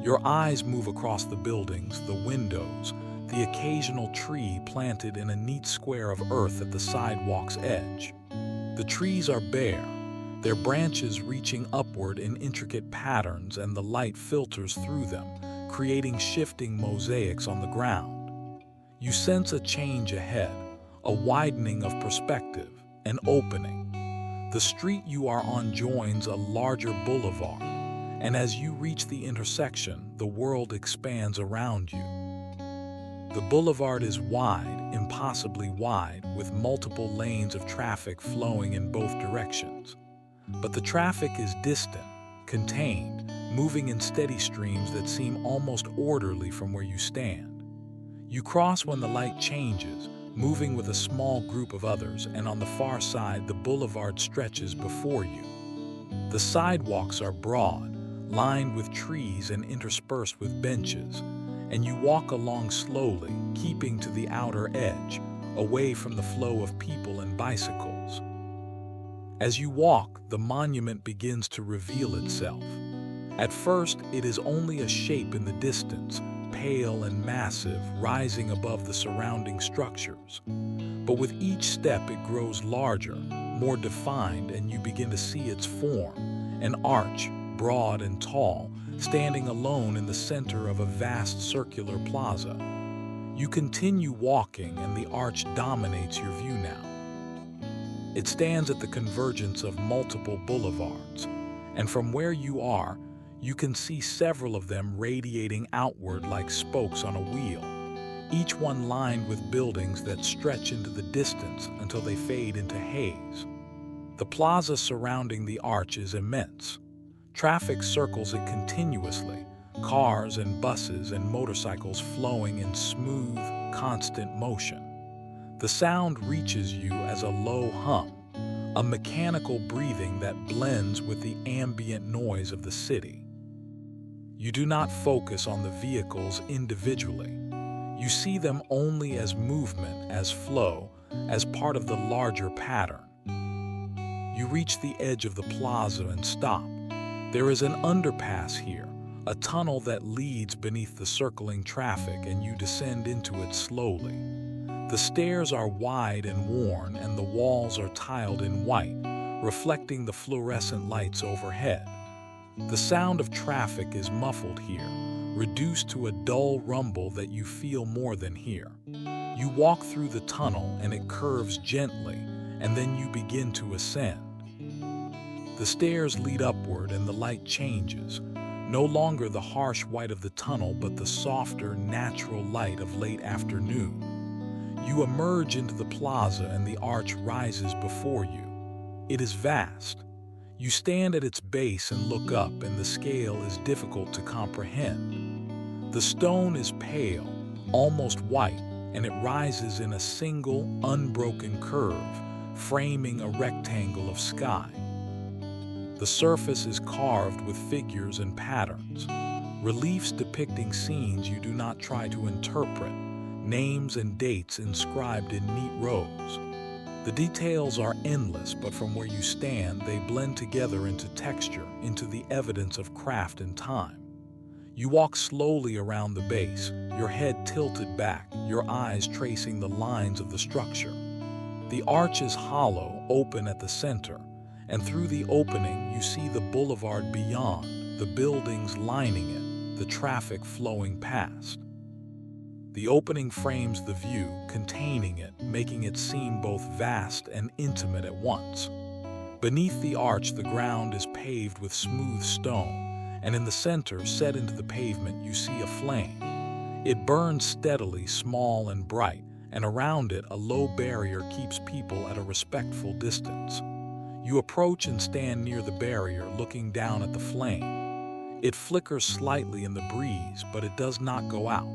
Your eyes move across the buildings, the windows, the occasional tree planted in a neat square of earth at the sidewalk's edge. The trees are bare, their branches reaching upward in intricate patterns, and the light filters through them, creating shifting mosaics on the ground. You sense a change ahead, a widening of perspective, an opening. The street you are on joins a larger boulevard, and as you reach the intersection, the world expands around you. The boulevard is wide, impossibly wide, with multiple lanes of traffic flowing in both directions. But the traffic is distant, contained, moving in steady streams that seem almost orderly from where you stand. You cross when the light changes, moving with a small group of others, and on the far side the boulevard stretches before you. The sidewalks are broad, lined with trees and interspersed with benches, and you walk along slowly, keeping to the outer edge, away from the flow of people and bicycles. As you walk, the monument begins to reveal itself. At first, it is only a shape in the distance, pale and massive, rising above the surrounding structures. But with each step it grows larger, more defined, and you begin to see its form, an arch, broad and tall, standing alone in the center of a vast circular plaza. You continue walking and the arch dominates your view now. It stands at the convergence of multiple boulevards, and from where you are, you can see several of them radiating outward like spokes on a wheel, each one lined with buildings that stretch into the distance until they fade into haze. The plaza surrounding the arch is immense. Traffic circles it continuously, cars and buses and motorcycles flowing in smooth, constant motion. The sound reaches you as a low hum, a mechanical breathing that blends with the ambient noise of the city. You do not focus on the vehicles individually. You see them only as movement, as flow, as part of the larger pattern. You reach the edge of the plaza and stop. There is an underpass here, a tunnel that leads beneath the circling traffic, and you descend into it slowly. The stairs are wide and worn, and the walls are tiled in white, reflecting the fluorescent lights overhead. The sound of traffic is muffled here, reduced to a dull rumble that you feel more than hear. You walk through the tunnel and it curves gently, and then you begin to ascend. The stairs lead upward and the light changes, no longer the harsh white of the tunnel but the softer, natural light of late afternoon. You emerge into the plaza and the arch rises before you. It is vast. You stand at its base and look up, and the scale is difficult to comprehend. The stone is pale, almost white, and it rises in a single, unbroken curve, framing a rectangle of sky. The surface is carved with figures and patterns, reliefs depicting scenes you do not try to interpret, names and dates inscribed in neat rows. The details are endless, but from where you stand, they blend together into texture, into the evidence of craft and time. You walk slowly around the base, your head tilted back, your eyes tracing the lines of the structure. The arch is hollow, open at the center, and through the opening you see the boulevard beyond, the buildings lining it, the traffic flowing past. The opening frames the view, containing it, making it seem both vast and intimate at once. Beneath the arch, the ground is paved with smooth stone, and in the center, set into the pavement, you see a flame. It burns steadily, small and bright, and around it, a low barrier keeps people at a respectful distance. You approach and stand near the barrier, looking down at the flame. It flickers slightly in the breeze, but it does not go out.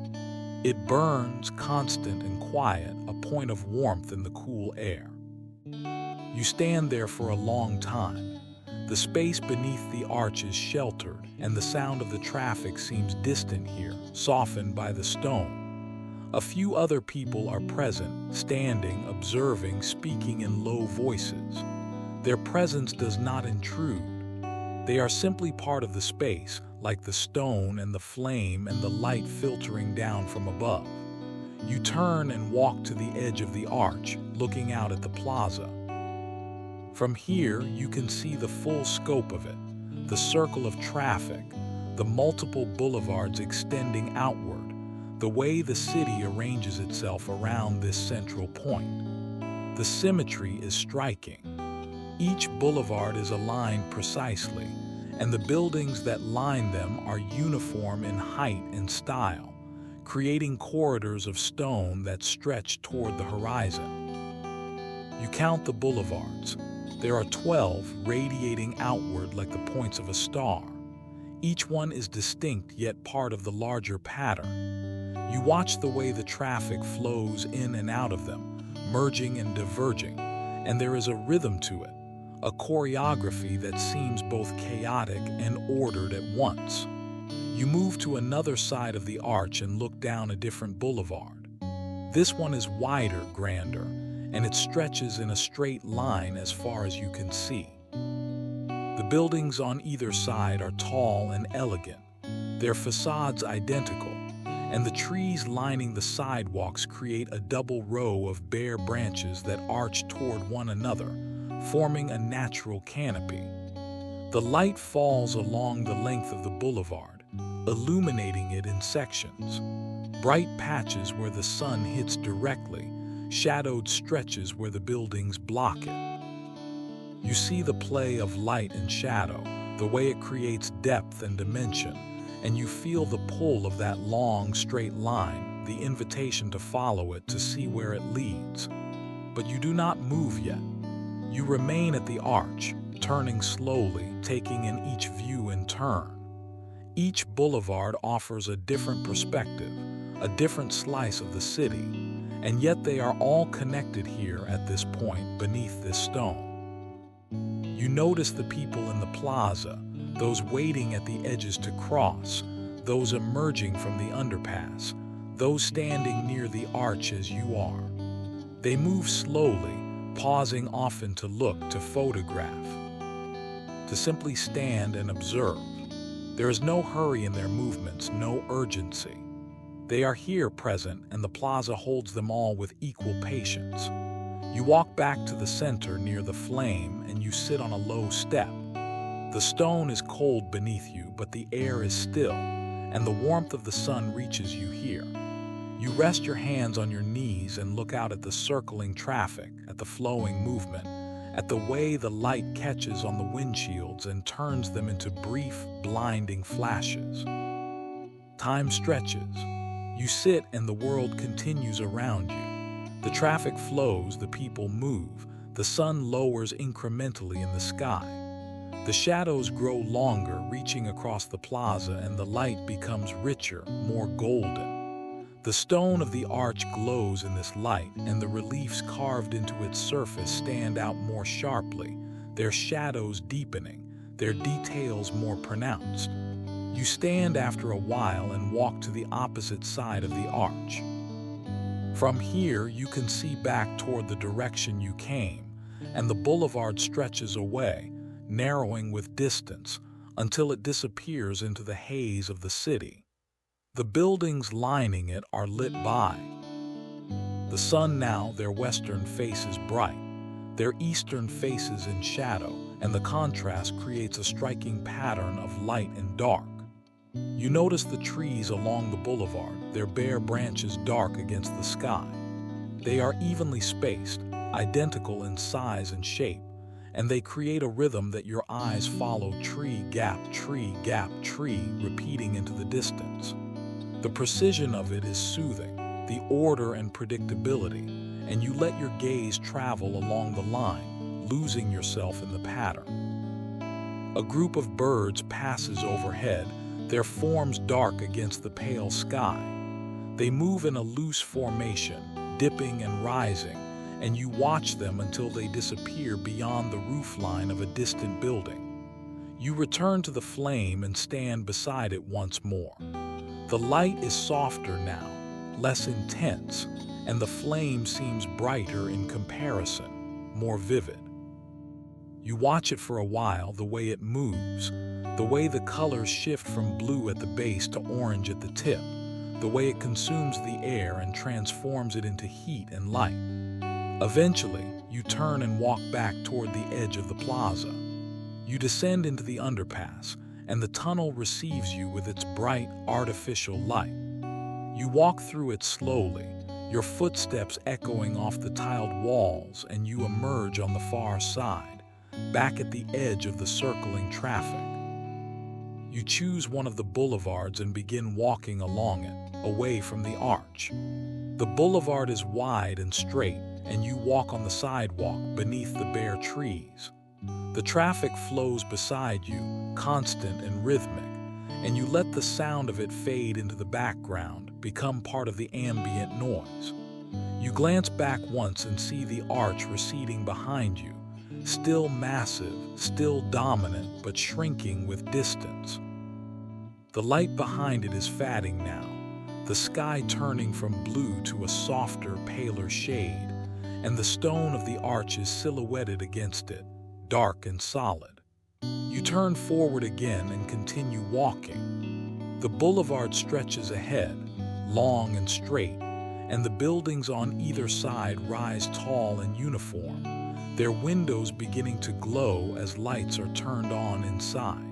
It burns, constant and quiet, a point of warmth in the cool air. You stand there for a long time. The space beneath the arch is sheltered, and the sound of the traffic seems distant here, softened by the stone. A few other people are present, standing, observing, speaking in low voices. Their presence does not intrude. They are simply part of the space, like the stone and the flame and the light filtering down from above. You turn and walk to the edge of the arch, looking out at the plaza. From here, you can see the full scope of it, the circle of traffic, the multiple boulevards extending outward, the way the city arranges itself around this central point. The symmetry is striking. Each boulevard is aligned precisely, and the buildings that line them are uniform in height and style, creating corridors of stone that stretch toward the horizon. You count the boulevards. There are 12 radiating outward like the points of a star. Each one is distinct yet part of the larger pattern. You watch the way the traffic flows in and out of them, merging and diverging, and there is a rhythm to it, a choreography that seems both chaotic and ordered at once. You move to another side of the arch and look down a different boulevard. This one is wider, grander, and it stretches in a straight line as far as you can see. The buildings on either side are tall and elegant, their facades identical, and the trees lining the sidewalks create a double row of bare branches that arch toward one another, forming a natural canopy. The light falls along the length of the boulevard, illuminating it in sections. Bright patches where the sun hits directly, shadowed stretches where the buildings block it. You see the play of light and shadow, the way it creates depth and dimension, and you feel the pull of that long, straight line, the invitation to follow it to see where it leads. But you do not move yet. You remain at the arch, turning slowly, taking in each view in turn. Each boulevard offers a different perspective, a different slice of the city, and yet they are all connected here at this point beneath this stone. You notice the people in the plaza, those waiting at the edges to cross, those emerging from the underpass, those standing near the arch as you are. They move slowly, pausing often to look, to photograph, to simply stand and observe. There is no hurry in their movements, no urgency. They are here present, and the plaza holds them all with equal patience. You walk back to the center near the flame, and you sit on a low step. The stone is cold beneath you, but the air is still, and the warmth of the sun reaches you here. You rest your hands on your knees and look out at the circling traffic, at the flowing movement, at the way the light catches on the windshields and turns them into brief, blinding flashes. Time stretches. You sit and the world continues around you. The traffic flows, the people move, the sun lowers incrementally in the sky. The shadows grow longer, reaching across the plaza, and the light becomes richer, more golden. The stone of the arch glows in this light, and the reliefs carved into its surface stand out more sharply, their shadows deepening, their details more pronounced. You stand after a while and walk to the opposite side of the arch. From here, you can see back toward the direction you came, and the boulevard stretches away, narrowing with distance, until it disappears into the haze of the city. The buildings lining it are lit by the sun now, their western faces bright, their eastern faces in shadow, and the contrast creates a striking pattern of light and dark. You notice the trees along the boulevard, their bare branches dark against the sky. They are evenly spaced, identical in size and shape, and they create a rhythm that your eyes follow, tree, gap, tree, repeating into the distance. The precision of it is soothing, the order and predictability, and you let your gaze travel along the line, losing yourself in the pattern. A group of birds passes overhead, their forms dark against the pale sky. They move in a loose formation, dipping and rising, and you watch them until they disappear beyond the roofline of a distant building. You return to the flame and stand beside it once more. The light is softer now, less intense, and the flame seems brighter in comparison, more vivid. You watch it for a while, the way it moves, the way the colors shift from blue at the base to orange at the tip, the way it consumes the air and transforms it into heat and light. Eventually, you turn and walk back toward the edge of the plaza. You descend into the underpass, and the tunnel receives you with its bright, artificial light. You walk through it slowly, your footsteps echoing off the tiled walls, and you emerge on the far side, back at the edge of the circling traffic. You choose one of the boulevards and begin walking along it, away from the arch. The boulevard is wide and straight, and you walk on the sidewalk beneath the bare trees. The traffic flows beside you, constant and rhythmic, and you let the sound of it fade into the background, become part of the ambient noise. You glance back once and see the arch receding behind you, still massive, still dominant, but shrinking with distance. The light behind it is fading now, the sky turning from blue to a softer, paler shade, and the stone of the arch is silhouetted against it, dark and solid. You turn forward again and continue walking. The boulevard stretches ahead, long and straight, and the buildings on either side rise tall and uniform, their windows beginning to glow as lights are turned on inside.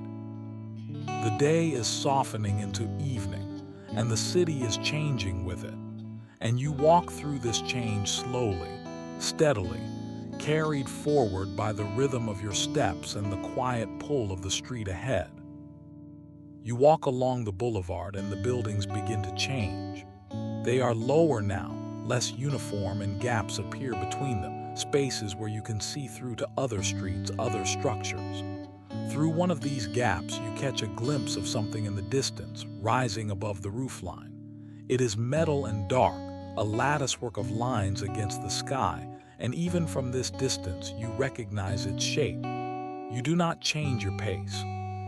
The day is softening into evening, and the city is changing with it. And you walk through this change slowly, steadily, carried forward by the rhythm of your steps and the quiet pull of the street ahead. You walk along the boulevard and the buildings begin to change. They are lower now, less uniform, and gaps appear between them, spaces where you can see through to other streets, other structures. Through one of these gaps, you catch a glimpse of something in the distance, rising above the roofline. It is metal and dark, a latticework of lines against the sky, and even from this distance, you recognize its shape. You do not change your pace.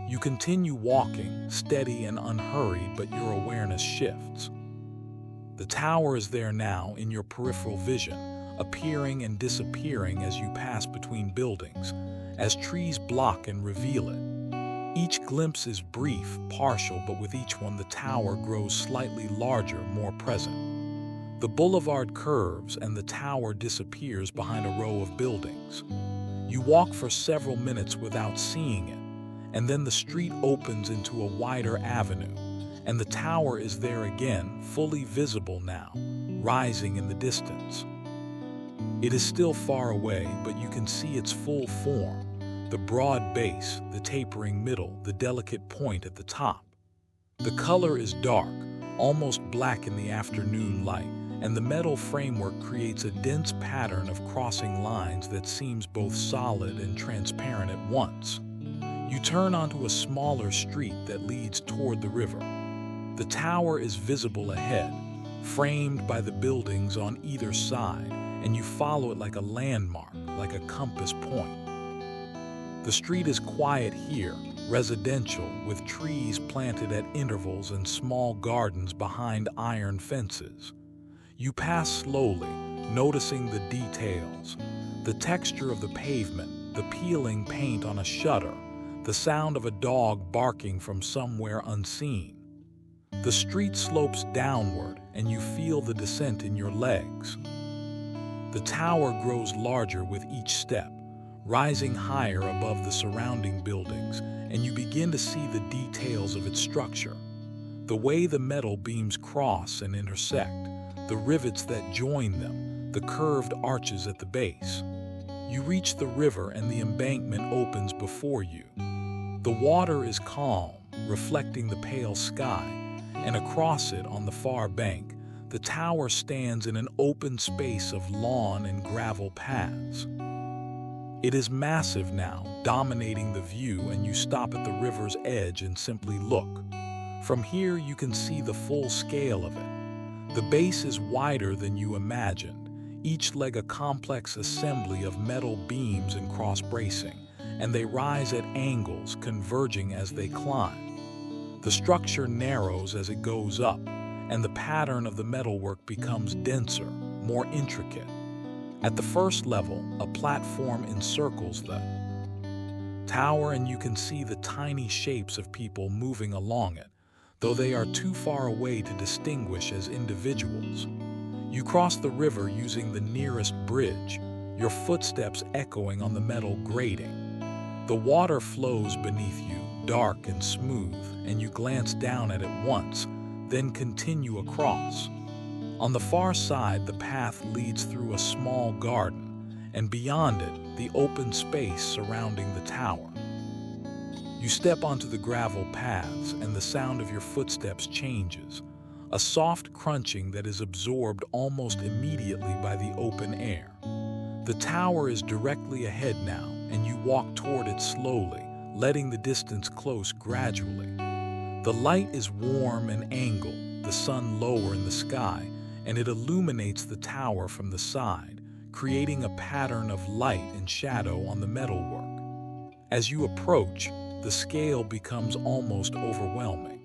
You continue walking, steady and unhurried, but your awareness shifts. The tower is there now in your peripheral vision, appearing and disappearing as you pass between buildings, as trees block and reveal it. Each glimpse is brief, partial, but with each one the tower grows slightly larger, more present. The boulevard curves and the tower disappears behind a row of buildings. You walk for several minutes without seeing it, and then the street opens into a wider avenue, and the tower is there again, fully visible now, rising in the distance. It is still far away, but you can see its full form, the broad base, the tapering middle, the delicate point at the top. The color is dark, almost black in the afternoon light, and the metal framework creates a dense pattern of crossing lines that seems both solid and transparent at once. You turn onto a smaller street that leads toward the river. The tower is visible ahead, framed by the buildings on either side, and you follow it like a landmark, like a compass point. The street is quiet here, residential, with trees planted at intervals and small gardens behind iron fences. You pass slowly, noticing the details, the texture of the pavement, the peeling paint on a shutter, the sound of a dog barking from somewhere unseen. The street slopes downward, and you feel the descent in your legs. The tower grows larger with each step, rising higher above the surrounding buildings, and you begin to see the details of its structure. The way the metal beams cross and intersect, the rivets that join them, the curved arches at the base. You reach the river and the embankment opens before you. The water is calm, reflecting the pale sky, and across it on the far bank, the tower stands in an open space of lawn and gravel paths. It is massive now, dominating the view, and you stop at the river's edge and simply look. From here, you can see the full scale of it. The base is wider than you imagined, each leg a complex assembly of metal beams and cross-bracing, and they rise at angles, converging as they climb. The structure narrows as it goes up, and the pattern of the metalwork becomes denser, more intricate. At the first level, a platform encircles the tower, and you can see the tiny shapes of people moving along it, though they are too far away to distinguish as individuals. You cross the river using the nearest bridge, your footsteps echoing on the metal grating. The water flows beneath you, dark and smooth, and you glance down at it once, then continue across. On the far side, the path leads through a small garden, and beyond it, the open space surrounding the tower. You step onto the gravel paths, and the sound of your footsteps changes, a soft crunching that is absorbed almost immediately by the open air. The tower is directly ahead now, and you walk toward it slowly, letting the distance close gradually. The light is warm and angled, the sun lower in the sky, and it illuminates the tower from the side, creating a pattern of light and shadow on the metalwork. As you approach, the scale becomes almost overwhelming.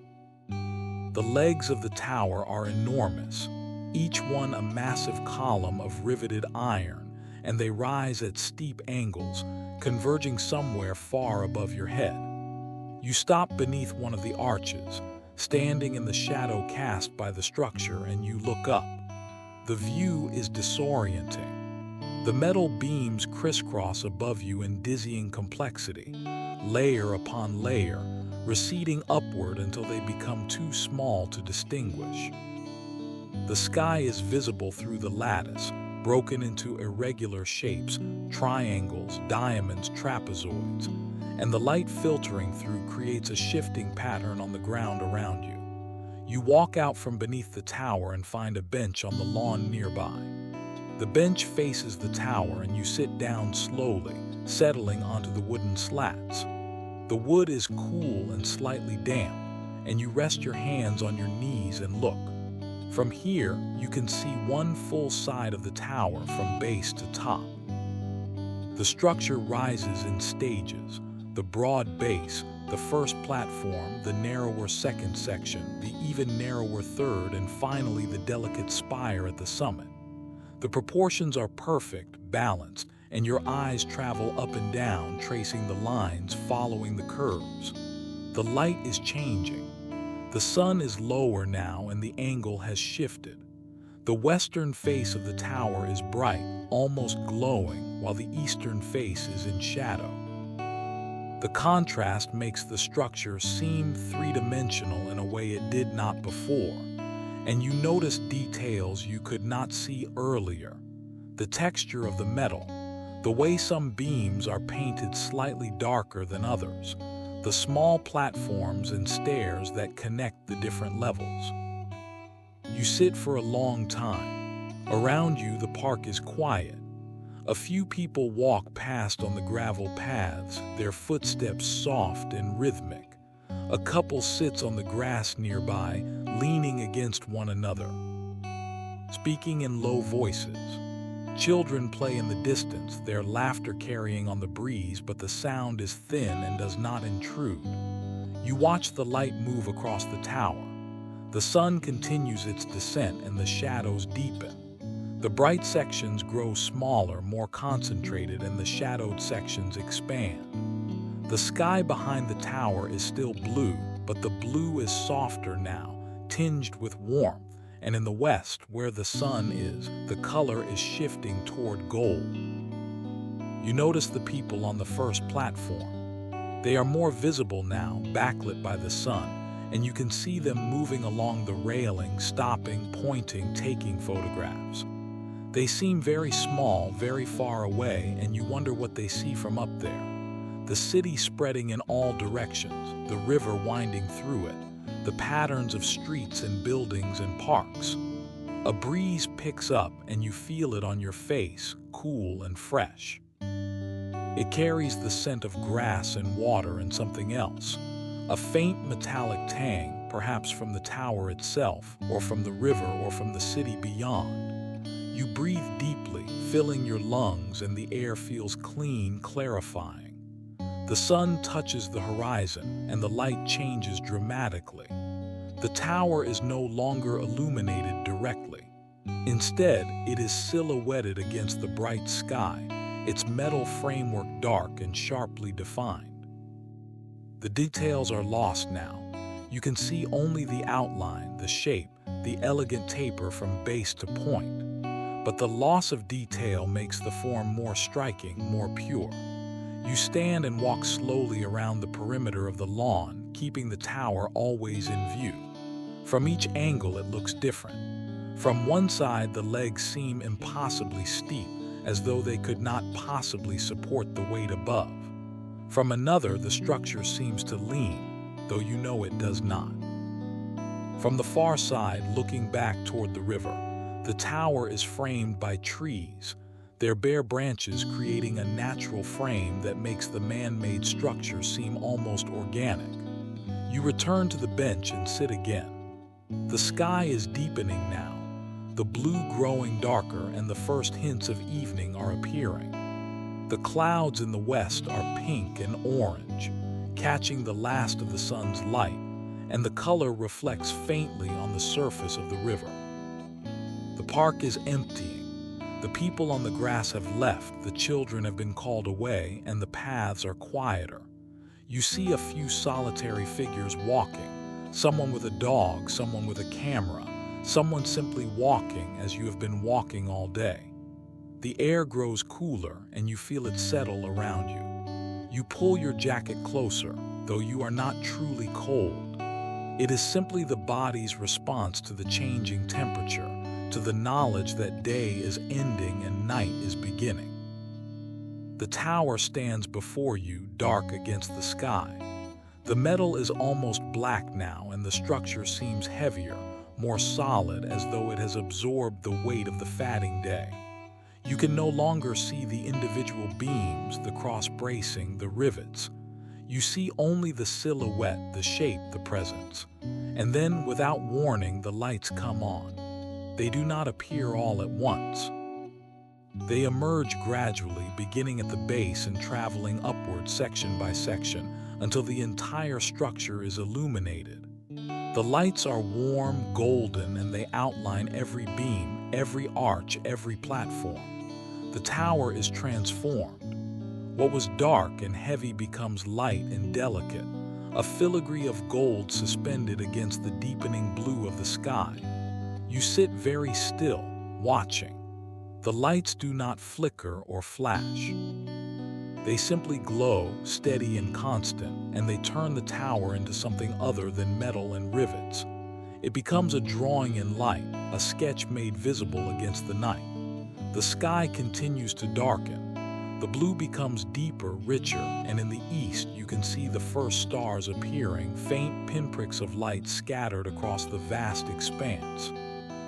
The legs of the tower are enormous, each one a massive column of riveted iron, and they rise at steep angles, converging somewhere far above your head. You stop beneath one of the arches, standing in the shadow cast by the structure, and you look up. The view is disorienting. The metal beams crisscross above you in dizzying complexity, layer upon layer, receding upward until they become too small to distinguish. The sky is visible through the lattice, broken into irregular shapes, triangles, diamonds, trapezoids, and the light filtering through creates a shifting pattern on the ground around you. You walk out from beneath the tower and find a bench on the lawn nearby. The bench faces the tower and you sit down slowly, settling onto the wooden slats. The wood is cool and slightly damp, and you rest your hands on your knees and look. From here, you can see one full side of the tower from base to top. The structure rises in stages: the broad base, the first platform, the narrower second section, the even narrower third, and finally the delicate spire at the summit. The proportions are perfect, balanced, and your eyes travel up and down, tracing the lines, following the curves. The light is changing. The sun is lower now and the angle has shifted. The western face of the tower is bright, almost glowing, while the eastern face is in shadow. The contrast makes the structure seem three-dimensional in a way it did not before, and you notice details you could not see earlier. The texture of the metal, the way some beams are painted slightly darker than others, the small platforms and stairs that connect the different levels. You sit for a long time. Around you, the park is quiet. A few people walk past on the gravel paths, their footsteps soft and rhythmic. A couple sits on the grass nearby, leaning against one another, speaking in low voices. Children play in the distance, their laughter carrying on the breeze, but the sound is thin and does not intrude. You watch the light move across the tower. The sun continues its descent and the shadows deepen. The bright sections grow smaller, more concentrated, and the shadowed sections expand. The sky behind the tower is still blue, but the blue is softer now, tinged with warmth. And in the west, where the sun is, the color is shifting toward gold. You notice the people on the first platform. They are more visible now, backlit by the sun, and you can see them moving along the railing, stopping, pointing, taking photographs. They seem very small, very far away, and you wonder what they see from up there. The city spreading in all directions, the river winding through it, the patterns of streets and buildings and parks. A breeze picks up and you feel it on your face, cool and fresh. It carries the scent of grass and water and something else, a faint metallic tang, perhaps from the tower itself, or from the river, or from the city beyond. You breathe deeply, filling your lungs, and the air feels clean, clarifying. The sun touches the horizon, and the light changes dramatically. The tower is no longer illuminated directly. Instead, it is silhouetted against the bright sky, its metal framework dark and sharply defined. The details are lost now. You can see only the outline, the shape, the elegant taper from base to point. But the loss of detail makes the form more striking, more pure. You stand and walk slowly around the perimeter of the lawn, keeping the tower always in view. From each angle it looks different. From one side the legs seem impossibly steep, as though they could not possibly support the weight above. From another the structure seems to lean, though you know it does not. From the far side, looking back toward the river, the tower is framed by trees, their bare branches creating a natural frame that makes the man-made structure seem almost organic. You return to the bench and sit again. The sky is deepening now, the blue growing darker, and the first hints of evening are appearing. The clouds in the west are pink and orange, catching the last of the sun's light, and the color reflects faintly on the surface of the river. The park is emptying. The people on the grass have left, the children have been called away, and the paths are quieter. You see a few solitary figures walking, Someone with a dog, someone with a camera, someone simply walking as you have been walking all day. The air grows cooler and you feel it settle around you. You pull your jacket closer, though you are not truly cold. It is simply the body's response to the changing temperature, to the knowledge that day is ending and night is beginning. The tower stands before you, dark against the sky. The metal is almost black now, and the structure seems heavier, more solid, as though it has absorbed the weight of the fatting day. You can no longer see the individual beams, the cross-bracing, the rivets. You see only the silhouette, the shape, the presence. And then, without warning, the lights come on. They do not appear all at once. They emerge gradually, beginning at the base and traveling upward section by section, until the entire structure is illuminated. The lights are warm, golden, and they outline every beam, every arch, every platform. The tower is transformed. What was dark and heavy becomes light and delicate, a filigree of gold suspended against the deepening blue of the sky. You sit very still, watching. The lights do not flicker or flash. They simply glow, steady and constant, and they turn the tower into something other than metal and rivets. It becomes a drawing in light, a sketch made visible against the night. The sky continues to darken. The blue becomes deeper, richer, and in the east you can see the first stars appearing, faint pinpricks of light scattered across the vast expanse.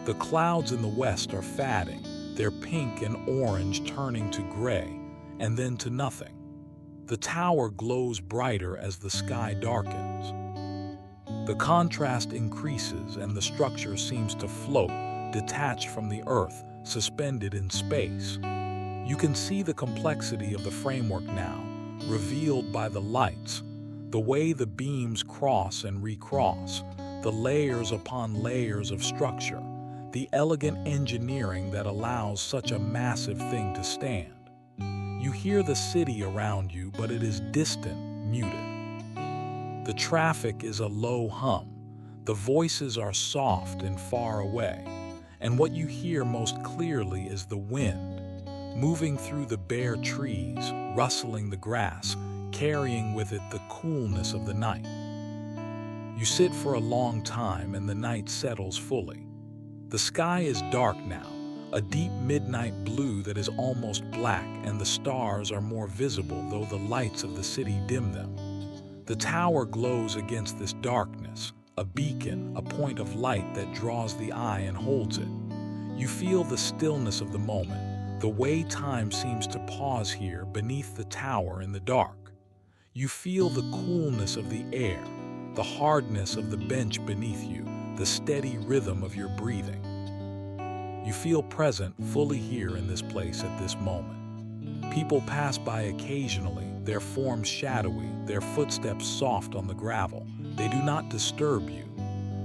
The clouds in the west are fading, their pink and orange turning to gray, and then to nothing. The tower glows brighter as the sky darkens. The contrast increases and the structure seems to float, detached from the earth, suspended in space. You can see the complexity of the framework now, revealed by the lights, the way the beams cross and recross, the layers upon layers of structure, the elegant engineering that allows such a massive thing to stand. You hear the city around you, but it is distant, muted. The traffic is a low hum. The voices are soft and far away. And what you hear most clearly is the wind, moving through the bare trees, rustling the grass, carrying with it the coolness of the night. You sit for a long time and the night settles fully. The sky is dark now, a deep midnight blue that is almost black, and the stars are more visible, though the lights of the city dim them. The tower glows against this darkness, a beacon, a point of light that draws the eye and holds it. You feel the stillness of the moment, the way time seems to pause here beneath the tower in the dark. You feel the coolness of the air, the hardness of the bench beneath you, the steady rhythm of your breathing. You feel present, fully here in this place at this moment. People pass by occasionally, their forms shadowy, their footsteps soft on the gravel. They do not disturb you.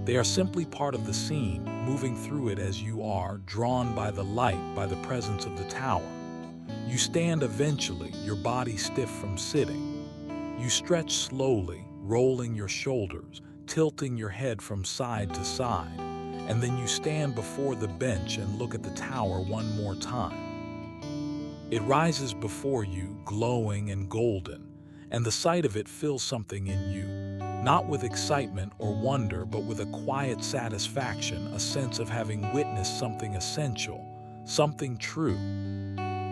They are simply part of the scene, moving through it as you are, drawn by the light, by the presence of the tower. You stand eventually, your body stiff from sitting. You stretch slowly, rolling your shoulders, tilting your head from side to side, and then you stand before the bench and look at the tower one more time. It rises before you, glowing and golden, and the sight of it fills something in you, not with excitement or wonder, but with a quiet satisfaction, a sense of having witnessed something essential, something true.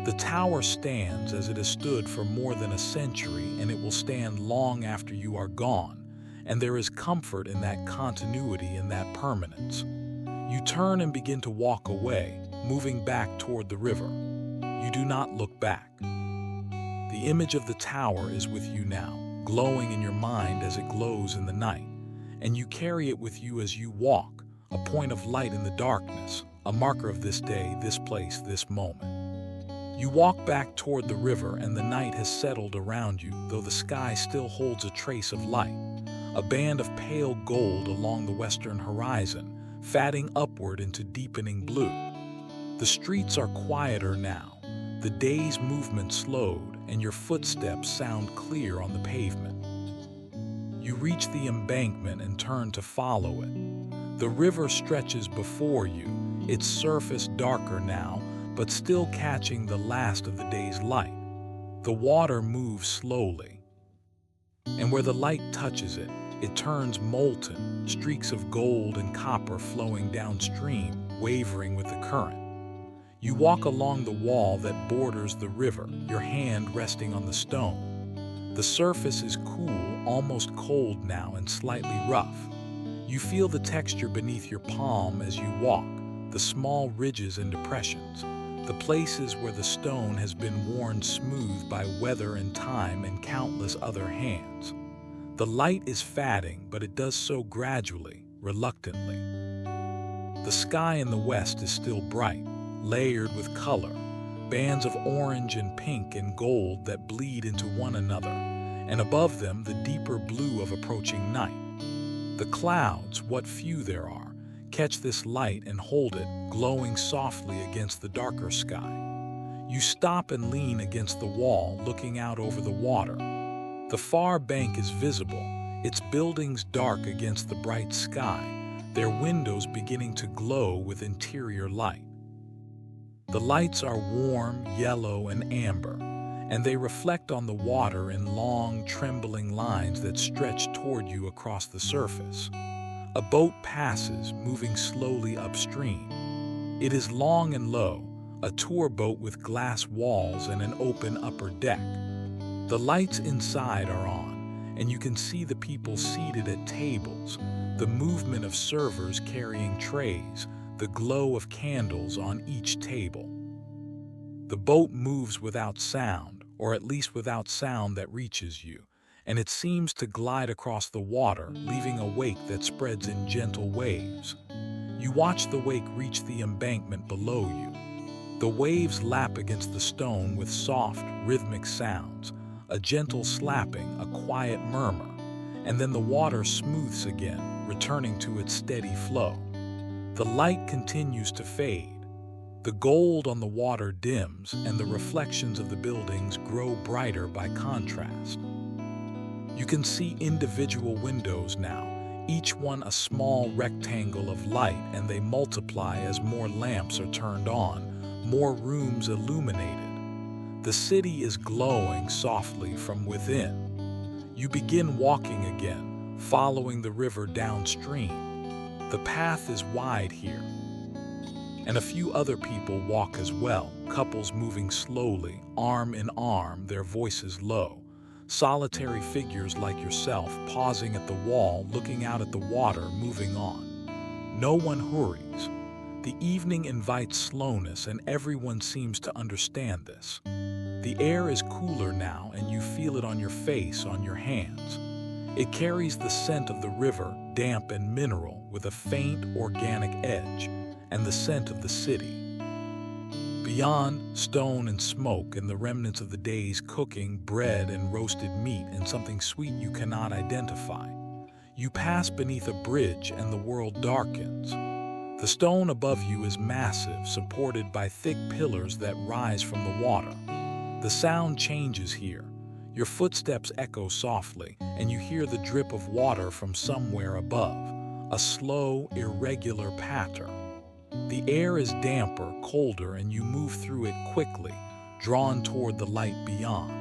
The tower stands as it has stood for more than a century, and it will stand long after you are gone, and there is comfort in that continuity and that permanence. You turn and begin to walk away, moving back toward the river. You do not look back. The image of the tower is with you now, glowing in your mind as it glows in the night, and you carry it with you as you walk, a point of light in the darkness, a marker of this day, this place, this moment. You walk back toward the river, and the night has settled around you, though the sky still holds a trace of light, a band of pale gold along the western horizon, fatting upward into deepening blue. The streets are quieter now, the day's movement slowed, and your footsteps sound clear on the pavement. You reach the embankment and turn to follow it. The river stretches before you, its surface darker now, but still catching the last of the day's light. The water moves slowly, and where the light touches it, it turns molten, streaks of gold and copper flowing downstream, wavering with the current. You walk along the wall that borders the river, your hand resting on the stone. The surface is cool, almost cold now, and slightly rough. You feel the texture beneath your palm as you walk, the small ridges and depressions, the places where the stone has been worn smooth by weather and time and countless other hands. The light is fading, but it does so gradually, reluctantly. The sky in the west is still bright, layered with color, bands of orange and pink and gold that bleed into one another, and above them the deeper blue of approaching night. The clouds, what few there are, catch this light and hold it, glowing softly against the darker sky. You stop and lean against the wall, looking out over the water. The far bank is visible, its buildings dark against the bright sky, their windows beginning to glow with interior light. The lights are warm, yellow, and amber, and they reflect on the water in long, trembling lines that stretch toward you across the surface. A boat passes, moving slowly upstream. It is long and low, a tour boat with glass walls and an open upper deck. The lights inside are on, and you can see the people seated at tables, the movement of servers carrying trays, the glow of candles on each table. The boat moves without sound, or at least without sound that reaches you, and it seems to glide across the water, leaving a wake that spreads in gentle waves. You watch the wake reach the embankment below you. The waves lap against the stone with soft, rhythmic sounds, a gentle slapping, a quiet murmur, and then the water smooths again, returning to its steady flow. The light continues to fade. The gold on the water dims, and the reflections of the buildings grow brighter by contrast. You can see individual windows now, each one a small rectangle of light, and they multiply as more lamps are turned on, more rooms illuminated. The city is glowing softly from within. You begin walking again, following the river downstream. The path is wide here, and a few other people walk as well, couples moving slowly, arm in arm, their voices low. Solitary figures like yourself, pausing at the wall, looking out at the water, moving on. No one hurries. The evening invites slowness, and everyone seems to understand this. The air is cooler now, and you feel it on your face, on your hands. It carries the scent of the river, damp and mineral, with a faint, organic edge, and the scent of the city. Beyond, stone and smoke and the remnants of the day's cooking, bread and roasted meat and something sweet you cannot identify. You pass beneath a bridge and the world darkens. The stone above you is massive, supported by thick pillars that rise from the water. The sound changes here. Your footsteps echo softly, and you hear the drip of water from somewhere above, a slow, irregular patter. The air is damper, colder, and you move through it quickly, drawn toward the light beyond.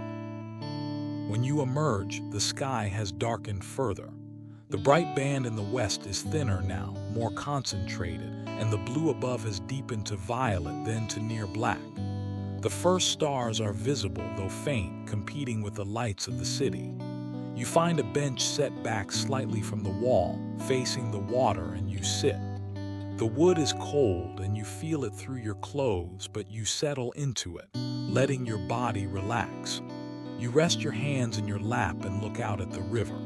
When you emerge, the sky has darkened further. The bright band in the west is thinner now, more concentrated, and the blue above has deepened to violet, then to near black. The first stars are visible, though faint, competing with the lights of the city. You find a bench set back slightly from the wall, facing the water, and you sit. The wood is cold and you feel it through your clothes, but you settle into it, letting your body relax. You rest your hands in your lap and look out at the river.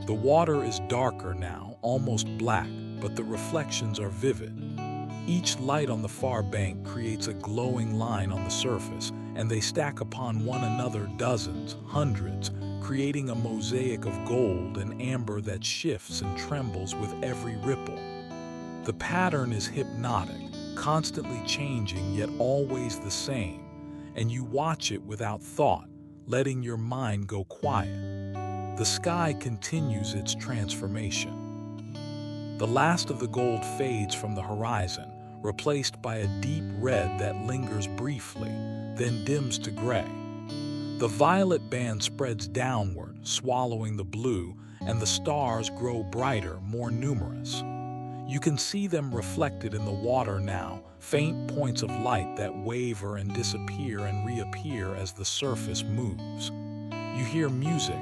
The water is darker now, almost black, but the reflections are vivid. Each light on the far bank creates a glowing line on the surface, and they stack upon one another dozens, hundreds, creating a mosaic of gold and amber that shifts and trembles with every ripple. The pattern is hypnotic, constantly changing yet always the same, and you watch it without thought, letting your mind go quiet. The sky continues its transformation. The last of the gold fades from the horizon, replaced by a deep red that lingers briefly, then dims to gray. The violet band spreads downward, swallowing the blue, and the stars grow brighter, more numerous. You can see them reflected in the water now, faint points of light that waver and disappear and reappear as the surface moves. You hear music,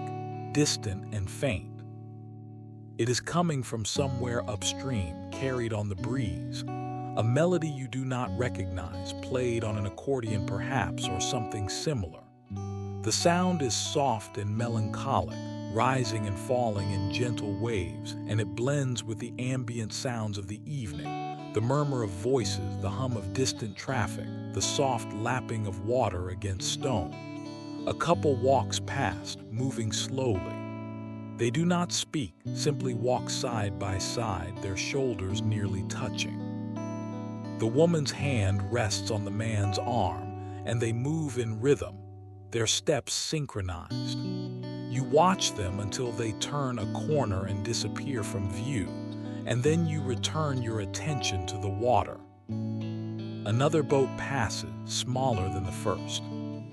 distant and faint. It is coming from somewhere upstream, carried on the breeze. A melody you do not recognize, played on an accordion perhaps, or something similar. The sound is soft and melancholic, rising and falling in gentle waves, and it blends with the ambient sounds of the evening, the murmur of voices, the hum of distant traffic, the soft lapping of water against stone. A couple walks past, moving slowly. They do not speak, simply walk side by side, their shoulders nearly touching. The woman's hand rests on the man's arm, and they move in rhythm, their steps synchronized. You watch them until they turn a corner and disappear from view, and then you return your attention to the water. Another boat passes, smaller than the first.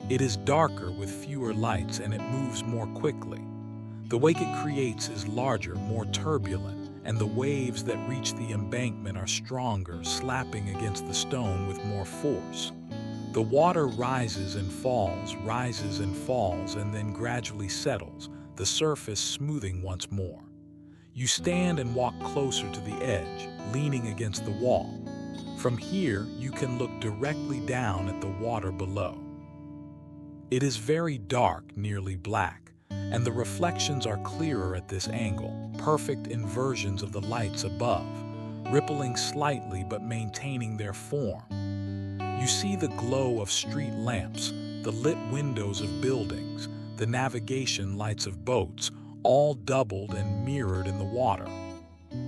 It is darker with fewer lights, and it moves more quickly. The wake it creates is larger, more turbulent, and the waves that reach the embankment are stronger, slapping against the stone with more force. The water rises and falls, and then gradually settles, the surface smoothing once more. You stand and walk closer to the edge, leaning against the wall. From here, you can look directly down at the water below. It is very dark, nearly black, and the reflections are clearer at this angle, perfect inversions of the lights above, rippling slightly but maintaining their form. You see the glow of street lamps, the lit windows of buildings, the navigation lights of boats, all doubled and mirrored in the water.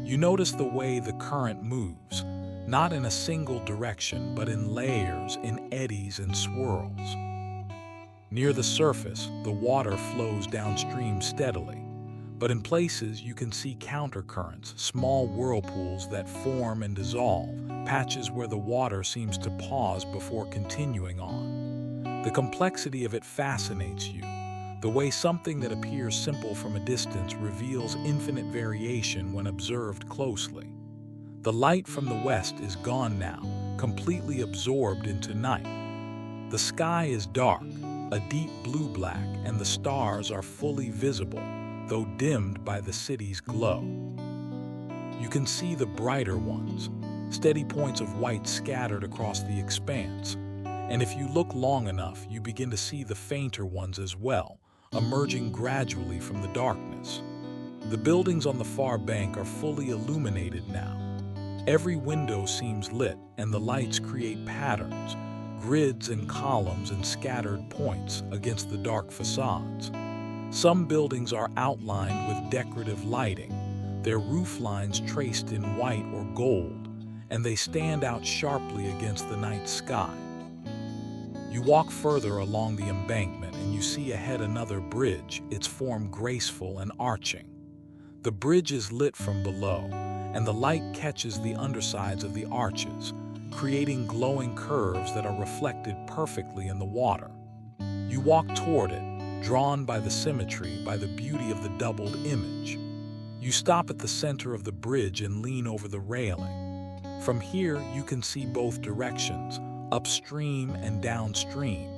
You notice the way the current moves, not in a single direction, but in layers, in eddies and swirls. Near the surface, the water flows downstream steadily, but in places you can see countercurrents, small whirlpools that form and dissolve, patches where the water seems to pause before continuing on. The complexity of it fascinates you, the way something that appears simple from a distance reveals infinite variation when observed closely. The light from the west is gone now, completely absorbed into night. The sky is dark, a deep blue-black, and the stars are fully visible, though dimmed by the city's glow. You can see the brighter ones, steady points of white scattered across the expanse, and if you look long enough, you begin to see the fainter ones as well, emerging gradually from the darkness. The buildings on the far bank are fully illuminated now. Every window seems lit, and the lights create patterns, grids and columns and scattered points against the dark facades. Some buildings are outlined with decorative lighting, their roof lines traced in white or gold, and they stand out sharply against the night sky. You walk further along the embankment and you see ahead another bridge, its form graceful and arching. The bridge is lit from below, and the light catches the undersides of the arches, creating glowing curves that are reflected perfectly in the water. You walk toward it, drawn by the symmetry, by the beauty of the doubled image. You stop at the center of the bridge and lean over the railing. From here, you can see both directions, upstream and downstream,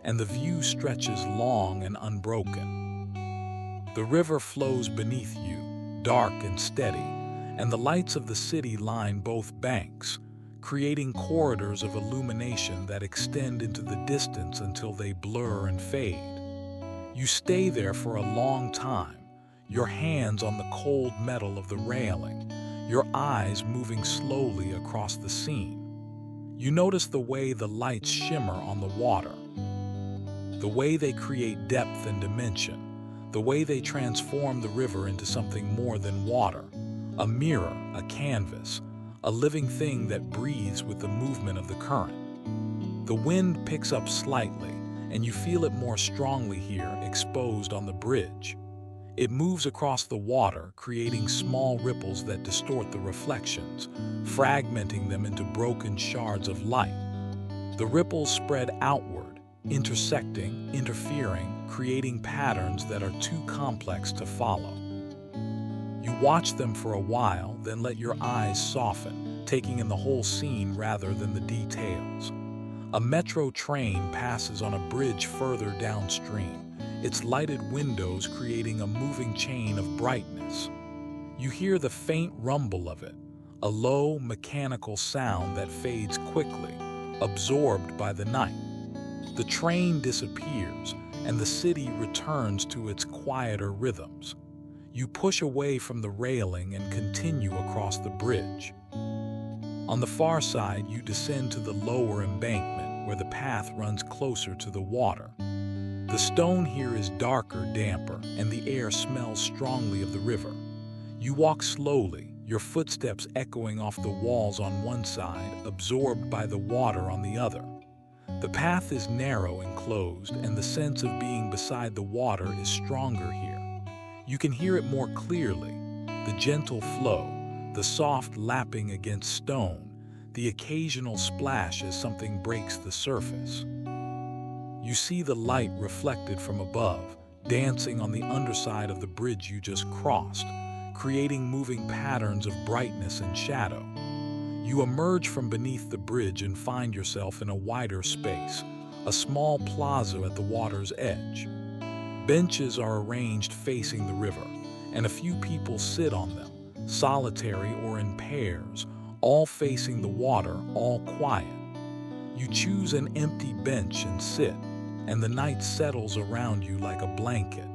and the view stretches long and unbroken. The river flows beneath you, dark and steady, and the lights of the city line both banks, creating corridors of illumination that extend into the distance until they blur and fade. You stay there for a long time, your hands on the cold metal of the railing, your eyes moving slowly across the scene. You notice the way the lights shimmer on the water, the way they create depth and dimension, the way they transform the river into something more than water, a mirror, a canvas, a living thing that breathes with the movement of the current. The wind picks up slightly, and you feel it more strongly here, exposed on the bridge. It moves across the water, creating small ripples that distort the reflections, fragmenting them into broken shards of light. The ripples spread outward, intersecting, interfering, creating patterns that are too complex to follow. You watch them for a while, then let your eyes soften, taking in the whole scene rather than the details. A metro train passes on a bridge further downstream, its lighted windows creating a moving chain of brightness. You hear the faint rumble of it, a low, mechanical sound that fades quickly, absorbed by the night. The train disappears, and the city returns to its quieter rhythms. You push away from the railing and continue across the bridge. On the far side, you descend to the lower embankment, where the path runs closer to the water. The stone here is darker, damper, and the air smells strongly of the river. You walk slowly, your footsteps echoing off the walls on one side, absorbed by the water on the other. The path is narrow and closed, and the sense of being beside the water is stronger here. You can hear it more clearly, the gentle flow, the soft lapping against stone, the occasional splash as something breaks the surface. You see the light reflected from above, dancing on the underside of the bridge you just crossed, creating moving patterns of brightness and shadow. You emerge from beneath the bridge and find yourself in a wider space, a small plaza at the water's edge. Benches are arranged facing the river, and a few people sit on them, solitary or in pairs, all facing the water, all quiet. You choose an empty bench and sit, and the night settles around you like a blanket.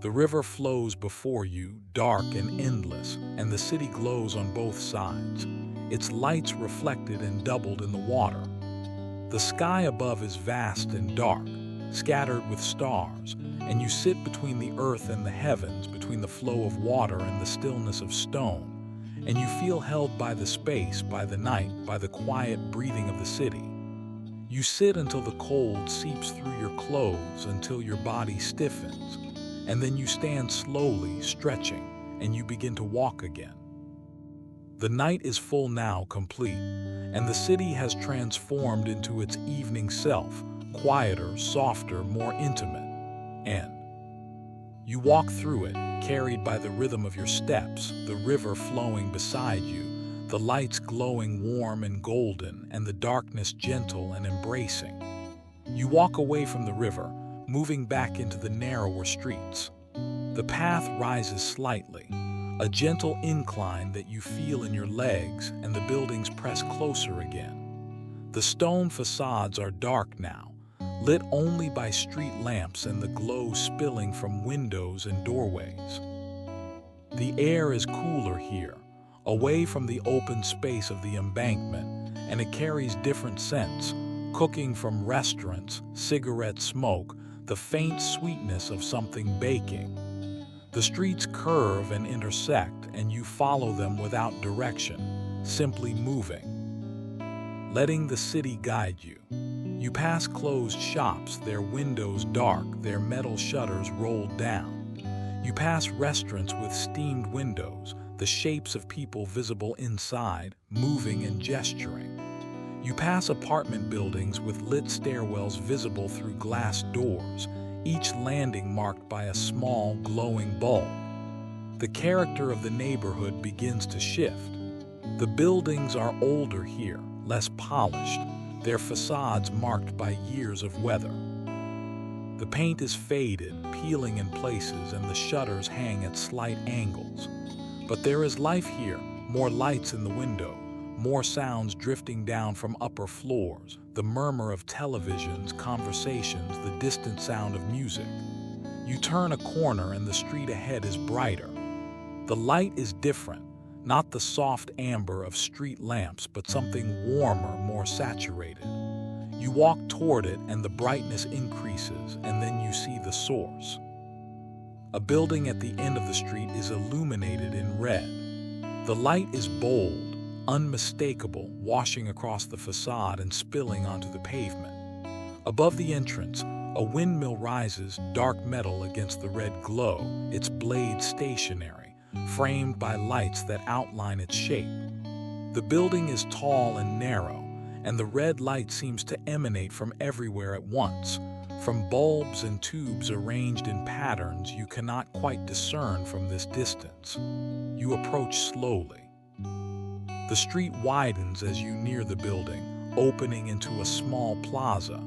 The river flows before you, dark and endless, and the city glows on both sides, its lights reflected and doubled in the water. The sky above is vast and dark, scattered with stars, and you sit between the earth and the heavens, between the flow of water and the stillness of stone, and you feel held by the space, by the night, by the quiet breathing of the city. You sit until the cold seeps through your clothes, until your body stiffens, and then you stand slowly, stretching, and you begin to walk again. The night is full now, complete, and the city has transformed into its evening self, quieter, softer, more intimate. And you walk through it, carried by the rhythm of your steps, the river flowing beside you, the lights glowing warm and golden, and the darkness gentle and embracing. You walk away from the river, moving back into the narrower streets. The path rises slightly, a gentle incline that you feel in your legs, and the buildings press closer again. The stone facades are dark now, lit only by street lamps and the glow spilling from windows and doorways. The air is cooler here, away from the open space of the embankment, and it carries different scents, cooking from restaurants, cigarette smoke, the faint sweetness of something baking. The streets curve and intersect, and you follow them without direction, simply moving, letting the city guide you. You pass closed shops, their windows dark, their metal shutters rolled down. You pass restaurants with steamed windows, the shapes of people visible inside, moving and gesturing. You pass apartment buildings with lit stairwells visible through glass doors, each landing marked by a small, glowing bulb. The character of the neighborhood begins to shift. The buildings are older here, less polished, their facades marked by years of weather. The paint is faded, peeling in places, and the shutters hang at slight angles. But there is life here, more lights in the window, more sounds drifting down from upper floors, the murmur of televisions, conversations, the distant sound of music. You turn a corner and the street ahead is brighter. The light is different, not the soft amber of street lamps, but something warmer, more saturated. You walk toward it and the brightness increases, and then you see the source. A building at the end of the street is illuminated in red. The light is bold, unmistakable, washing across the facade and spilling onto the pavement. Above the entrance, A windmill rises, dark metal against the red glow, its blade stationary, framed by lights that outline its shape. The building is tall and narrow, and the red light seems to emanate from everywhere at once, from bulbs and tubes arranged in patterns you cannot quite discern from this distance. You approach slowly. The street widens as you near the building, opening into a small plaza.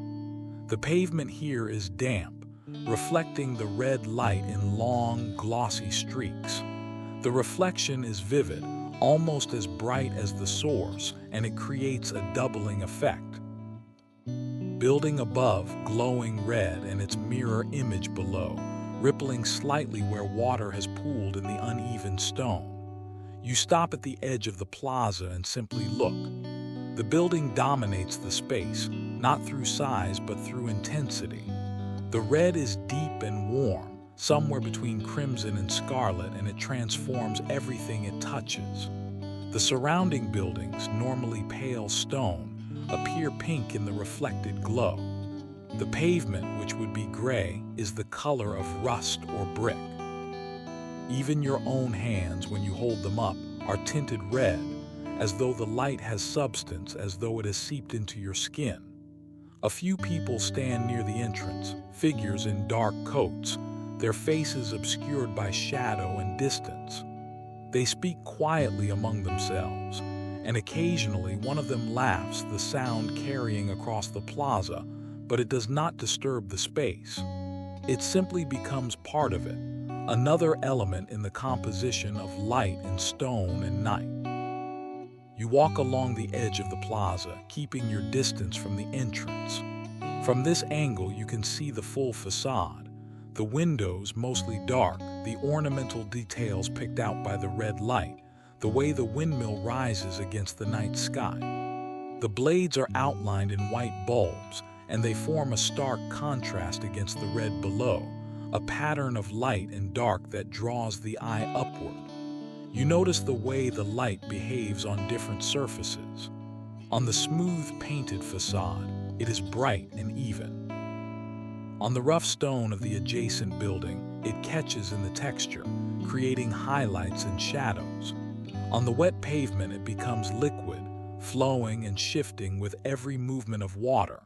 The pavement here is damp, reflecting the red light in long, glossy streaks. The reflection is vivid, almost as bright as the source, and it creates a doubling effect. Building above, glowing red, and its mirror image below, rippling slightly where water has pooled in the uneven stone. You stop at the edge of the plaza and simply look. The building dominates the space, not through size but through intensity. The red is deep and warm, somewhere between crimson and scarlet, and it transforms everything it touches. The surrounding buildings, normally pale stone, appear pink in the reflected glow. The pavement, which would be gray, is the color of rust or brick. Even your own hands, when you hold them up, are tinted red, as though the light has substance, as though it has seeped into your skin. A few people stand near the entrance, figures in dark coats, their faces obscured by shadow and distance. They speak quietly among themselves, and occasionally one of them laughs, the sound carrying across the plaza, but it does not disturb the space. It simply becomes part of it, another element in the composition of light and stone and night. You walk along the edge of the plaza, keeping your distance from the entrance. From this angle, you can see the full facade. The windows, mostly dark, the ornamental details picked out by the red light, the way the windmill rises against the night sky. The blades are outlined in white bulbs, and they form a stark contrast against the red below, a pattern of light and dark that draws the eye upward. You notice the way the light behaves on different surfaces. On the smooth painted facade, it is bright and even. On the rough stone of the adjacent building, it catches in the texture, creating highlights and shadows. On the wet pavement, it becomes liquid, flowing and shifting with every movement of water.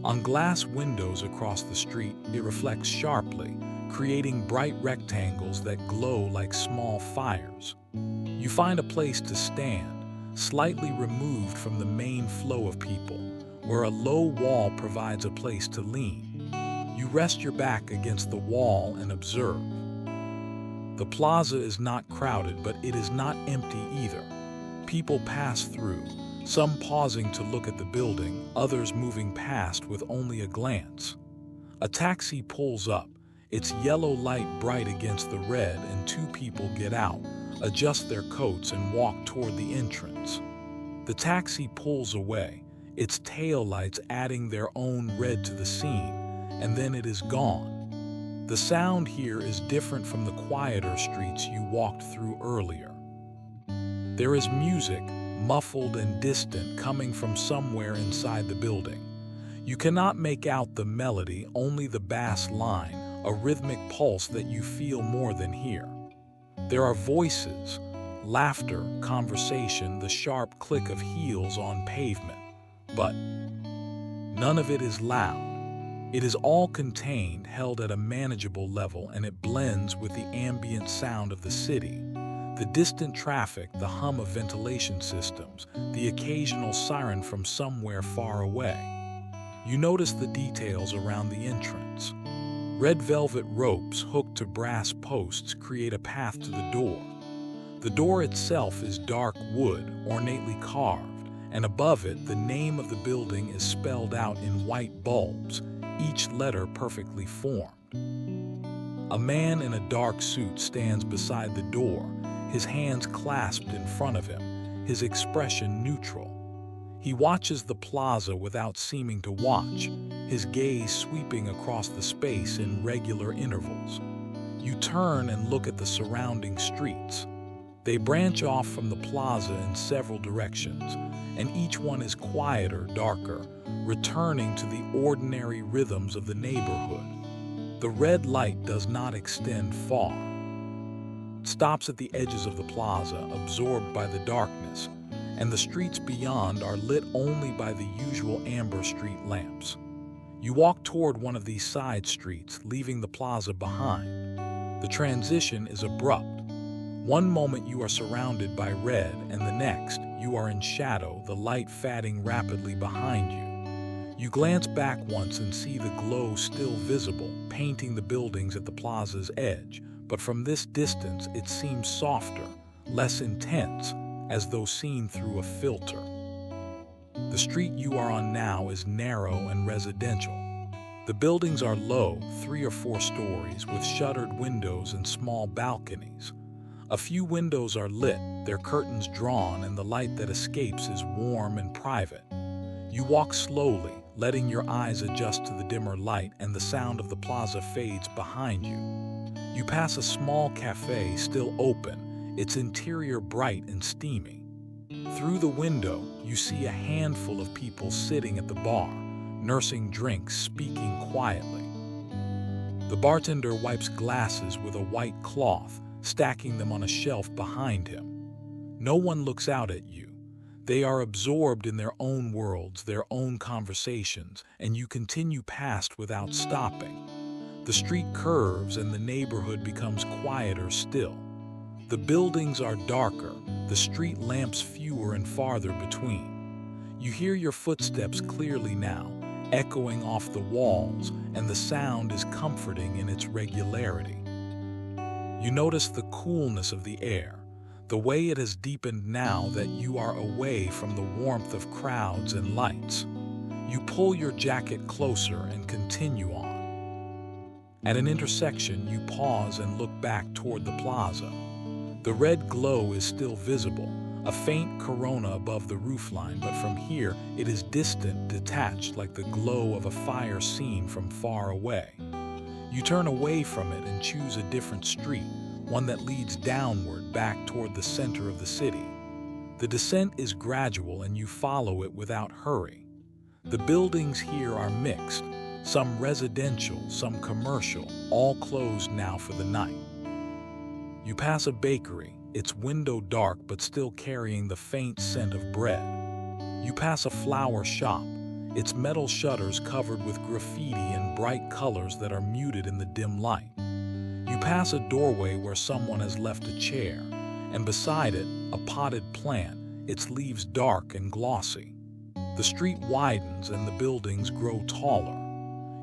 On glass windows across the street, it reflects sharply, creating bright rectangles that glow like small fires. You find a place to stand, slightly removed from the main flow of people, where a low wall provides a place to lean. You rest your back against the wall and observe. The plaza is not crowded, but it is not empty either. People pass through, some pausing to look at the building, others moving past with only a glance. A taxi pulls up, its yellow light bright against the red, and two people get out, adjust their coats, and walk toward the entrance. The taxi pulls away, its taillights adding their own red to the scene, and then it is gone. The sound here is different from the quieter streets you walked through earlier. There is music, muffled and distant, coming from somewhere inside the building. You cannot make out the melody, only the bass line, a rhythmic pulse that you feel more than hear. There are voices, laughter, conversation, the sharp click of heels on pavement, but none of it is loud. It is all contained, held at a manageable level, and it blends with the ambient sound of the city. The distant traffic, the hum of ventilation systems, the occasional siren from somewhere far away. You notice the details around the entrance. Red velvet ropes hooked to brass posts create a path to the door. The door itself is dark wood, ornately carved, and above it, the name of the building is spelled out in white bulbs, each letter perfectly formed. A man in a dark suit stands beside the door, his hands clasped in front of him, his expression neutral. He watches the plaza without seeming to watch, his gaze sweeping across the space in regular intervals. You turn and look at the surrounding streets. They branch off from the plaza in several directions, and each one is quieter, darker, returning to the ordinary rhythms of the neighborhood. The red light does not extend far. It stops at the edges of the plaza, absorbed by the darkness, and the streets beyond are lit only by the usual amber street lamps. You walk toward one of these side streets, leaving the plaza behind. The transition is abrupt. One moment you are surrounded by red, and the next you are in shadow, the light fading rapidly behind you. You glance back once and see the glow still visible, painting the buildings at the plaza's edge, but from this distance it seems softer, less intense, as though seen through a filter. The street you are on now is narrow and residential. The buildings are low, 3 or 4 stories, with shuttered windows and small balconies. A few windows are lit, their curtains drawn, and the light that escapes is warm and private. You walk slowly, letting your eyes adjust to the dimmer light, and the sound of the plaza fades behind you. You pass a small cafe still open, its interior bright and steamy. Through the window, you see a handful of people sitting at the bar, nursing drinks, speaking quietly. The bartender wipes glasses with a white cloth, stacking them on a shelf behind him. No one looks out at you. They are absorbed in their own worlds, their own conversations, and you continue past without stopping. The street curves and the neighborhood becomes quieter still. The buildings are darker, the street lamps fewer and farther between. You hear your footsteps clearly now, echoing off the walls, and the sound is comforting in its regularity. You notice the coolness of the air, the way it has deepened now that you are away from the warmth of crowds and lights. You pull your jacket closer and continue on. At an intersection, you pause and look back toward the plaza. The red glow is still visible, a faint corona above the roofline, but from here it is distant, detached, like the glow of a fire seen from far away. You turn away from it and choose a different street, one that leads downward back toward the center of the city. The descent is gradual and you follow it without hurry. The buildings here are mixed, some residential, some commercial, all closed now for the night. You pass a bakery, its window dark but still carrying the faint scent of bread. You pass a flower shop, its metal shutters covered with graffiti and bright colors that are muted in the dim light. You pass a doorway where someone has left a chair, and beside it, a potted plant, its leaves dark and glossy. The street widens and the buildings grow taller.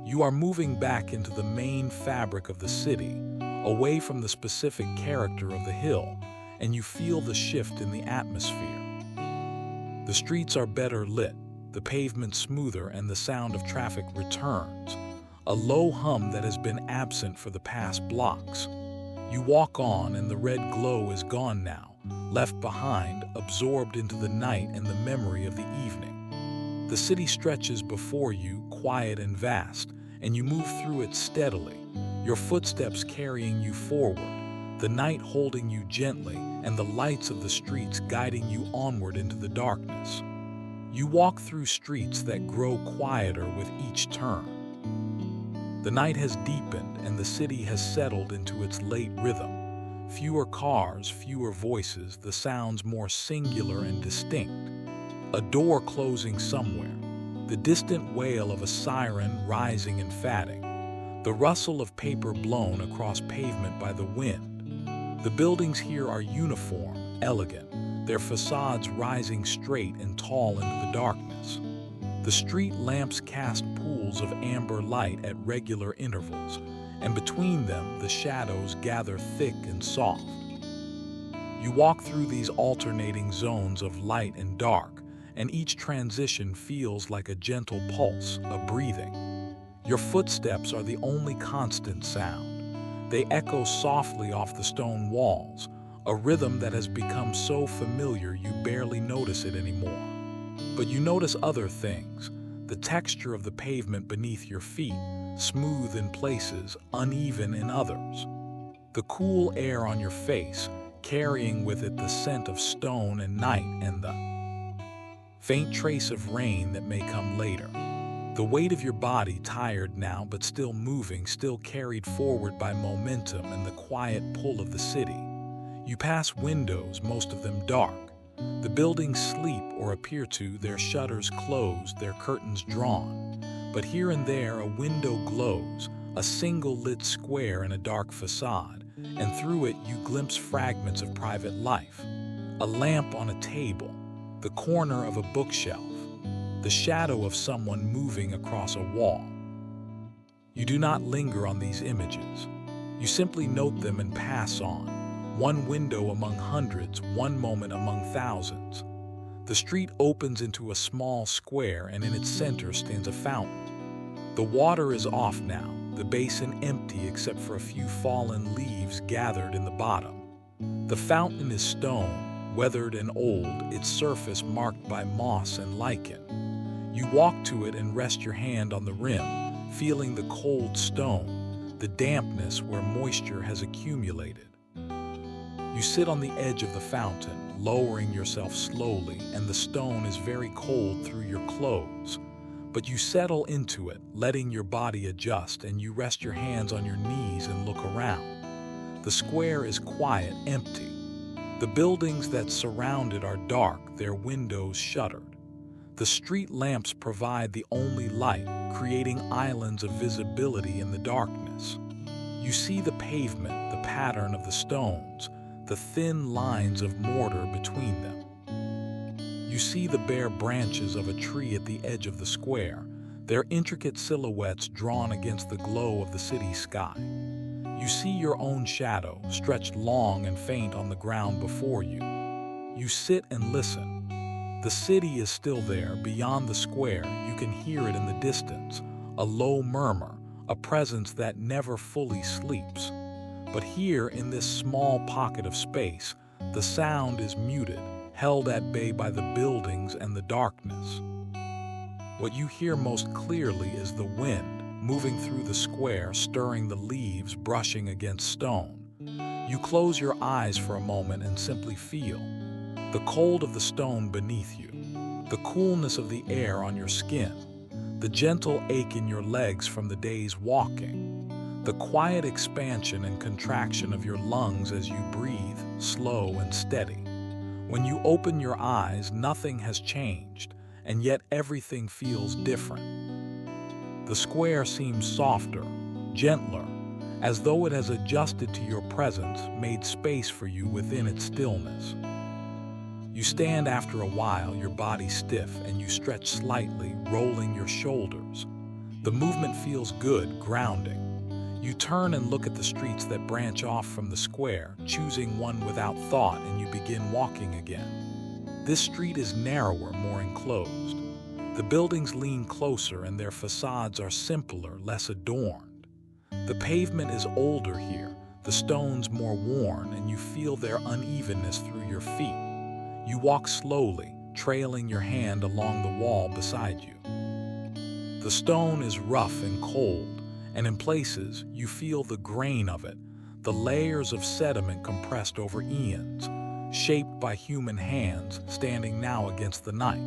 You are moving back into the main fabric of the city, away from the specific character of the hill, and you feel the shift in the atmosphere. The streets are better lit, the pavement smoother, and the sound of traffic returns, a low hum that has been absent for the past blocks. You walk on and the red glow is gone now, left behind, absorbed into the night and the memory of the evening. The city stretches before you, quiet and vast, and you move through it steadily, your footsteps carrying you forward, the night holding you gently, and the lights of the streets guiding you onward into the darkness. You walk through streets that grow quieter with each turn. The night has deepened and the city has settled into its late rhythm. Fewer cars, fewer voices, the sounds more singular and distinct. A door closing somewhere, the distant wail of a siren rising and fading, the rustle of paper blown across pavement by the wind. The buildings here are uniform, elegant, their facades rising straight and tall into the darkness. The street lamps cast pools of amber light at regular intervals, and between them the shadows gather thick and soft. You walk through these alternating zones of light and dark, and each transition feels like a gentle pulse, a breathing. Your footsteps are the only constant sound. They echo softly off the stone walls, a rhythm that has become so familiar you barely notice it anymore. But you notice other things, the texture of the pavement beneath your feet, smooth in places, uneven in others. The cool air on your face, carrying with it the scent of stone and night and the faint trace of rain that may come later. The weight of your body, tired now but still moving, still carried forward by momentum and the quiet pull of the city. You pass windows, most of them dark. The buildings sleep or appear to, their shutters closed, their curtains drawn. But here and there a window glows, a single lit square in a dark facade, and through it you glimpse fragments of private life. A lamp on a table, the corner of a bookshelf, the shadow of someone moving across a wall. You do not linger on these images. You simply note them and pass on. One window among hundreds, one moment among thousands. The street opens into a small square, and in its center stands a fountain. The water is off now, the basin empty except for a few fallen leaves gathered in the bottom. The fountain is stone, weathered and old, its surface marked by moss and lichen. You walk to it and rest your hand on the rim, feeling the cold stone, the dampness where moisture has accumulated. You sit on the edge of the fountain, lowering yourself slowly, and the stone is very cold through your clothes. But you settle into it, letting your body adjust, and you rest your hands on your knees and look around. The square is quiet, empty. The buildings that surround it are dark, their windows shuttered. The street lamps provide the only light, creating islands of visibility in the darkness. You see the pavement, the pattern of the stones, the thin lines of mortar between them. You see the bare branches of a tree at the edge of the square, their intricate silhouettes drawn against the glow of the city sky. You see your own shadow, stretched long and faint on the ground before you. You sit and listen. The city is still there, beyond the square. You can hear it in the distance, a low murmur, a presence that never fully sleeps. But here, in this small pocket of space, the sound is muted, held at bay by the buildings and the darkness. What you hear most clearly is the wind, moving through the square, stirring the leaves, brushing against stone. You close your eyes for a moment and simply feel the cold of the stone beneath you, the coolness of the air on your skin, the gentle ache in your legs from the day's walking, the quiet expansion and contraction of your lungs as you breathe, slow and steady. When you open your eyes, nothing has changed, and yet everything feels different. The square seems softer, gentler, as though it has adjusted to your presence, made space for you within its stillness. You stand after a while, your body stiff, and you stretch slightly, rolling your shoulders. The movement feels good, grounding. You turn and look at the streets that branch off from the square, choosing one without thought, and you begin walking again. This street is narrower, more enclosed. The buildings lean closer and their facades are simpler, less adorned. The pavement is older here, the stones more worn, and you feel their unevenness through your feet. You walk slowly, trailing your hand along the wall beside you. The stone is rough and cold, and in places you feel the grain of it, the layers of sediment compressed over eons, shaped by human hands standing now against the night.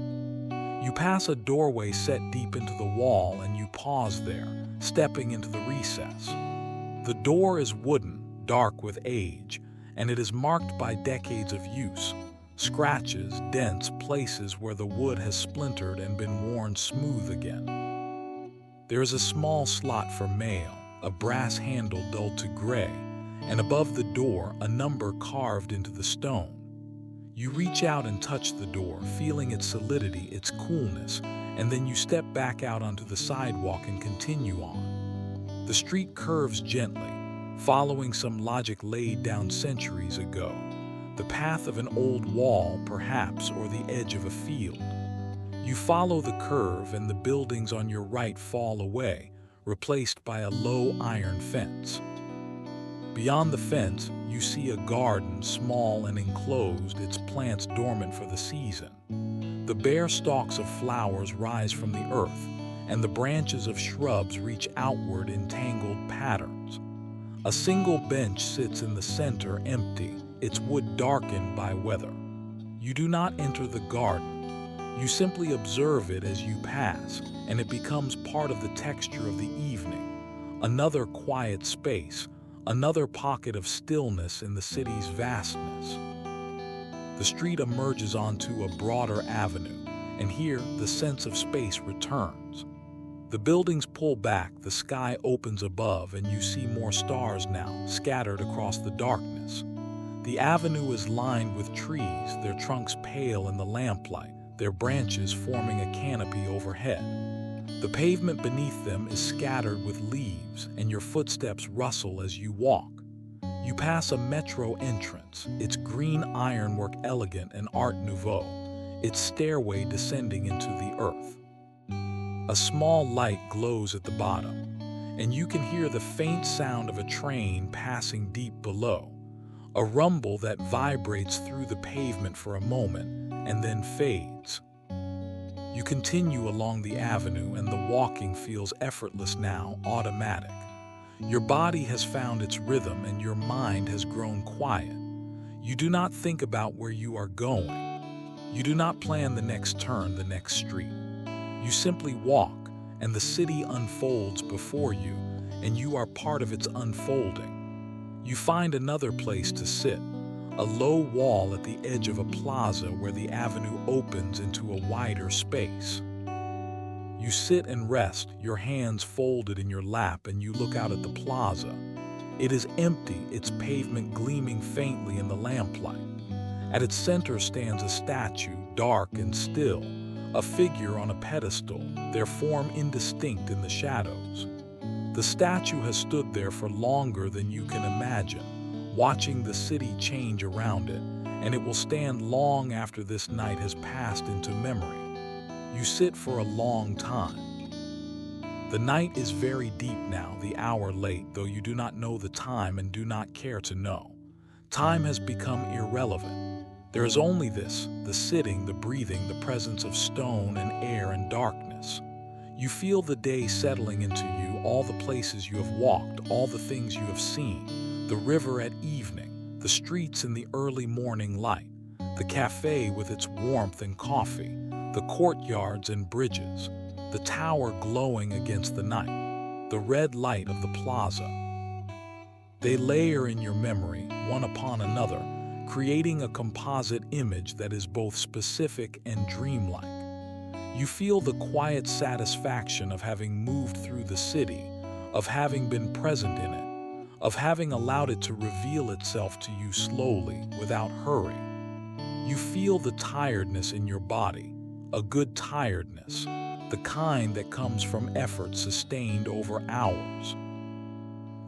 You pass a doorway set deep into the wall and you pause there, stepping into the recess. The door is wooden, dark with age, and it is marked by decades of use, scratches, dents, places where the wood has splintered and been worn smooth again. There is a small slot for mail, a brass handle dulled to gray, and above the door a number carved into the stone. You reach out and touch the door, feeling its solidity, its coolness, and then you step back out onto the sidewalk and continue on. The street curves gently, following some logic laid down centuries ago, the path of an old wall, perhaps, or the edge of a field. You follow the curve and the buildings on your right fall away, replaced by a low iron fence. Beyond the fence, you see a garden, small and enclosed, its plants dormant for the season. The bare stalks of flowers rise from the earth, and the branches of shrubs reach outward in tangled patterns. A single bench sits in the center, empty, its wood darkened by weather. You do not enter the garden. You simply observe it as you pass, and it becomes part of the texture of the evening. Another quiet space, another pocket of stillness in the city's vastness. The street emerges onto a broader avenue, and here the sense of space returns. The buildings pull back, the sky opens above, and you see more stars now, scattered across the darkness. The avenue is lined with trees, their trunks pale in the lamplight, their branches forming a canopy overhead. The pavement beneath them is scattered with leaves, and your footsteps rustle as you walk. You pass a metro entrance, its green ironwork elegant and Art Nouveau, its stairway descending into the earth. A small light glows at the bottom, and you can hear the faint sound of a train passing deep below, a rumble that vibrates through the pavement for a moment and then fades. You continue along the avenue, and the walking feels effortless now, automatic. Your body has found its rhythm, and your mind has grown quiet. You do not think about where you are going. You do not plan the next turn, the next street. You simply walk, and the city unfolds before you, and you are part of its unfolding. You find another place to sit, a low wall at the edge of a plaza where the avenue opens into a wider space. You sit and rest, your hands folded in your lap, and you look out at the plaza. It is empty, its pavement gleaming faintly in the lamplight. At its center stands a statue, dark and still, a figure on a pedestal, their form indistinct in the shadows. The statue has stood there for longer than you can imagine, watching the city change around it, and it will stand long after this night has passed into memory. You sit for a long time. The night is very deep now, the hour late, though you do not know the time and do not care to know. Time has become irrelevant. There is only this, the sitting, the breathing, the presence of stone and air and darkness. You feel the day settling into you, all the places you have walked, all the things you have seen, the river at evening, the streets in the early morning light, the cafe with its warmth and coffee, the courtyards and bridges, the tower glowing against the night, the red light of the plaza. They layer in your memory, one upon another, creating a composite image that is both specific and dreamlike. You feel the quiet satisfaction of having moved through the city, of having been present in it, of having allowed it to reveal itself to you slowly, without hurry. You feel the tiredness in your body, a good tiredness, the kind that comes from effort sustained over hours.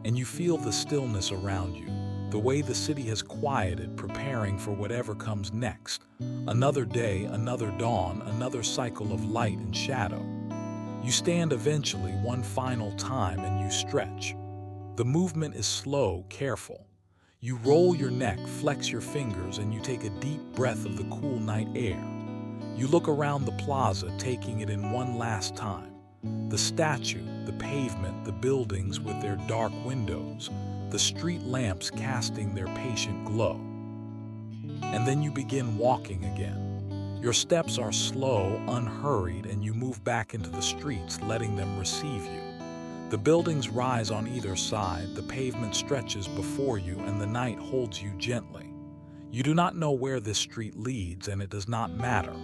And you feel the stillness around you, the way the city has quieted, preparing for whatever comes next. Another day, another dawn, another cycle of light and shadow. You stand eventually one final time and you stretch. The movement is slow, careful. You roll your neck, flex your fingers, and you take a deep breath of the cool night air. You look around the plaza, taking it in one last time. The statue, the pavement, the buildings with their dark windows, the street lamps casting their patient glow. And then you begin walking again. Your steps are slow, unhurried, and you move back into the streets, letting them receive you. The buildings rise on either side, the pavement stretches before you, and the night holds you gently. You do not know where this street leads, and it does not matter.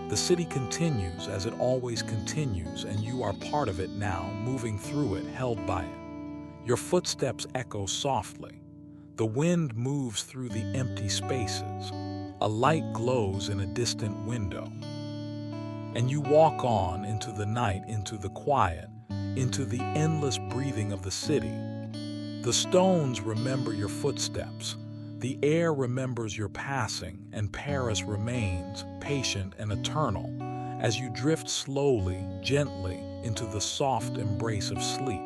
The city continues as it always continues, and you are part of it now, moving through it, held by it. Your footsteps echo softly. The wind moves through the empty spaces. A light glows in a distant window. And you walk on into the night, into the quiet, into the endless breathing of the city. The stones remember your footsteps. The air remembers your passing, and Paris remains, patient and eternal, as you drift slowly, gently, into the soft embrace of sleep.